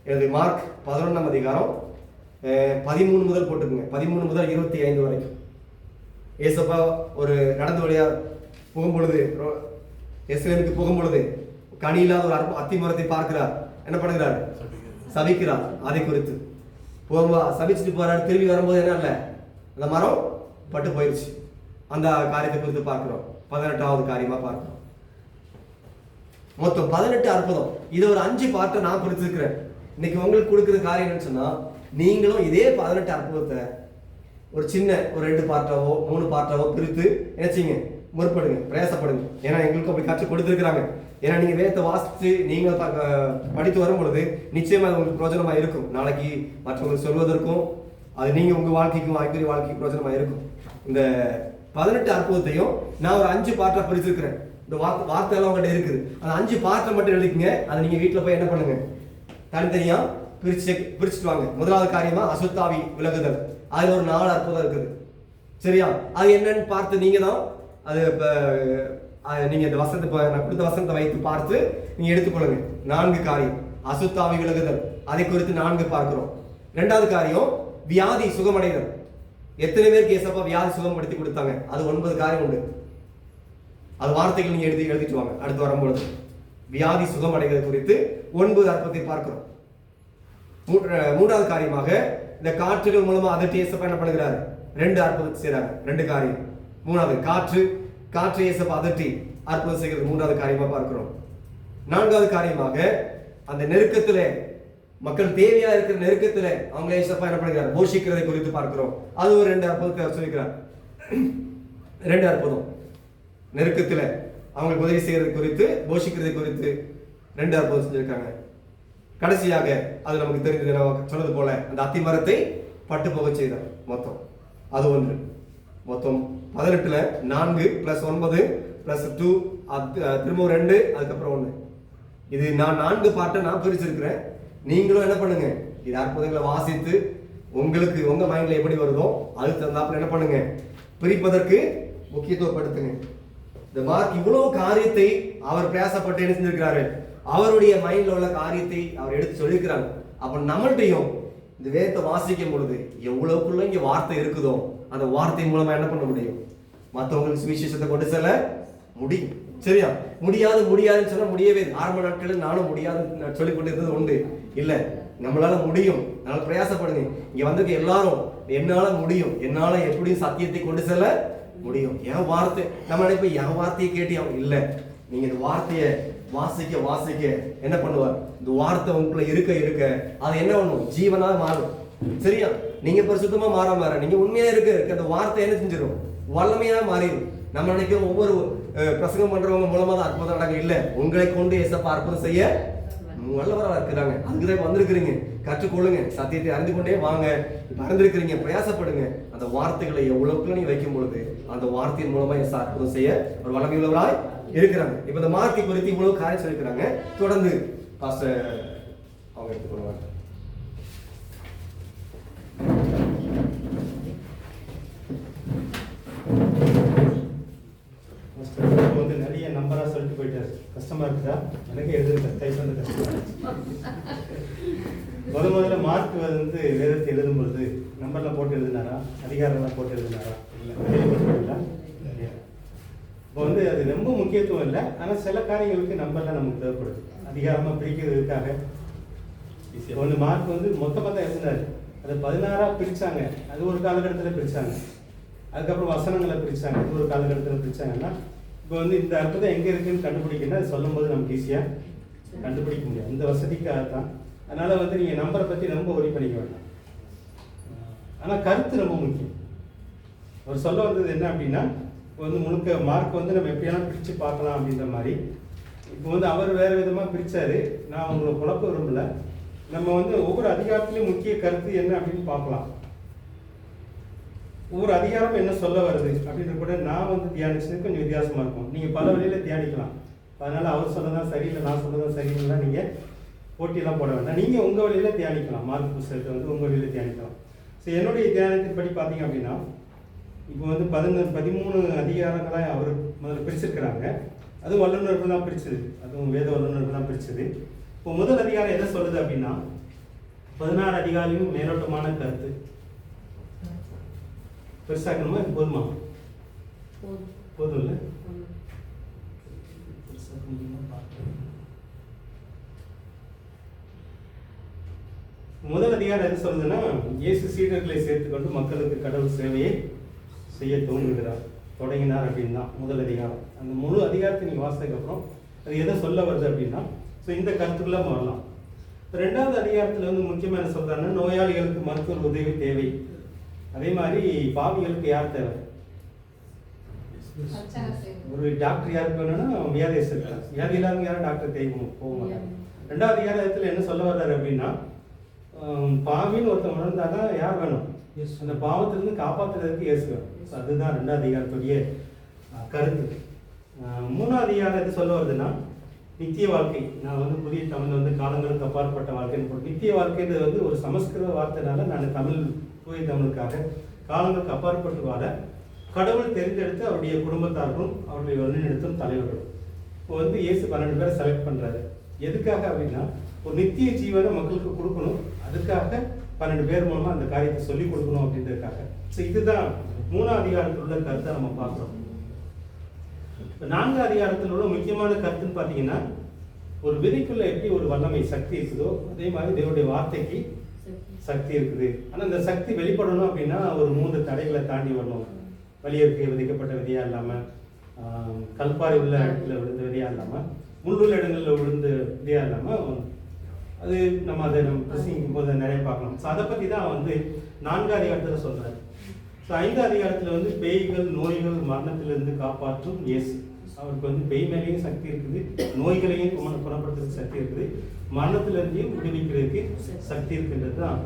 எனது மார்க் 11ஆம் அதிகாரம் 13 முதல் போட்டுக்குங்க, 13 முதல் 25 வரைக்கும். ஏசப்பா ஒரு நடந்து வழியா போகும்பொழுது, எஸ்ரேலுக்கு போகும்பொழுது கனி இல்லாத ஒரு அத்தி மரத்தை பார்க்கிறார். என்ன பண்ணுகிறார்? சபிக்கிறார். அதை குறித்து போகும்போது சபிச்சுட்டு போறாரு. திரும்பி வரும்போது என்ன இல்லை, அந்த மரம் பட்டு போயிடுச்சு. அந்த காரியத்தை குறித்து பார்க்கிறோம். 18வது காரியமா பார்க்கிறோம். மொத்தம் 18 அற்புதம். இது ஒரு 5 பார்ட்டை நான் குறிச்சிருக்கிறேன். இன்னைக்கு உங்களுக்கு கொடுக்குற காரியம் என்னன்னு சொன்னா, நீங்களும் இதே 18 அற்புதத்தை ஒரு சின்ன ஒரு 2 பார்ட்டாவோ 3 பார்ட்டாவோ பிரித்து நினைச்சிங்க முற்படுங்க, பிரயாசப்படுங்க. ஏன்னா எங்களுக்கு அப்படி கற்றுக் கொடுத்துருக்குறாங்க. ஏன்னா நீங்க வேதத்தை வாசித்து நீங்க படித்து வரும் பொழுது நிச்சயமா அது உங்களுக்கு பிரோஜனமா இருக்கும். நாளைக்கு மற்றவங்களுக்கு சொல்வதற்கும் அது நீங்க உங்க வாழ்க்கைக்கும் ஆய்கறி வாழ்க்கைக்கு பிரோஜனமா இருக்கும். இந்த 18 அற்புதத்தையும் நான் ஒரு 5 பார்ட்டா பிரிச்சிருக்கிறேன். இந்த வார்த்தை எல்லாம் உங்கள்கிட்ட இருக்குது. அந்த 5 பார்ட்டை மட்டும் எழுதிக்கங்க. அதை நீங்க வீட்டில் போய் என்ன பண்ணுங்க, தனித்தனியா பிரிச்சுட்டு வாங்க. முதலாவது காரியமா அசுத்தாவி விலகுதல். அதுல ஒரு 4 அற்புதம் இருக்குது. சரியா? அது என்னன்னு பார்த்து நீங்க தான் அது நீங்க இந்த வசனத்தை நான் கொடுத்த வசனத்தை வைத்து பார்த்து நீங்க எடுத்துக்கொள்ளுங்க. 4 காரியம் அசுத்தாவி விலகுதல், அதை குறித்து 4 பார்க்கிறோம். 2வது காரியம் வியாதி சுகமடைதல். எத்தனை பேருக்கு ஏசப்பா வியாதி சுகப்படுத்தி கொடுத்தாங்க? அது 9 காரியம் உண்டு. அது வார்த்தைகள் நீங்க எழுதிட்டு வாங்க. அடுத்து வரும்பொழுது வியாதி சுகமடைதல் குறித்து 9 அற்புதத்தை பார்க்கிறோம். 3வது காரியமாக இந்த காற்றுகள் மூலமா அதட்டி ஏசப்பா என்ன பண்ணுகிறாரு? 2 அற்புதத்தை செய்றாங்க. 2 காரியம். 3வது காற்று ஏசப்பா அதட்டி அற்புதம் செய்கிறது 3வது காரியமா பார்க்கிறோம். 4வது காரியமாக அந்த நெருக்கத்துல மக்கள் தேவையா இருக்கிற நெருக்கத்துல அவங்க ஏசப்பா என்ன பண்ணுகிறார்? போஷிக்கிறதை குறித்து பார்க்கிறோம். அது ஒரு 2 அற்புதத்தை சொல்லிக்கிறார். 2 அற்புதம். நெருக்கத்துல அவங்களுக்கு உதவி செய்யறது குறித்து, போஷிக்கிறதை குறித்து 2 அற்புதம் செஞ்சிருக்காங்க. கடைசியாக அது நமக்கு தெரிந்தது, நான் சொன்னது போல அந்த அத்தி மரத்தை பட்டு போக செய்தார். மொத்தம் அது 1. மொத்தம் 18ல 4 + 9 + 2 திரும்ப 2 அதுக்கப்புறம் 1. இது நான் 4 பார்ட்டை நான் பிரிச்சிருக்கிறேன். நீங்களும் என்ன பண்ணுங்க, இது அற்புதங்களை வாசித்து உங்களுக்கு உங்க மைண்ட்ல எப்படி வருதோ அதுக்கு தகுந்தாப்புல என்ன பண்ணுங்க, பிரிப்பதற்கு முக்கியத்துவப்படுத்துங்க. இந்த மார்க் இவ்வளவு காரியத்தை அவர் பிரயாசப்பட்டு என்ன செஞ்சிருக்கிறாரு? அவருடைய மைண்ட்ல உள்ள காரியத்தை அவர் எடுத்து சொல்லியிருக்கிறாங்க. அப்ப நம்மள்டையும் இந்த வேதத்தை வாசிக்கும் பொழுது எவ்வளவுக்குள்ள இங்க வார்த்தை இருக்குதோ அந்த வார்த்தை மூலமா என்ன பண்ண முடியும்? மற்றவங்களுக்கு சுவிசேஷத்தை கொண்டு செல்ல முடியும். சரியா? முடியாதுன்னு சொன்னா முடியவே. ஆரம்ப நாட்களில் நானும் முடியாதுன்னு சொல்லி கொண்டு இருந்தது உண்டு. இல்ல, நம்மளால முடியும். அதனால பிரயாசப்படுங்க. இங்க வந்திருக்க எல்லாரும் என்னால முடியும், என்னால எப்படியும் சத்தியத்தை கொண்டு செல்ல முடியும். என் வார்த்தை நம்ம நினைப்போம், என் வார்த்தையை கேட்டியா? இல்ல, நீங்க இந்த வார்த்தையை வாசிக்க என்ன பண்ணுவார்? இந்த வார்த்தை உங்களுக்குள்ள இருக்க அது என்ன பண்ணும்? ஜீவனா மாறும். சரியா? நீங்க பரிசுத்தமா மாறாம நீங்க உண்மையா இருக்க அந்த வார்த்தை என்ன செஞ்சிடும்? வல்லமையா மாறிடும். நம்ம நினைக்கிறோம் ஒவ்வொரு பிரசங்கம் பண்றவங்க மூலமா தான் அற்புதம் நடக்கும். இல்ல, உங்களை கொண்டு ஏசப்பா அற்புதம் செய்ய வல்லவராக இருக்கிறாங்க. அதுக்குதான் வந்திருக்கிறீங்க. கற்றுக்கொள்ளுங்க, சத்தியத்தை அறிந்து கொண்டே வாங்க. அறிந்திருக்கிறீங்க, பிரயாசப்படுங்க. அந்த வார்த்தைகளை எவ்வளவுக்குள்ள நீ வைக்கும் பொழுது அந்த வார்த்தையின் மூலமா ஏசப்பா அற்புதம் செய்ய ஒரு வல்லமை உள்ளவராய் இருக்கிறாங்க. இப்ப இந்த மார்க்கை குறித்து இவ்வளவு காரியம் சொல்லியிருக்கிறாங்க. தொடர்ந்து பாஸ்டர் அவங்க எடுத்துக்கொள்வாங்க. வந்து நிறைய நம்பரா சொல்லிட்டு போயிட்டாரு. கஷ்டமா இருக்குதா? எனக்கு எழுதுறது டைப் பண்ண கஷ்டமா இருந்துச்சு. முதல்ல மார்க் வந்து வேதத்தை எழுதும் பொழுது நம்பர்லாம் போட்டு எழுதினாரா? அதிகாரம்லாம் போட்டு எழுதினாரா? இல்லை, இப்போ வந்து அது ரொம்ப முக்கியத்துவம் இல்லை, ஆனால் சில காரியங்களுக்கு நம்பர்லாம் நமக்கு தேவைப்படுது அதிகாரமாக பிரிக்கிறதுக்காக. இப்போ வந்து மார்க் வந்து மொத்தமாக தான் இருந்தார், அதை 16ஆக பிரித்தாங்க, அது ஒரு காலகட்டத்தில் பிரித்தாங்க. அதுக்கப்புறம் வசனங்களை பிரித்தாங்க, அது ஒரு காலகட்டத்தில் பிரித்தாங்கன்னா இப்போ வந்து இந்த அர்த்தம் எங்கே இருக்குன்னு கண்டுபிடிக்கணும். அது சொல்லும் போது நமக்கு ஈஸியாக கண்டுபிடிக்க முடியும், இந்த வசதிக்காக தான். அதனால் வந்து நீங்கள் நம்பரை பற்றி ரொம்ப ஒரி பண்ணிக்க வேண்டாம். ஆனால் கருத்து ரொம்ப முக்கியம். அவர் சொல்ல வந்தது என்ன அப்படின்னா, இப்போ வந்து முழுக்க மார்க் வந்து நம்ம எப்படியாலும் பிரித்து பார்க்கலாம் அப்படின்ற மாதிரி. இப்போ வந்து அவர் வேறு விதமாக பிரித்தார், நான் உங்களை குழப்ப விரும்பலை. நம்ம வந்து ஒவ்வொரு அதிகாரத்துலேயும் முக்கிய கருத்து என்ன அப்படின்னு பார்க்கலாம். ஒவ்வொரு அதிகாரம் என்ன சொல்ல வருது அப்படின்ற கூட நான் வந்து தியானிச்சது கொஞ்சம் வித்தியாசமாக இருக்கும். நீங்கள் பல வழியில் தியானிக்கலாம். அதனால் அவர் சொல்லதான் சரியில்லை, நான் சொல்லதான் சரியில்லைன்னா நீங்கள் போட்டியெல்லாம் போட வேண்டாம். நீங்கள் உங்கள் வழியில் தியானிக்கலாம். மார்க் புத்தகத்தை வந்து உங்கள் வழியில் தியானிக்கலாம். ஸோ என்னுடைய தியானத்தின் படி பார்த்தீங்க அப்படின்னா, இப்போ வந்து 13 அதிகாரங்களாக அவர் முதல்ல பிரிச்சிருக்கிறாங்க. அதுவும் வல்லுநர்கள் தான் பிரிச்சது, அதுவும் வேத வல்லுநர்கள் தான் பிரிச்சது. இப்போ முதல் அதிகாரம் எதை சொல்லுது அப்படின்னா, 16 அதிகாரியும் மேலோட்டமான கருத்து. பெருசாக்கணுமா போதுமா? போதும் இல்லை? முதல் அதிகாரம் எது சொல்லுதுன்னா, இயேசு சீடர்களை சேர்த்துக்கொண்டு மக்களுக்கு கடவுள் சேவையை செய்ய தொடங்கினார் அப்படின்னு தான் முதல் அதிகாரம். அந்த முழு அதிகாரத்தை நீங்கள் வாசித்ததுக்கு அப்புறம் அது எதை சொல்ல வருது அப்படின்னா, ஸோ இந்த கருத்துக்குள்ள வரலாம். ரெண்டாவது அதிகாரத்தில் வந்து முக்கியமாக என்ன சொல்றாங்கன்னா, நோயாளிகளுக்கு மருத்துவ உதவி தேவை, அதே மாதிரி பாவிகளுக்கு யார் தேவை? ஒரு டாக்டர் யாருக்கு வேணும்னா வியாதியஸ்தர் இருக்காங்க, வியாதி இல்லாதவங்க யாரும் டாக்டர் தேய்க்கணும் போவாங்க. ரெண்டாவது அதிகாரத்தில் என்ன சொல்ல வர்றாரு அப்படின்னா, பாவின்னு ஒருத்தன் உணர்ந்தாதான் யார் வேணும்? அந்த பாவத்திலிருந்து காப்பாற்றுறதுக்கு இயேசு வேணும். ஸோ அதுதான் ரெண்டாவது அதிகாரத்துடைய கருத்து. மூணாவது அதிகாரம் எது சொல்ல வருதுன்னா, நித்திய வாழ்க்கை. நான் வந்து புதிய தமிழ் வந்து காலங்களுக்கு அப்பாற்பட்ட வாழ்க்கைன்னு போட்டு, நித்திய வாழ்க்கைன்றது வந்து ஒரு சமஸ்கிருத வார்த்தைனால நான் தமிழ் தூய தமிழுக்காக காலங்களுக்கு அப்பாற்பட்டு வாழ கடவுள் தெரிந்தெடுத்து அவருடைய குடும்பத்தார்களும் அவருடைய வழிநடத்தும் தலைவர்களும். இப்போ வந்து இயேசு 12 பேரை செலக்ட் பண்ணுறாரு. எதுக்காக அப்படின்னா, ஒரு நித்திய ஜீவனை மக்களுக்கு கொடுக்கணும், அதுக்காக 12 பேர் மூலமாக அந்த காரியத்தை சொல்லிக் கொடுக்கணும் அப்படின்றதுக்காக. ஸோ இதுதான் 3ஆம் அதிகாரத்தில் உள்ள கருத்தை நம்ம பார்க்குறோம். இப்போ 4ஆம் அதிகாரத்தில் உள்ள முக்கியமான கருத்துன்னு பார்த்தீங்கன்னா, ஒரு விதைக்குள்ள எப்படி ஒரு வல்லமை சக்தி இருக்குதோ அதே மாதிரி தேவனுடைய வார்த்தைக்கு சக்தி இருக்குது. ஆனால் இந்த சக்தி வெளிப்படணும் அப்படின்னா ஒரு 3 தடைகளை தாண்டி வரணும். வலியருக்கு விதைக்கப்பட்ட விதையாக இல்லாமல், கல்பாறை உள்ள இடத்துல விழுந்த விதையாக இல்லாமல், முள்ளுள்ள இடங்களில் விழுந்த விதையாக இல்லாமல், அது நம்ம அதை நம்ம பிரசங்கிக்கும் போது நிறைய பார்க்கலாம். ஸோ அதை பற்றி தான் வந்து 4ஆம் அதிகாரத்தில் சொல்கிறார். ஸோ 5ஆம் அதிகாரத்தில் வந்து பேய்கள் நோய்கள் மரணத்திலிருந்து காப்பாற்றும் இயேசு. அவருக்கு வந்து பேய் மேலேயும் சக்தி இருக்குது, நோய்களையும் குணப்படுத்துறதுக்கு சக்தி இருக்குது, மரணத்திலிருந்தையும் விடுவிக்கிறதுக்கு சக்தி இருக்குன்றது தான்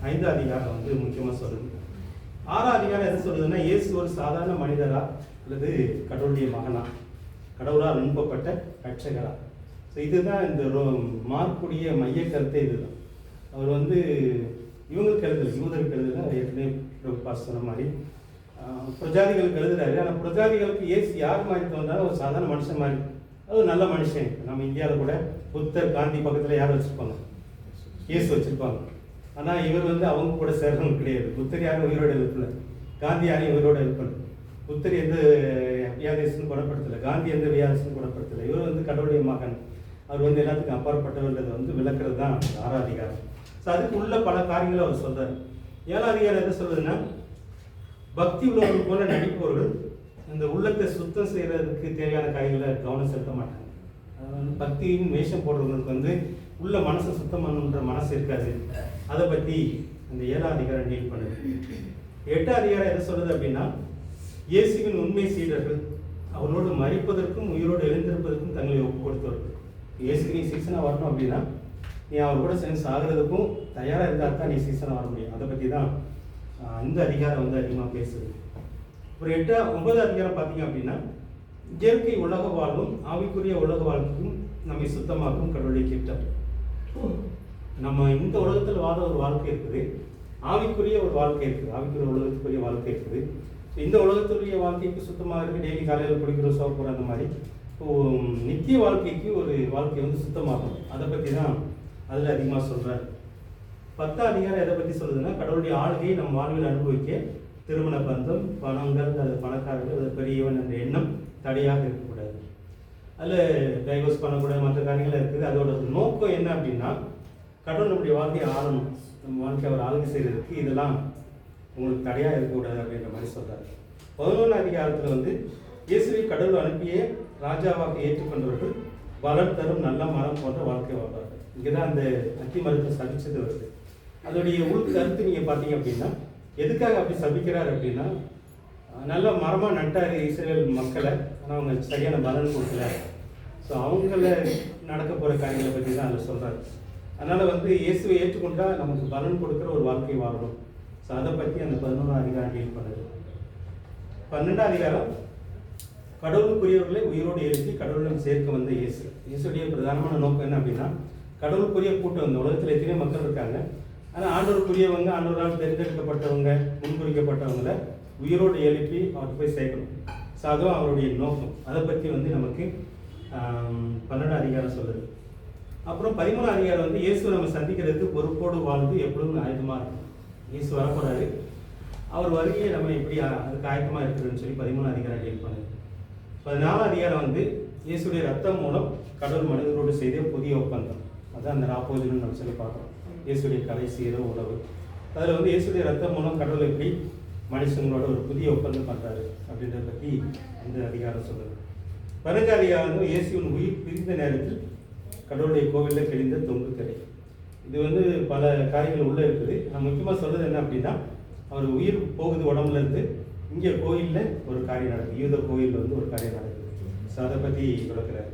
5ஆம் அதிகாரம் வந்து முக்கியமாக சொல்லுது. 6ஆம் அதிகாரம் எது சொல்லுதுன்னா, இயேசு ஒரு சாதாரண மனிதரா அல்லது கடவுளுடைய மகனா, கடவுளால் அனுப்பப்பட்ட ரட்சகரா. ஸோ இதுதான் இந்த மார்க்குடைய மைய கருத்தை. இதுதான் அவர் வந்து இவங்களுக்கு எழுதலை, யூதருக்கு எழுதலை, ஏற்கனவே சொன்ன மாதிரி பிரஜாதிகளுக்கு எழுதுறாரு. ஆனால் பிரஜாதிகளுக்கு இயேசு யார் மாதிரி தோன்றாலும் ஒரு சாதாரண மனுஷன் மாதிரி, அது நல்ல மனுஷன். நம்ம இந்தியாவில் கூட புத்தர் காந்தி பக்கத்தில் யார் வச்சுருப்பாங்க? இயேசு வச்சுருப்பாங்க. ஆனால் இவர் வந்து அவங்க கூட சேர்றவங்க கிடையாது. புத்தர் யாரும் உயிரோடு எழுப்பல, காந்தி யாரையும் உயிரோடு எழுப்பல. புத்தர் எந்த வியாதியஸ்ன்னு குணப்படுத்தலை, காந்தி எந்த வியாதியஸ்ன்னு குணப்படுத்தலை. இவர் வந்து கடவுளுடைய மகன், அவர் வந்து எல்லாத்துக்கும் அப்பாற்பட்டவர்ன்றதை வந்து விளக்குறது தான் 6ஆம் அதிகாரம். ஸோ அதுக்கு உள்ள பல காரியங்களை அவர் சொல்கிறார். 7ஆம் அதிகாரம் என்ன சொல்றதுன்னா, பக்தி உள்ளவர்கள் போல நடிப்பவர்கள் இந்த உள்ளத்தை சுத்தம் செய்யறதுக்கு தேவையான காரியங்களை கவனம் செலுத்த மாட்டாங்க. அதாவது பக்தியின் வேஷம் போடுறவங்களுக்கு வந்து உள்ள மனசை சுத்தம் பண்ணுன்ற மனசு இருக்காது. அதை பற்றி இந்த 7ஆம் அதிகாரம் டீல் பண்ணுது. 8ஆம் அதிகாரம் எதை சொல்லுது அப்படின்னா, இயேசுவின் உண்மை சீடர்கள் அவரோடு மரிப்பதற்கும் உயிரோடு எழுந்திருப்பதற்கும் தங்களை ஒப்பு கொடுத்தவர்கள். இயேசுக்கு நீ சீசனாக வரணும் அப்படின்னா, நீ அவர் கூட சேர்ந்து சாகிறதுக்கும் தயாராக இருந்தால் தான் நீ சீசனாக வர முடியும். அதை பற்றி தான் இந்த அதிகாரம் வந்து அதிகமாக பேசுது. ஒரு 9ஆம் அதிகாரம் பார்த்தீங்க அப்படின்னா, இயற்கை உலக வாழ்வும் ஆவிக்குரிய உலக வாழ்க்கையும் நம்மை சுத்தமாக்கும் கடவுளுடைய திட்டம். நம்ம இந்த உலகத்தில் வாழ ஒரு வாழ்க்கை இருக்குது, ஆவிக்குரிய ஒரு வாழ்க்கை இருக்குது, ஆவிக்குரிய உலகத்துக்குரிய வாழ்க்கை இருக்குது. இந்த உலகத்துடைய வாழ்க்கைக்கு சுத்தமாக இருக்குது, டெய்லி காலையில் குடிக்கிற சோப்பு அந்த மாதிரி. நித்திய வாழ்க்கைக்கு ஒரு வாழ்க்கை வந்து சுத்தமாகும். அதை பற்றி தான் அதில் அதிகமாக சொல்கிறார். 10ஆம் அதிகாரம் எதை பற்றி சொல்லுதுன்னா, கடவுளுடைய ஆளுகையை நம்ம வாழ்வில் அனுபவிக்க திருமண பந்தம், பணங்கள், அது பணக்காரர்கள், அது பெரியவன் என்ற எண்ணம் தடையாக இருக்கக்கூடாது. அதில் டைவர்ஸ் பண்ணக்கூடாது, மற்ற காரியங்கள் இருக்குது. அதோட நோக்கம் என்ன அப்படின்னா, கடவுள் நம்முடைய வாழ்க்கையை ஆளணும், நம்ம வாழ்க்கை அவர் ஆளுகை செய்கிறதுக்கு இதெல்லாம் உங்களுக்கு தடையாக இருக்கக்கூடாது அப்படின்ற மாதிரி சொல்கிறார். 11 அதிகாரத்தில் வந்து இயேசுவை கடவுள் அனுப்பிய ராஜாவாக ஏற்றுக்கொண்டவர்கள் வளர் தரும் நல்ல மரம் போன்ற வாழ்க்கை வாழ்வார்கள். இங்கே தான் அந்த அத்தி மரத்தை சபிச்சது வருது. அதோடைய உள் கருத்து நீங்கள் பார்த்தீங்க அப்படின்னா, எதுக்காக அப்படி சபிக்கிறார் அப்படின்னா, நல்ல மரமாக நட்டார் இஸ்ரேல் மக்களை, ஆனால் அவங்க சரியான பலன் கொடுக்கல. ஸோ அவங்கள நடக்க போகிற காரியங்களை பற்றி தான் அதில் சொல்கிறார். அதனால் வந்து இயேசுவை ஏற்றுக்கொண்டால் நமக்கு பலன் கொடுக்குற ஒரு வாழ்க்கை வாழணும். ஸோ அதை பற்றி அந்த 11ஆம் அதிகாரம் டீல் பண்ணுது. 12ஆம் அதிகாரம் கடவுளுக்குரியவர்களை உயிரோடு எழுப்பி கடவுளுடன் சேர்க்க வந்த இயேசு. இயேசுடைய பிரதானமான நோக்கம் என்ன அப்படின்னா, கடவுளுக்குரிய கூட்டம், இந்த உலகத்தில் எத்தனையோ மக்கள் இருக்காங்க, ஆனால் ஆண்டவருக்குரியவங்க, ஆண்டவரால் தேர்ந்தெடுக்கப்பட்டவங்க, முன்குறிக்கப்பட்டவங்களை உயிரோடு எழுப்பி அவருக்கு போய் சேர்க்கணும். ஸோ அதுவும் அவருடைய நோக்கம். அதை பற்றி வந்து நமக்கு 12ஆம் அதிகாரம் சொல்லுது. அப்புறம் 13ஆம் அதிகாரம் வந்து இயேசு நம்ம சந்திக்கிறதுக்கு பொறுப்போடு வாழ்ந்து எப்பொழுதும் ஆயத்தமாக இருக்கும். இயேசு வரக்கூடாது, அவர் வருகையை நம்ம எப்படி அதுக்கு ஆயத்தமாக இருக்குதுன்னு சொல்லி 13ஆம் அதிகாரம் டீல் பண்ணுது. 14ஆம் அதிகாரம் வந்து இயேசுடைய ரத்தம் மூலம் கடவுள் மனிதரோடு செய்த புதிய ஒப்பந்தம். அதான் அந்த 40 நம்ம சொல்லி பார்க்குறோம். இயேசுடைய கடைசி இரவு உணவு. அதில் வந்து இயேசுடைய ரத்தம் மூலம் கடவுள் எப்படி மனுஷங்களோட ஒரு புதிய ஒப்பந்தம் பண்ணுறாரு அப்படின்றத பற்றி அந்த அதிகாரம் சொல்லுது. 15ஆம் அதிகாரம் வந்து இயேசுவின் உயிர் பிரிந்த நேரத்தில் கடவுளுடைய கோவிலில் கிழிந்த தொங்கு திரை. இது வந்து பல காரியங்கள் உள்ளே இருக்குது. நான் முக்கியமாக சொல்கிறது என்ன அப்படின்னா, அவர் உயிர் போகுது உடம்புல இருந்து, இங்கே கோயிலில் ஒரு காரியம் நடக்குது, யூத கோயிலில் வந்து ஒரு காரியம் நடக்குது. ஸோ அதை பற்றி விளக்குறாரு.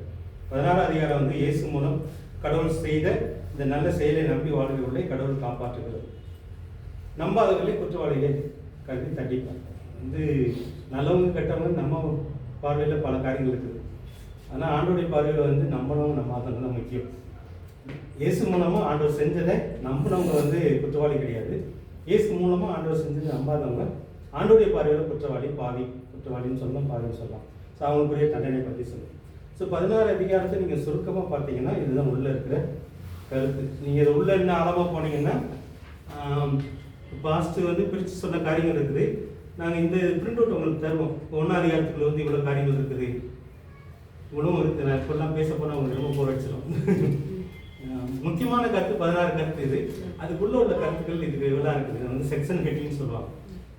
16ஆம் அதிகாரம் வந்து இயேசு மூலம் கடவுள் செய்த இந்த நல்ல செயலை நம்பி வாழ்கிறவர்களை கடவுள் காப்பாற்றுகிறது. நம்பாதவர்களை குற்றவாளிகளை கருதி தண்டிப்பார். வந்து நல்லவங்க கெட்டவங்க நம்ம பார்வையில் பல காரியங்கள் இருக்குது. ஆனால் ஆண்டோடைய பார்வையில் வந்து நம்மளும் நம்பாதவங்க தான் முக்கியம். இயேசு மூலமாக ஆண்டவர் செஞ்சதை நம்பினவங்க வந்து குற்றவாளி கிடையாது. இயேசு மூலமாக ஆண்டவர் செஞ்சதை நம்பாதவங்க ஆண்டோடைய பார்வையில் குற்றவாளி, பாவி, குற்றவாளின்னு சொல்லலாம், பாவின்னு சொல்லலாம். ஸோ அவங்களுக்குரிய தண்டனை பற்றி சொல்லுங்கள். ஸோ 16 அதிகாரத்தை நீங்கள் சுருக்கமாக பார்த்தீங்கன்னா இதுதான் உள்ளே இருக்கிற கருத்து. நீங்கள் இதை உள்ளே என்ன ஆழமாக போனீங்கன்னா, பாஸ்ட்டு வந்து பிரித்து சொன்ன காரியங்கள் இருக்குது. நாங்கள் இந்த பிரிண்ட் அவுட் உங்களுக்கு தருவோம். 1ஆம் அதிகாரத்துக்குள்ள வந்து இவ்வளோ காரியங்கள் இருக்குது, இவ்வளவும் இருக்குது. நான் இப்பெல்லாம் பேச போனால் உங்களுக்கு ரொம்ப போர் அடிச்சிடும். முக்கியமான கருத்து 16 கருத்து இது. அதுக்குள்ளே உள்ள கருத்துக்கள் இதுக்கு இவ்வளோ இருக்குது. இது வந்து செக்ஷன் ஹெட்டிங்னு சொல்லுவாங்க.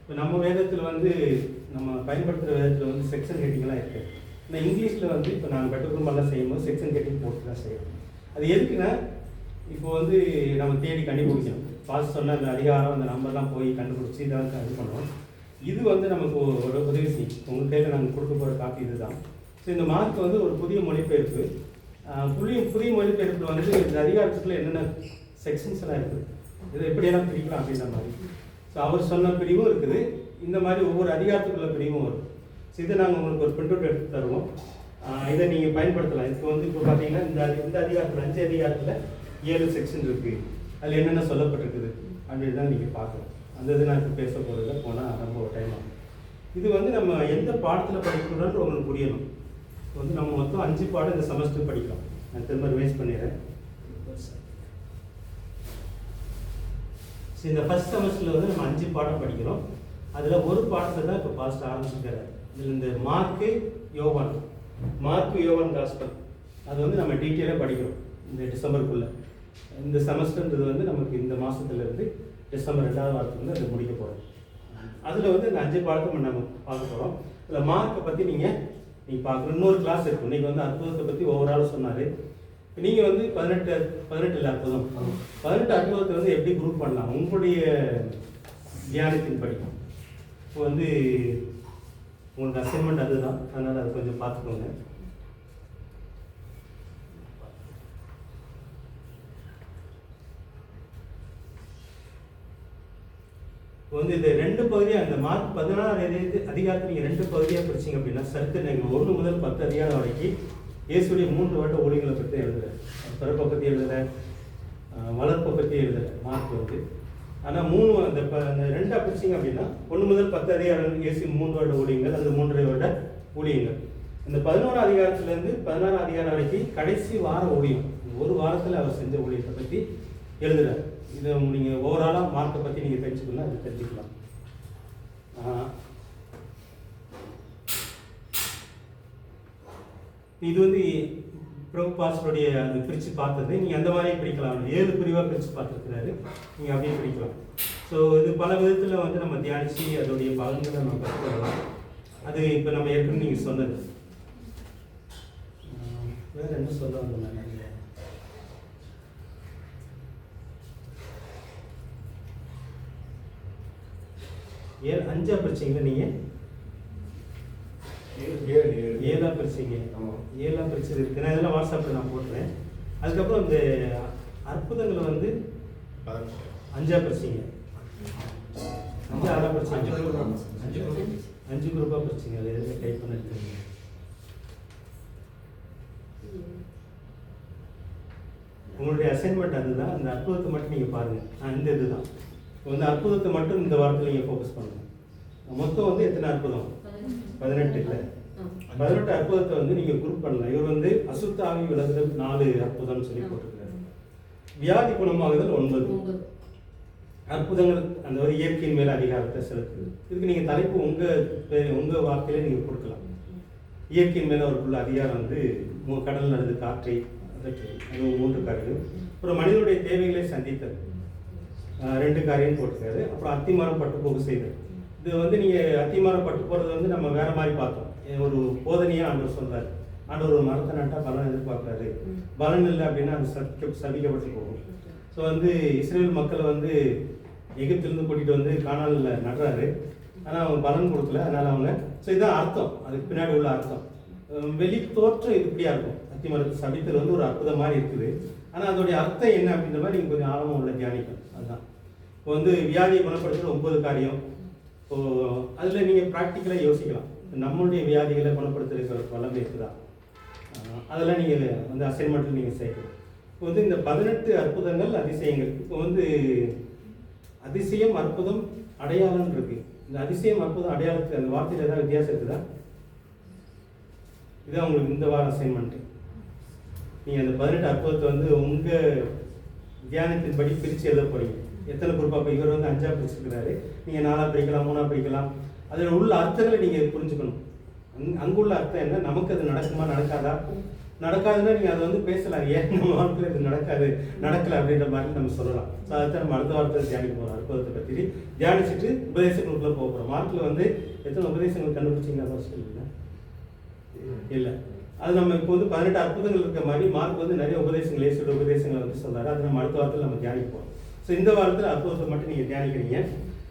இப்போ நம்ம வேதத்தில் வந்து நம்ம பயன்படுத்துகிற வேதத்தில் வந்து செக்ஷன் ஹெட்டிங்லாம் இருக்குது. ஆனால் இங்கிலீஷில் வந்து இப்போ நாங்கள் பெட்ரோல் செய்யும்போது செக்ஷன் ஹெட்டிங் போட்டு தான் செய்யணும். அது எதுக்குன்னா, இப்போ வந்து நம்ம தேடி கண்டுபிடிக்கணும். பாஸ் சொன்ன அந்த அதிகாரம், அந்த நம்பர்லாம் போய் கண்டுபிடிச்சி இதெல்லாம் இது பண்ணுவோம். இது வந்து நமக்கு ஒரு உதவி செய்யும். உங்கள் கையில் நாங்கள் கொடுக்க போகிற காப்பி இது தான். ஸோ இந்த மார்க் வந்து ஒரு புதிய மொழிபெயர்ப்பு. புதிய மொழிபெயர்ப்பில் வந்து இந்த அதிகாரத்துக்குள்ள என்னென்ன செக்ஷன்ஸ் எல்லாம் இருக்குது, இதை எப்படியெல்லாம் பிரிக்கலாம் அப்படின்ற மாதிரி. ஸோ அவர் சொன்ன பிரிவும் இருக்குது, இந்த மாதிரி ஒவ்வொரு அதிகாரத்துக்குள்ள பிரிவும் வரும். ஸோ இதை நாங்கள் உங்களுக்கு ஒரு பிரிண்ட் அவுட் எடுத்து தருவோம். இதை நீங்கள் பயன்படுத்தலாம். இப்போ வந்து இப்போ பார்த்தீங்கன்னா இந்த அதிகாரத்தில் 5 அதிகாரத்தில் 7 செக்ஷன் இருக்குது. அதில் என்னென்ன சொல்லப்பட்டிருக்குது அப்படின்னு தான் நீங்கள் பார்க்கலாம். அந்த இது நான் இப்போ பேச போகிறத போனால் ரொம்ப டைம் ஆகும். இது வந்து நம்ம எந்த பாடத்தில் படிக்கணும்னு உங்களுக்கு புரியணும். இப்போ வந்து நம்ம மொத்தம் 5 பாடம் இந்த செமஸ்டர் படிக்கலாம். நான் திரும்ப ரிவைஸ் பண்ணிடுறேன். ஸோ இந்த ஃபஸ்ட் செமஸ்டரில் வந்து நம்ம 5 பாடம் படிக்கிறோம். அதில் ஒரு பாடத்தை தான் இப்போ பாஸ்ட் ஆரம்பிச்சுக்கிறார். இதில் இந்த மார்க்கு யோவான் காஸ்பல் அது வந்து நம்ம டீட்டெயிலாக படிக்கிறோம் இந்த டிசம்பருக்குள்ளே. இந்த செமஸ்டர்ன்றது வந்து நமக்கு இந்த மாதத்துலேருந்து டிசம்பர் 2ஆவது வாரத்துலேருந்து அதை முடிக்க போகிறோம். அதில் வந்து இந்த 5 பாடத்தை நம்ம பார்க்க போகிறோம். இதில் மார்க்கை பற்றி நீங்கள் பார்க்கணும். இன்னொரு கிளாஸ் இருக்கும். இன்றைக்கி வந்து அற்புதத்தை பற்றி ஓவரால் சொன்னார். நீங்கள் வந்து 18 அற்புதம், 18 அற்புதத்தை வந்து எப்படி குரூப் பண்ணலாம் உங்களுடைய தியானத்தின் படிக்கும். இப்போ வந்து உங்களுக்கு அசைன்மெண்ட் அதுதான், அதனால் அதை கொஞ்சம் பார்த்துக்கோங்க. இப்போ வந்து இது 2 பகுதியாக இந்த மார்க் 16 அதிகாரத்தை நீங்கள் 2 பகுதியாக பிரிச்சிங்க அப்படின்னா சர்க்கு நீங்கள் 1 முதல் 10 அதிகாரம் வரைக்கும் இயேசுடைய 3 வருட ஊழியர்களை பற்றி எழுதுகிறேன். பிறப்பை பற்றி எழுதுகிறேன், வளர்ப்பை பற்றி எழுதுகிறேன் மார்க் வந்து. ஆனால் 3 அந்த 2ஆக பிரிச்சிங்க அப்படின்னா 1 முதல் 10 அதிகாரம் இயேசு 3 வருட ஊழியங்கள், அது 3.5 வருட ஊழியங்கள். இந்த 11ஆம் அதிகாரத்துலேருந்து 16ஆம் அதிகாரம் வரைக்கும் கடைசி வார ஊழியம், ஒரு வாரத்தில் அவர் செஞ்ச ஊழியத்தை பற்றி எழுதுகிறார். இதை நீங்கள் ஓவராலாக மார்க்கை பற்றி நீங்கள் தெரிஞ்சுக்கணும், அது தெரிஞ்சுக்கலாம். இது வந்து பிரபுபாஸ்டருடைய அது பிரித்து பார்த்தது. நீங்கள் அந்த மாதிரியே பிரிக்கலாம். 7 பிரிவாக பிரித்து பார்த்துருக்கிறாரு. நீங்கள் அப்படியே பிரிக்கலாம். ஸோ இது பல விதத்தில் வந்து நம்ம தியானித்து அதோடைய பலன்களை நம்ம கற்றுக்கலாம். அது இப்போ நம்ம ஏற்கனவே நீங்கள் சொன்னது. வேறு என்ன சொல்ல வந்தோம்? நிறைய 5ஆ பிரிச்சிங்களா நீங்கள்? 7ஆ பிரிச்சிங்க. ஆமாம், 7ஆ பிரிச்சது இருக்கு. நான் இதெல்லாம் வாட்ஸ்அப்பில் நான் போட்டுறேன். அதுக்கப்புறம் இந்த அற்புதங்களை வந்து 5ஆ பிரிச்சிங்க. 5ஆ பிரிச்சிங்க. 5 குரூப்பாக பிரிச்சிங்க. அது எதுவும் டைப் பண்ண எடுத்துருங்க. உங்களுடைய அசைன்மெண்ட் அதுதான். அந்த அற்புதத்தை மட்டும் நீங்கள் பாருங்கள். இந்த இதுதான் வந்து அற்புதத்தை மட்டும் இந்த வாரத்தில் நீங்கள் ஃபோக்கஸ் பண்ணுங்கள். மொத்தம் வந்து எத்தனை அற்புதம்? 18 இல்லை, 18 அற்புதத்தை வந்து நீங்கள் குரூப் பண்ணலாம். இவர் வந்து அசுத்த ஆவி விலகுதல் 4 அற்புதம்னு சொல்லி போட்டிருக்கிறாரு. வியாதி குணமாகுதல் 9 அற்புதங்கள். அந்த ஒரு இயற்கையின் மேலே அதிகாரத்தை செலுத்துது. இதுக்கு நீங்கள் தலைப்பு உங்கள் வார்த்தையிலே நீங்கள் கொடுக்கலாம். இயற்கையின் மேலே அவருக்குள்ள அதிகாரம் வந்து கடல் நடந்து காற்றை அதற்கு 3 காரியம். அப்புறம் மனிதனுடைய தேவைகளை சந்தித்தது 2 காரியம் போட்டிருக்காரு. அப்புறம் அத்திமரம் பட்டு போக செய்தது. இது வந்து நீங்கள் அத்திமரம் பட்டு போகிறது வந்து நம்ம வேற மாதிரி பார்த்தோம். ஒரு போதனையாக ஆண்டவர் சொல்றாரு. ஆண்டவர் ஒரு மரத்தை நட்டால் பலன் எதிர்பார்க்குறாரு. பலன் இல்லை அப்படின்னா அது சபிக்கப்பட்டு போகும். ஸோ வந்து இஸ்ரேல் மக்களை வந்து எகிப்திலிருந்து கூட்டிகிட்டு வந்து கானானில் நடுறாரு. ஆனால் அவங்க பலன் கொடுக்கல. அதனால் அவங்க ஸோ இதுதான் அர்த்தம். அதுக்கு பின்னாடி உள்ள அர்த்தம். வெளி தோற்றம் இது இப்படியா இருக்கும். அத்திமரத்தை சபித்தல் வந்து ஒரு அற்புதம் மாதிரி இருக்குது. ஆனால் அதோடைய அர்த்தம் என்ன அப்படின்ற மாதிரி நீங்கள் கொஞ்சம் ஆழமாக உள்ள தியானிக்கணும். அதுதான் இப்போ வந்து வியாதியை குணப்படுத்துகிற 9 காரியம். ஸோ அதில் நீங்கள் ப்ராக்டிக்கலாக யோசிக்கலாம். நம்மளுடைய வியாதிகளை குணப்படுத்துகிற வல்லமை இருக்குதா? அதெல்லாம் நீங்கள் வந்து அசைன்மெண்ட்டில் நீங்கள் சேர்க்கணும். இப்போ வந்து இந்த 18 அற்புதங்கள் அதிசயங்கள். இப்போ வந்து அதிசயம், அற்புதம், அடையாளம் இருக்கு. இந்த அதிசயம், அற்புதம், அடையாளத்துக்கு அந்த வார்த்தையில் ஏதாவது வித்தியாசம் இருக்குதா? இதுதான் உங்களுக்கு இந்த வார அசைன்மெண்ட்டு. நீங்கள் அந்த 18 அற்புதத்தை வந்து உங்கள் தியானத்தின்படி பிரித்து எழுத போகிறீங்க. எத்தனை குரூப்பாக? இப்போ இவர் வந்து 5ஆ பிரிச்சுருக்கிறாரு. நீங்கள் 4ஆ பிரிக்கலாம், 3ஆ பிரிக்கலாம். அதில் உள்ள அர்த்தங்களை நீங்கள் புரிஞ்சுக்கணும். அங்குள்ள அர்த்தம் என்ன? நமக்கு அது நடக்குமா நடக்காதா? நடக்காதுன்னா நீங்கள் அதை வந்து பேசலாம். ஏன் நம்ம வாழ்க்கையில் இது நடக்கலை அப்படின்ற மாதிரி நம்ம சொல்லலாம். ஸோ அதுதான் நம்ம அடுத்த வாரத்தில் தியானிக்க போகிறோம். அற்புதத்தை பற்றி தியானிச்சுட்டு உபதேசங்களுக்குள்ளே போக போகிறோம். மார்க்கில் வந்து எத்தனை உபதேசங்கள் கண்டுபிடிச்சிங்களா? ஃபர்ஸ்ட் இல்லை. அது நம்ம இப்போ வந்து 18 அற்புதங்கள் இருக்க மாதிரி மார்க் வந்து நிறைய உபதேசங்கள், இயேசுவோட உபதேசங்களை வந்து சொல்றாரு. அது நம்ம அடுத்த வாரத்தில் நம்ம தியானிப்போம். ஸோ இந்த வாரத்தில் அற்புதத்தை மட்டும் நீங்கள் தியானிக்கிறீங்க.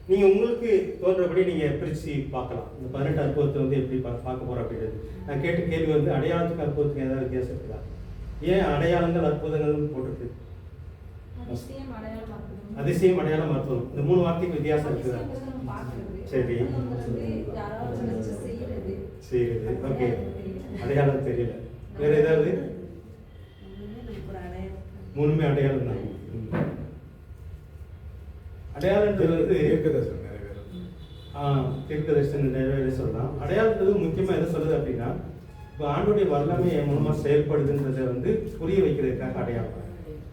நீங்கள் உங்களுக்கு தோன்றபடி நீங்கள் பிரித்து பார்க்கலாம். இந்த 18 அற்புதத்தை வந்து எப்படி பார்க்க போகிறோம் அப்படின்றது. நான் கேட்ட கேள்வி வந்து அடையாளத்துக்கு அற்புதத்துக்கு ஏதாவது வித்தியாசம் இருக்குதா? ஏன் அடையாளங்கள் அற்புதங்கள் போட்டிருக்கு? அதிசயம், அடையாளம், அற்புதம். இந்த 3 வார்த்தைக்கு வித்தியாசம் இருக்குதா? சரி, செய்யுது. ஓகே, அடையாளம் தெரியல. வேற ஏதாவது? 3மே அடையாளம் தான். அடையாளன்றது வந்து தீர்க்கதரிசனம் நிறைவேற சொல்லலாம். அடையாளன்றது முக்கியமாக எதை சொல்லுது அப்படின்னா, இப்போ ஆண்டோடைய வல்லமை என் மூலமாக செயல்படுதுன்றதை வந்து புரிய வைக்கிறதுக்காக அடையாளம்.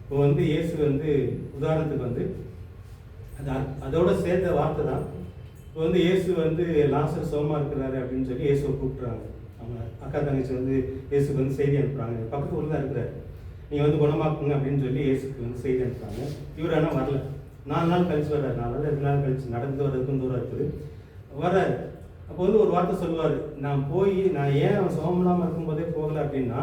இப்போ வந்து இயேசு வந்து உதாரணத்துக்கு வந்து அதோட சேர்ந்த வார்த்தை தான். இப்போ வந்து இயேசு வந்து லாசர் சுகமாக இருக்கிறாரு அப்படின்னு சொல்லி இயேசுவை கூப்பிட்றாங்க. அவங்க அக்கா தங்கச்சி வந்து இயேசுக்கு வந்து செய்தி அனுப்புகிறாங்க. பக்கத்து ஊரில் தான் இருக்கிறாரு, நீங்கள் வந்து குணமாக்குங்க அப்படின்னு சொல்லி இயேசுக்கு வந்து செய்தி அனுப்புகிறாங்க. இவர் ஆனால் வரல. 4 நாள் கழிச்சு வர்றாரு. 4 நாள் 2 நாள் கழிச்சு நடந்து வர்றதுக்கும் தூரம் இருக்குது வர்றாரு. அப்போ வந்து ஒரு வார்த்தை சொல்லுவார், நான் ஏன் அவன் சுகம் இல்லாமல் இருக்கும்போதே போகலை அப்படின்னா,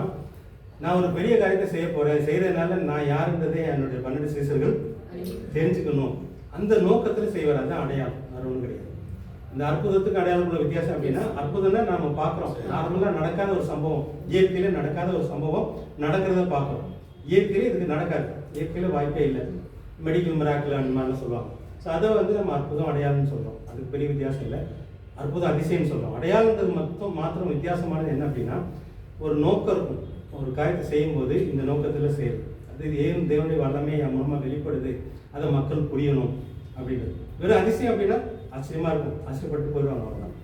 நான் ஒரு பெரிய காரியத்தை செய்ய போகிறேன். செய்கிறதுனால நான் யாருன்றதே என்னுடைய 12 சீசர்கள் தெரிஞ்சுக்கணும். அந்த நோக்கத்தில் செய்வார். அதுதான் அடையாளம், வேறு ஒன்றும் கிடையாது. இந்த அற்புதத்துக்கு அடையாளம் வித்தியாசம் அப்படின்னா, அற்புதம்னா நாம பார்க்குறோம். நார்மலாக நடக்காத ஒரு சம்பவம், இயற்கையில நடக்காத ஒரு சம்பவம் நடக்கிறத பார்க்குறோம். இயற்கையில இதுக்கு நடக்காது. இயற்கையில வாய்ப்பே இல்லை. மெடிக்கல் மிராக்கிள் அந்த மாதிரிலாம் சொல்லுவாங்க. ஸோ அதை வந்து நம்ம அற்புதம், அடையாளம்னு சொல்கிறோம். அதுக்கு பெரிய வித்தியாசம் இல்லை. அற்புதம், அதிசயம்னு சொல்கிறோம். அடையாளன்றது மாத்திரம் வித்தியாசமான என்ன அப்படின்னா, ஒரு நோக்கம் இருக்கும். ஒரு காரியத்தை செய்யும்போது இந்த நோக்கத்தில் செய்யுது. அது ஏன் தேவனுடைய வல்லமை என் மூலமாக வெளிப்படுது, அதை மக்கள் புரியணும் அப்படின்றது. வெறும் அதிசயம் அப்படின்னா ஆச்சரியமா இருக்கும், ஆச்சரியப்பட்டு போயிடுவாங்க அவ்வளோதான்.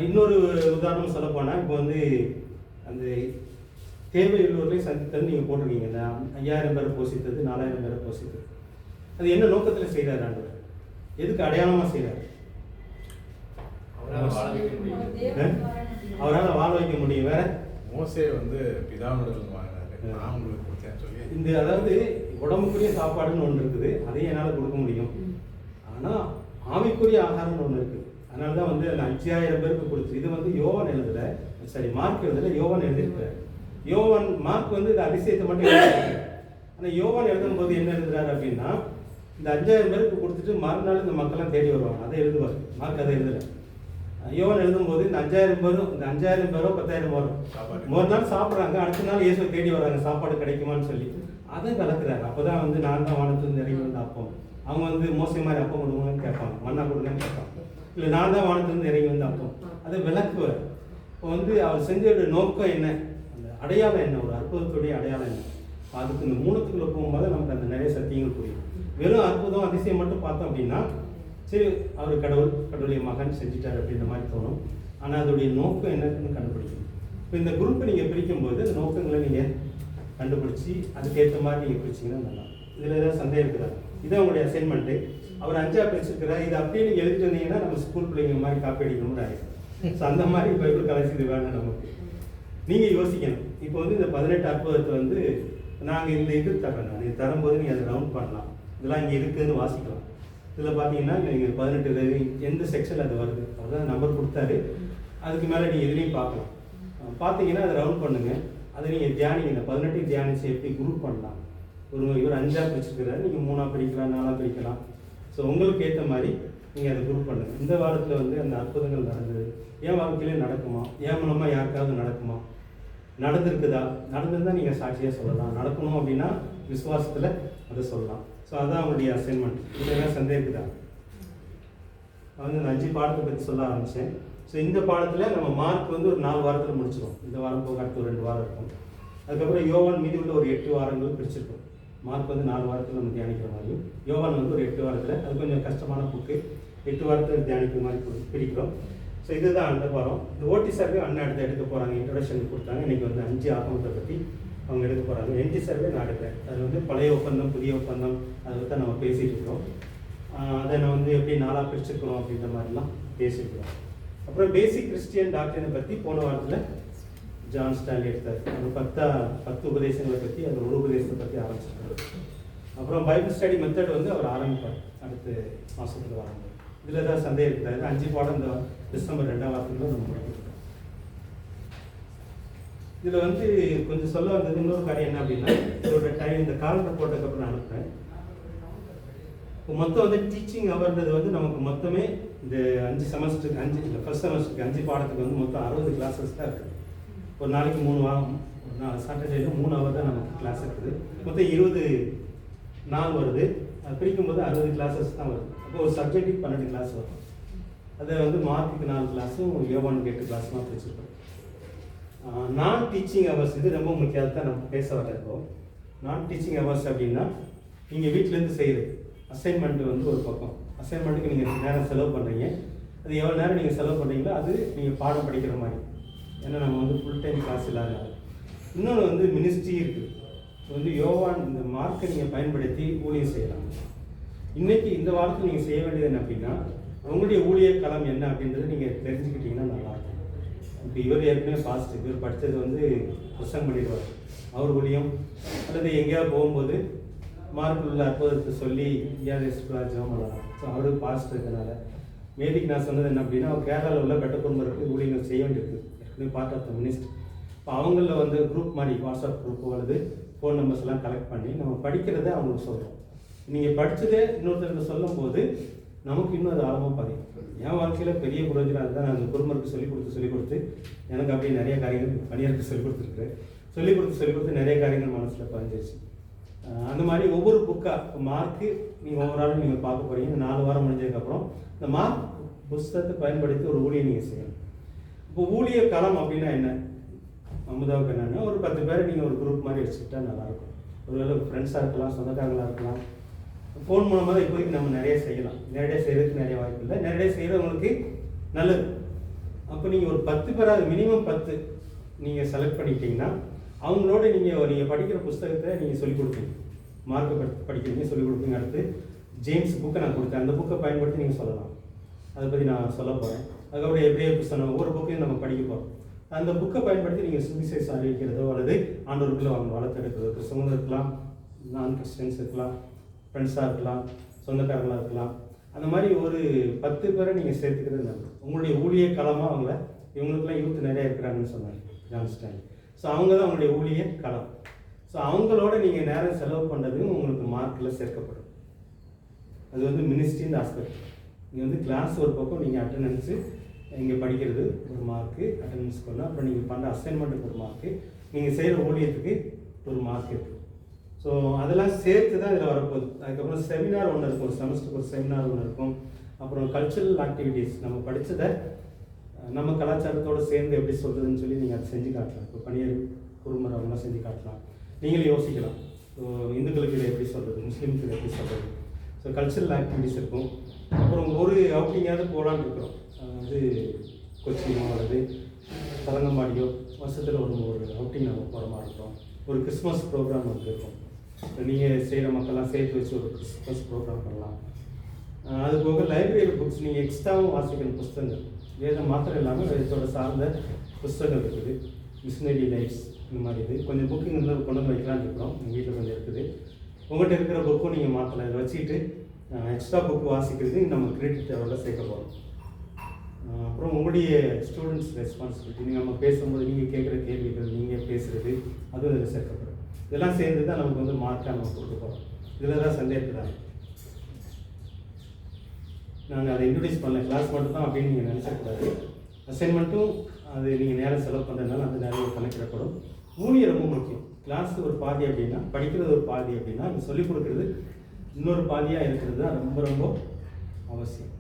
இன்னொரு உதாரணம் சொல்ல போனால், இப்போ வந்து அந்த தேவையுள்ளவர்களையும் சந்தித்தது நீங்கள் போட்டிருக்கீங்க. இந்த 5000 பேரை போஷித்தது, 4000 பேரை போஷித்தது. அது என்ன நோக்கத்தில் செய்கிறார் ஆண்டவர்? எதுக்கு அடையாளமாக செய்கிறார்? அவரால் வாழ வைக்க முடியும். வேற மோசே வந்து பிதாவிடத்தில் வாங்கினாரு, நான் உங்களுக்கு கொடுத்தேன்னு சொல்லி. இந்த அதாவது உடம்புக்குரிய சாப்பாடுன்னு ஒன்று இருக்குது, அதையும் என்னால் கொடுக்க முடியும். ஆனால் ஆவிக்குரிய ஆகாரம்னு ஒன்று இருக்குது. அதனால தான் வந்து அந்த 5000 பேருக்கு கொடுத்து, இது வந்து யோவான் எழுதலை, சரி மார்க் எழுதலை, யோவான் எழுதியிருக்காரு. மார்க் வந்து இந்த அதிசயத்தை மட்டும் எழுதியிருக்காரு. ஆனால் யோவான் எழுதும்போது என்ன எழுதுறாரு அப்படின்னா, இந்த 5000 பேருக்கு கொடுத்துட்டு மறுநாள் இந்த மக்கள்லாம் தேடி வருவாங்க, அதை எழுதுவார். மார்க் அதை எழுதலை. யோவான் எழுதும்போது இந்த 5000 பேரும், இந்த 5000 பேரோ 10,000 வரும், ஒரு நாள் சாப்பிட்றாங்க, அடுத்த நாள் இயேசுவை தேடி வராங்க சாப்பாடு கிடைக்குமான்னு சொல்லி, அதை கலக்குறாரு. அப்போ தான் வந்து நான் தான் வானத்துலேருந்து இறங்கி வந்து அப்பம், அவங்க வந்து மோசை மாதிரி அப்பம் கொடுங்கன்னு கேட்பாங்க, மண்ணா கொடுங்கன்னு கேட்பாங்க, இல்லை நான் தான் வானத்துலேருந்து இறங்கி வந்து அப்பம், அதை விளக்குவார். இப்போ வந்து அவர் செஞ்சோட நோக்கம் என்ன, அந்த அடையாளம் என்ன, ஒரு அற்புதத்துடைய அடையாளம் என்ன, அதுக்கு இந்த மூணுத்துக்குள்ளே போகும்போது நமக்கு அந்த நிறைய சத்தியங்கள் புரியும். வெறும் அற்புதம் அதிசயம் மட்டும் பார்த்தோம் அப்படின்னா சரி அவர் கடவுளுடைய மகன் செஞ்சுட்டார் அப்படின்ற மாதிரி தோணும். ஆனால் அதோடைய நோக்கம் என்னன்னு கண்டுபிடிக்கணும். இப்போ இந்த குரூப்பை நீங்கள் பிரிக்கும்போது அந்த நோக்கங்களை நீங்கள் கண்டுபிடிச்சி அதுக்கேற்ற மாதிரி நீங்கள் பிரிச்சிங்கன்னா நல்லா. இதில் ஏதாவது சந்தேகம் இருக்குதா? இதான் உங்களுடைய அசைன்மெண்ட்டு. அவர் 5ஆக பிரிச்சிருக்கிறார். இது அப்படியே நீங்கள் எழுதிட்டு வந்தீங்கன்னா நம்ம ஸ்கூல் பிள்ளைங்க மாதிரி காப்பி அடிக்கணும்னு ஆகிடும். ஸோ அந்த மாதிரி பைபிள் கலைச்சி இது வேணும் நமக்கு. நீங்கள் யோசிக்கணும். இப்போ வந்து இந்த 18 அற்புதத்தை வந்து நாங்கள் இந்த இது தரேன், நீங்கள் தரும்போது நீங்கள் அதை ரவுண்ட் பண்ணலாம். இதெல்லாம் இங்கே இருக்குதுன்னு வாசிக்கலாம். இதில் பார்த்தீங்கன்னா நீங்கள் 18 எந்த செக்ஷனில் அது வருது, அதுதான் நம்பர் கொடுத்தாரு. அதுக்கு மேலே நீங்கள் எதுலேயும் பார்க்கலாம். பார்த்தீங்கன்னா அதை ரவுண்ட் பண்ணுங்கள். அதை நீங்கள் தியானிங்க. இந்த 18 தியானிச்சு எப்படி குரூப் பண்ணலாம். இவர் 5ஆக பிரிச்சுக்கிறாரு, நீங்கள் 3ஆக பிரிக்கலாம், 4ஆக பிரிக்கலாம். ஸோ உங்களுக்கு ஏற்ற மாதிரி நீங்கள் அதை குரூப் பண்ணுங்கள். இந்த வாரத்தில் வந்து அந்த அற்புதங்கள் நடந்தது, என் வாழ்க்கையிலே நடக்குமா, என் மூலமாக யாருக்காவது நடக்குமா, நடந்திருக்குதா, நடந்திருந்தால் நீங்கள் சாட்சியாக சொல்லலாம். நடக்கணும் அப்படின்னா விசுவாசத்தில் அதை சொல்லலாம். ஸோ அதுதான் அவங்களுடைய அசைன்மெண்ட். இதெல்லாம் சந்தேகம் இருக்குதா? வந்து இந்த 5 பாடத்தை பற்றி சொல்ல ஆரம்பித்தேன். ஸோ இந்த பாடத்தில் நம்ம மார்க் வந்து ஒரு 4 வாரத்தில் முடிச்சிடும். இந்த வாரம் போக அடுத்து ஒரு 2 வாரம் இருக்கும். அதுக்கப்புறம் யோவான் மீதி உள்ள ஒரு 8 வாரங்கள் பிரிச்சிருக்கும். மார்க் வந்து 4 வாரத்தில் நம்ம தியானிக்கிற மாதிரியும், யோவான் வந்து ஒரு 8 வாரத்தில், அது கொஞ்சம் கஷ்டமான புக்கு, 8 வாரத்தில் தியானிக்கிற மாதிரி பிரிக்கிறோம். ஸோ இதுதான் அந்த வாரம். இந்த ஓட்டி சர்வே அண்ணன் அடுத்து எடுக்க போகிறாங்க. இன்ட்ரடக்ஷன் கொடுத்தாங்க. இன்றைக்கி வந்து 5 ஆகமத்தை பற்றி அவங்க எடுக்க போகிறாங்க. என்டி சர்வே நான் எடுக்கிறேன். அது வந்து பழைய ஒப்பந்தம், புதிய ஒப்பந்தம், அதை பற்றி நம்ம பேசிகிட்டு இருக்கோம். அதை நான் வந்து எப்படி 4ஆக பிரிச்சுருக்கிறோம் அப்படின்ற மாதிரிலாம் பேசியிருக்கிறோம். அப்புறம் பேசிக் கிறிஸ்டியன் டாக்டரினை பற்றி போன வாரத்தில் ஜான் ஸ்டான்லி எடுத்தார். அது 10 உபதேசங்களை பற்றி, அது ஒரு உபதேசத்தை பற்றி ஆரம்பிச்சிருக்காரு. அப்புறம் பைபிள் ஸ்டடி மெத்தட் வந்து அவர் ஆரம்பிப்பார் அடுத்த மாதத்தில் வராங்க. இதில் ஏதாவது சந்தேகம் இருக்காது. 5 பாடம் இந்த டிசம்பர் 2ஆம் வாரத்தில் நம்ம முடிக்கிறோம். இதில் வந்து கொஞ்சம் சொல்ல வந்தது இன்னொரு காரியம் என்ன அப்படின்னா, இதோட டைம் இந்த காலண்டர் போட்டதுக்கப்புறம் நான் அனுப்புகிறேன். இப்போ மொத்தம் வந்து டீச்சிங் ஹவர்ன்றது வந்து நமக்கு மொத்தமே இந்த 5 செமஸ்டருக்கு 5 இல்லை ஃபஸ்ட் செமஸ்டருக்கு 5 பாடத்துக்கு வந்து மொத்தம் 60 கிளாஸஸ் தான் இருக்குது. ஒரு நாளைக்கு 3 வாரம், ஒரு நாள் சாட்டர்டேல 3 ஹவர் தான் நமக்கு கிளாஸ் இருக்குது. மொத்தம் 20 நாள் வருது. அது பிரிக்கும்போது 60 கிளாஸஸ் தான் வருது. அப்போ ஒரு சப்ஜெக்ட்டுக்கு 12 கிளாஸ் வரும். அதை வந்து மார்க்குக்கு 4 கிளாஸும், யோவானுக்கு 8 கிளாஸ்லாம் பிரிச்சிருக்கோம். நான் டீச்சிங் ஹவர்ஸ், இது ரொம்ப முக்கியம். தான் நம்ம பேச வர்றோம். நான் டீச்சிங் ஹவர்ஸ் அப்படின்னா நீங்கள் வீட்டிலேருந்து செய்யுது அசைன்மெண்ட் வந்து ஒரு பக்கம். அசைன்மெண்ட்டுக்கு நீங்கள் நேரம் செலவு பண்ணுறீங்க. அது எவ்வளோ நேரம் நீங்கள் செலவு பண்ணுறீங்களோ அது நீங்கள் பாடம் படிக்கிற மாதிரி. ஏன்னா நம்ம வந்து ஃபுல் டைம் கிளாஸ் இல்லாத. இன்னொன்று வந்து மினிஸ்ட்ரி இருக்குது. வந்து யோவான் இந்த மார்க்கை நீங்கள் பயன்படுத்தி ஊழியம் செய்யலாம். இன்றைக்கி இந்த வாரத்தில் நீங்கள் செய்ய வேண்டியது என்ன அப்படின்னா, உங்களுடைய ஊழிய களம் என்ன அப்படின்றத நீங்கள் தெரிஞ்சுக்கிட்டிங்கன்னா நல்லாயிருக்கும். இப்போ இவர் ஏற்கனவே ஃபாஸ்ட், இவர் படித்தது வந்து புஸ்தகம் பண்ணிடுவார். அவர் ஊழியம் அல்லது எங்கேயாவது போகும்போது மார்க் உள்ள அற்புதத்தை சொல்லி எங்கேயாவது ஜெபம் பண்ணலாம். ஸோ அவருக்கு பாஸ்ட் இருக்கிறதுனால மேதிக்கு நான் சொன்னது என்ன அப்படின்னா, அவர் கேரளாவில் உள்ள பெட்டக்குடும்பருக்கு ஊழியங்கள் செய்ய வேண்டியிருக்கு. ஏற்கனவே பார்ட் ஆஃப் த மினிஸ்டர். இப்போ அவங்களில் வந்து குரூப் மாதிரி வாட்ஸ்அப் குரூப் அல்லது ஃபோன் நம்பர்ஸ் எல்லாம் கலெக்ட் பண்ணி நம்ம படிக்கிறத அவங்களுக்கு சொல்கிறோம். நீங்கள் படித்ததே இன்னொருத்தருக்கு சொல்லும் போது நமக்கு இன்னும் அது ஆழமாக பதியும். என் வாழ்க்கையில் பெரிய புரோஜனம் அதுதான். நான் அந்த குடும்பருக்கு சொல்லிக் கொடுத்து எனக்கு அப்படியே நிறைய காரியங்கள் பணியாருக்கு சொல்லிக் கொடுத்துருக்குறேன். சொல்லிக் கொடுத்து நிறைய காரியங்கள் மனசில் பதிஞ்சிருச்சு. அந்த மாதிரி ஒவ்வொரு புக்காக மார்க்கு நீங்கள் ஒவ்வொரு ஆளும் நீங்கள் பார்க்க போகிறீங்க. 4 வாரம் முடிஞ்சதுக்கப்புறம் இந்த மார்க் புஸ்தகத்தை பயன்படுத்தி ஒரு ஊழியை நீங்கள் செய்யணும். இப்போ ஊழிய களம் அப்படின்னா என்ன, அமுதாவுக்கு என்னென்னா, ஒரு 10 பேரை நீங்கள் ஒரு குரூப் மாதிரி வச்சுக்கிட்டா நல்லாயிருக்கும். ஒருவேளை ஃப்ரெண்ட்ஸாக இருக்கலாம், சொந்தக்காரங்களாக இருக்கலாம். ஃபோன் மூலமாக தான் இப்போதைக்கு நம்ம நிறைய செய்யலாம். நேரடியாக செய்கிறதுக்கு நிறைய வாய்ப்பு இல்லை. நேரடியாக செய்கிறவங்களுக்கு நல்லது. அப்போ நீங்கள் ஒரு 10 பேராக மினிமம் 10 நீங்கள் செலக்ட் பண்ணிக்கிட்டிங்கன்னா அவங்களோட நீங்கள் படிக்கிற புஸ்தகத்தை நீங்கள் சொல்லிக் கொடுப்பீங்க. மார்க்கை படிக்கிறீங்க, சொல்லிக் கொடுப்பீங்க. அடுத்து ஜேம்ஸ் புக்கை நான் கொடுத்தேன். அந்த புக்கை பயன்படுத்தி நீங்கள் சொல்லலாம். அதை பற்றி நான் சொல்ல போகிறேன். அதுக்கப்புறம் எப்படியே புஸ்தகம் ஒவ்வொரு புக்கையும் நம்ம படிக்க போகிறோம். அந்த புக்கை பயன்படுத்தி நீங்கள் சுவிசேஷம் அறிவிக்கிறதோ அல்லது ஆண்டவருக்குள்ள அவங்க வளர்த்தெடுக்கிறதோ கிறிஸ்தவங்களும் இருக்கலாம், நான் கிறிஸ்டியன்ஸ் இருக்கலாம், ஃப்ரெண்ட்ஸாக இருக்கலாம், சொந்தக்காரங்களாக இருக்கலாம். அந்த மாதிரி ஒரு 10 பேரை நீங்கள் சேர்த்துக்கிறது நல்லது. உங்களுடைய ஊழிய களமாக அவங்கள, இவங்களுக்குலாம் யூத் நிறைய இருக்கிறாங்கன்னு சொன்னாங்க ஜான்ஸ்டான். ஸோ அவங்க தான் அவங்களுடைய ஊழிய களம். ஸோ அவங்களோட நீங்கள் நேரம் செலவு பண்ணுறதும் உங்களுக்கு மார்க்கில் சேர்க்கப்படும். அது வந்து மினிஸ்ட்ரின்னு ஆஸ்பெக்ட். நீங்கள் வந்து கிளாஸ் ஒரு பக்கம், நீங்கள் அட்டண்டன்ஸு இங்கே படிக்கிறது ஒரு மார்க்கு, அட்டண்டன்ஸ் பண்ணால், அப்புறம் நீங்கள் பண்ணுற அசைன்மெண்ட்டுக்கு ஒரு மார்க்கு, நீங்கள் செய்கிற ஊழியத்துக்கு ஒரு மார்க் இருக்குது. ஸோ அதெல்லாம் சேர்த்து தான் இதில் வரப்போகுது. அதுக்கப்புறம் செமினார் ஒன்று இருக்கும், ஒரு செமஸ்டருக்கு ஒரு செமினார் ஒன்று இருக்கும். அப்புறம் கல்ச்சுரல் ஆக்டிவிட்டீஸ், நம்ம படித்ததை நம்ம கலாச்சாரத்தோடு சேர்ந்து எப்படி சொல்கிறதுன்னு சொல்லி நீங்கள் அதை செஞ்சு காட்டலாம். இப்போ பணியர் குருமர் அவங்களாம் செஞ்சு காட்டலாம். நீங்களே யோசிக்கலாம், ஸோ இந்துக்களுக்கு இதை எப்படி சொல்கிறது, முஸ்லீம்க்கு இதை எப்படி சொல்கிறது. ஸோ கல்ச்சுரல் ஆக்டிவிட்டீஸ் இருக்கும். அப்புறம் ஒரு அவுட்டிங்காவது போகலான்னு இருக்கிறோம். வந்து கொச்சினோ அல்லது தரங்கம்பாடியோ வருஷத்தில் ஒரு அவுட்டிங் நம்ம போகிற மாதிரி இருக்கும். ஒரு கிறிஸ்மஸ் ப்ரோக்ராம் வந்து இருக்கும். நீங்கள் செய்கிற மக்கள்லாம் சேர்த்து வச்சு ஒரு கிறிஸ்மஸ் ப்ரோக்ராம் பண்ணலாம். அது போக லைப்ரரி புக்ஸ் நீங்கள் எக்ஸ்ட்ராவும் வாசிக்கிற புஸ்தகங்கள், வேதம் மாத்திரம் இல்லாமல் வேதத்தோட சார்ந்த புஸ்தகங்கள் இருக்குது. மிஷினரி லைஃப்ஸ் இந்த மாதிரி இது கொஞ்சம் புக்கிங் இருந்தால் கொண்டு வந்து வைக்கலான்னு இருக்கிறோம். எங்கள் வீட்டில் கொஞ்சம் இருக்குது. உங்கள்கிட்ட இருக்கிற புக்கும் நீங்கள் மாற்றலாம். இதை வச்சுக்கிட்டு எக்ஸ்ட்ரா புக்கு வாசிக்கிறது நம்ம கிரெடிட் லெவலில் சேர்க்க போகிறோம். அப்புறம் உங்களுடைய ஸ்டூடெண்ட்ஸ் ரெஸ்பான்சிபிலிட்டி, நீங்கள் நம்ம பேசும்போது நீங்கள் கேட்குற கேள்விகள், நீங்கள் பேசுகிறது, அதுவும் இதில் சேர்க்கப்படும். இதெல்லாம் சேர்ந்து தான் நமக்கு வந்து மார்க்காக நம்ம கொடுக்க போகிறோம். இதில் தான் சந்தேகப்படுறாங்க. நாங்கள் அதை இன்ட்ரடியூஸ் பண்ணல, கிளாஸ் மட்டும் தான் அப்படின்னு நீங்கள் நினச்சக்கூடாது. அசைன்மெண்ட்டும் அது நீங்கள் நேரம் செலவு பண்ணுறதுனால அந்த நேரம் கணக்கிடப்படும். ஊழியர் ரொம்ப முக்கியம். கிளாஸ் ஒரு பாதி அப்படின்னா, படிக்கிறது ஒரு பாதி அப்படின்னா, அது சொல்லிக் கொடுக்குறது இன்னொரு பாதியாக இருக்கிறது தான் ரொம்ப ரொம்ப அவசியம்.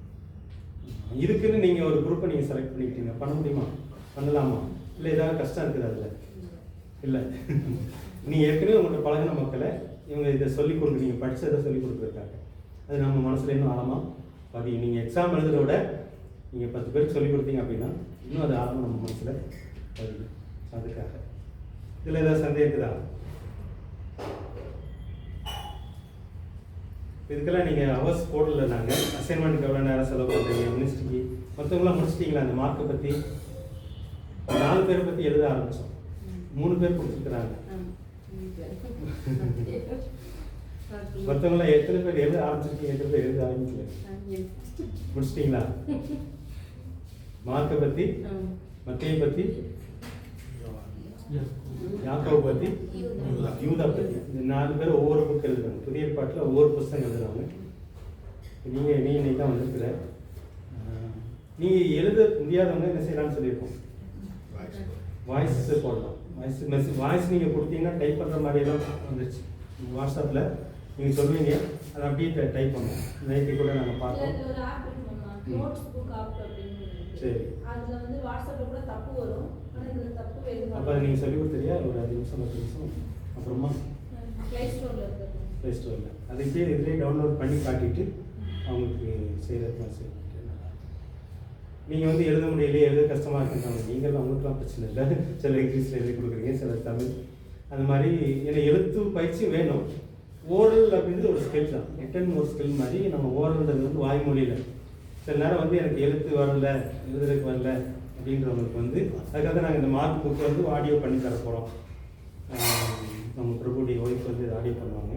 இதுக்குன்னு நீங்கள் ஒரு குரூப்பை நீங்கள் செலக்ட் பண்ணிக்கிட்டீங்க, பண்ண முடியுமா, பண்ணலாமா, இல்லை ஏதாவது கஷ்டம் இருக்குது அதில்? இல்லை. நீங்கள் ஏற்கனவே உங்கள்கிட்ட பழகின மக்களை இவங்க இதை சொல்லிக் கொடுக்கு, நீங்கள் படித்ததை சொல்லிக் கொடுக்குறதுக்காக அது நம்ம மனசில் இன்னும் ஆழமாக பதியும். நீங்கள் எக்ஸாம் எழுதுறத விட நீங்கள் 10 பேருக்கு சொல்லிக் கொடுத்தீங்க அப்படின்னா இன்னும் அது ஆழமாக நம்ம மனசில் பதியும். அதுக்காக இதில் ஏதாவது சந்தேகம் இருக்குதா? இதுக்கெல்லாம் நீங்கள் ஹவர்ஸ் போடல. நாங்கள் அசைன்மெண்ட்டுக்கு எவ்வளோ நேரம் செலவு பண்ணுறீங்க, மினிஸ்ட்ரிக்கு மற்றவங்களாம் முடிச்சிட்டிங்களா? அந்த மார்க்கை பற்றி 4 பேரை பற்றி எழுத ஆரம்பித்தோம். 3 பேர் கொடுத்துருக்குறாங்க. மற்றவங்களாம் எத்தனை பேர் எழுத ஆரம்பிச்சிருக்கீங்க, எத்தனை பேர் எழுத ஆரம்பிக்கல? முடிச்சிட்டிங்களா? மார்க்கை பற்றி, மத்தியை பற்றி, யாக்கோவை பற்றி, யூதா பற்றி, இந்த 4 பேர் ஒவ்வொரு புக் எழுதுறாங்க. புதிய ஏற்பாட்டில் ஒவ்வொரு புத்தகம் எழுதுறாங்க. நீ இன்னைக்கு தான் வந்திருக்கிற. நீங்கள் எழுத முடியாதவங்க என்ன செய்யலாம்னு சொல்லியிருக்கோம், வாய்ஸ் போடலாம். வாய்ஸ் நீங்கள் கொடுத்தீங்கன்னா டைப் பண்ணுற மாதிரியெல்லாம் வந்துருச்சு. வாட்ஸ்அப்பில் நீங்கள் சொல்லுவீங்க, அதை அப்படியே டைப் பண்ணுவோம். நைட்டு கூட நாங்கள் பார்த்தோம். சரி, அதில் வந்து வாட்ஸ்அப்பில் கூட தப்பு வரும். ஆனால் இதில் தப்பு எதுவும் அப்போ அதை நீங்கள் சொல்லி கொடுத்துறியா? ஒரு 5 நிமிஷம் 10 நிமிஷம் அப்புறமா ப்ளே ஸ்டோரில் இருக்குது. ப்ளே ஸ்டோரில் அதுக்கே இதிலே டவுன்லோட் பண்ணி காட்டிட்டு அவங்களுக்கு செய்கிறதுலாம் செய்ய. நீங்கள் வந்து எழுத முடியலையே, எழுத கஷ்டமாக இருக்குன்னு நீங்கள் அவங்களுக்குலாம் பிரச்சனை இல்லை. சில இங்கிலீஷில் எழுதி கொடுக்குறீங்க, சில தமிழ். அந்த மாதிரி எனக்கு எழுத்து பயிற்சி வேணும். ஓரல் அப்படின்றது ஒரு ஸ்கில் தான், ரிட்டன் ஒரு ஸ்கில் மாதிரி. நம்ம ஓரல்ன்றது வந்து வாய்மொழியில். சில நேரம் வந்து எனக்கு எழுத்து வரல, எழுதுறதுக்கு வரல அப்படின்றவங்களுக்கு வந்து அதுக்காக நாங்கள் இந்த மார்க் புக்கு வந்து ஆடியோ பண்ணி தர போகிறோம். நம்ம பிரபுடைய ஒய்ஃப் வந்து ஆடியோ பண்ணுவாங்க.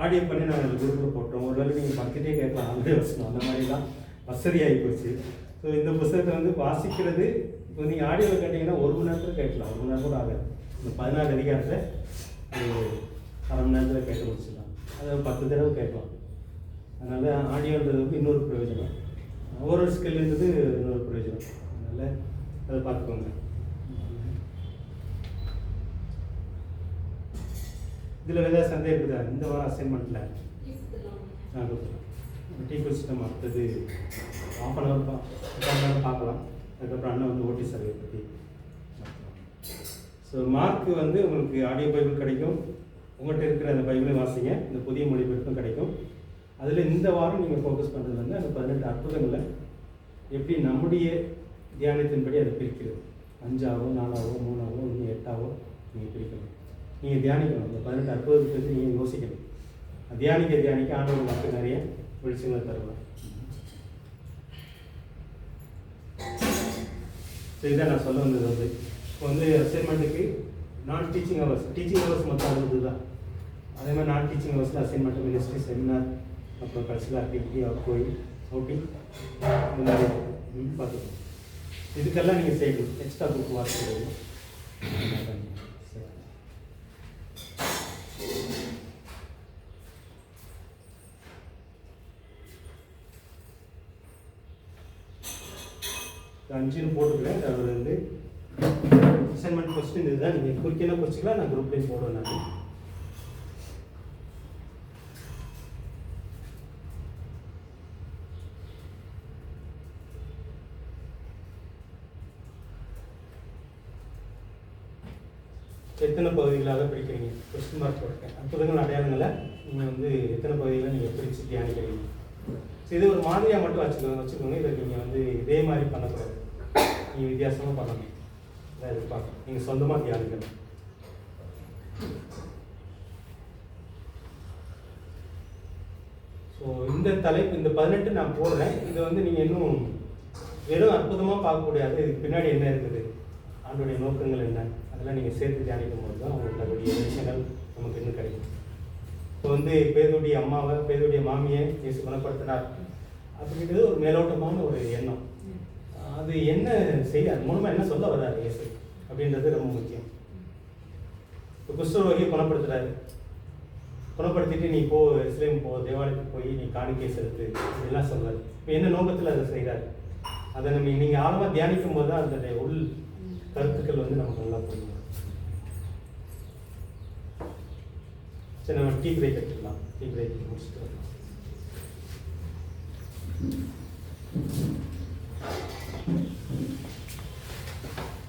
ஆடியோ பண்ணி நாங்கள் அந்த குரூப்பில் போட்டோம். ஒரு வேளை நீங்கள் பக்கத்தே கேட்கலாம், ஆல்ரெடி வசனம் அந்த மாதிரிலாம் வசதியாகி போச்சு. ஸோ இந்த புத்தகத்தை வந்து வாசிக்கிறது இப்போ நீங்கள் ஆடியோவில் கேட்டிங்கன்னா 1 மணி நேரத்தில் கேட்கலாம், 1 மணி நேரம் கூட ஆகாது. இந்த 14 அதிகாரத்தை ஒரு 1/2 மணி நேரத்தில் கேட்டு முடிச்சிடலாம். அதை 10 தடவை கேட்கலாம். அதனால் ஆடியோன்றது வந்து இன்னொரு பிரயோஜனம், ஓரல் ஸ்கில்ன்றது இன்னொரு பிரயோஜனம். அதனால் அதை பார்த்துக்கோங்க. இதில் ஏதாவது சந்தேகம் இருக்குதா? இந்த வாரம் அசைன்மெண்ட்டில் கொடுத்துக்கலாம். டீ குடிச்சிட்டு அடுத்தது 1/2 hour பார்க்கலாம். அதுக்கப்புறம் அண்ணன் வந்து ஓட்டி சர்வே பற்றி. ஸோ மார்க்கு வந்து உங்களுக்கு ஆடியோ பைபிள் கிடைக்கும். உங்கள்கிட்ட இருக்கிற அந்த பைபிளையும் வாசிங்க, இந்த புதிய மொழிபெயர்ப்பும் கிடைக்கும். அதில் இந்த வாரம் நீங்கள் ஃபோக்கஸ் பண்ணுறது வந்து அந்த 18 அற்புதங்களை எப்படி நம்முடைய தியானத்தின்படி அதை பிரிக்கிறது. 5ஆவோ 4ஆவோ 3ஆவோ இன்னும் 8ஆவோ நீங்கள் பிரிக்கணும். நீங்கள் தியானிக்கணும். இந்த 18 அற்புதத்தை பற்றி நீங்கள் யோசிக்கணும். தியானிக்க ஆண்டவர் மக்கள் நிறைய வெளிச்சங்களை தருவார். ஸோ இதான் நான் சொல்ல வந்தது வந்து இப்போ வந்து அசைன்மெண்ட்டுக்கு நான் டீச்சிங் ஹவர்ஸ் மொத்தம் 60 தான். அதே மாதிரி நான் டீச்சிங் ஹவர்ஸில் அசைன்மெண்ட், மினிஸ்ட்ரி, செமினார், அப்புறம் கல்ச்சரல் ஆக்டிவிட்டி, கோயில் அவுட்டிங் இந்த மாதிரி பார்த்துக்கணும். இதுக்கெல்லாம் நீங்கள் செய்யணும். எக்ஸ்ட்ரா புக் வாசிக்கிறது. அஞ்சுன்னு போட்டுக்கிறேன். அவர் வந்து அசைன்மெண்ட் கொஸ்டின் இதுதான். நீங்கள் குறிக்கணும் குறிச்சிக்கலாம், நான் குரூப்லேயும் போடுவேன். நான் எத்தனை பகுதிகளாக பிரிக்கிறீங்க? கொஸ்டின் மார்க் போட்டிருக்கேன். அற்புதங்கள் அடையாளங்களை நீங்கள் வந்து எத்தனை பகுதிகளை நீங்கள் பிரித்து தியானிக்கிறீங்க? இது ஒரு மாதிரியாக மட்டும் வச்சுக்கோங்க. இதை நீங்கள் வந்து இதே மாதிரி பண்ணக்கூடாது. நீங்கள் வித்தியாசமாக பண்ணணும். இதை எதிர்பார்க்கணும். நீங்கள் சொந்தமாக தியானிக்கணும். ஸோ இந்த தலைப்பு, இந்த 18 நான் போடுறேன். இதை வந்து நீங்கள் இன்னும் வெறும் அற்புதமாக பார்க்கக்கூடாது. இதுக்கு பின்னாடி என்ன இருக்குது, ஆண்டோடைய நோக்கங்கள் என்ன, அதெல்லாம் நீங்கள் சேர்த்து தியானிக்கும் போது தான் உங்களுக்கு அதோடைய விஷயங்கள் நமக்கு இன்னும் கிடைக்கும். இப்போ வந்து பேதுடைய அம்மாவை, பேதுடைய மாமியை இயேசு குணப்படுத்தினார் அப்படின்றது ஒரு மேலோட்டமான ஒரு எண்ணம். அது என்ன செய்ய, அது மூலமாக என்ன சொல்ல வர்றாரு இயேசு அப்படின்றது ரொம்ப முக்கியம். இப்போ குஷ்டரோகியை குணப்படுத்துறாரு. குணப்படுத்திட்டு நீ போ, இஸ்லேம் போ, தேவாலயத்துக்கு போய் நீ காணிக்கை செலுத்து இதெல்லாம் சொல்றாரு. இப்போ என்ன நோக்கத்தில் அதை செய்கிறாரு, அதை நீங்கள் ஆழமாக தியானிக்கும் போது தான் அதனுடைய உள் கருத்துக்கள் வந்து நமக்கு நல்லா புரியும். சரி, நம்ம டீ பிரேக் எடுத்துக்கலாம். டீ பிரேக் முடிச்சுட்டு வரலாம்.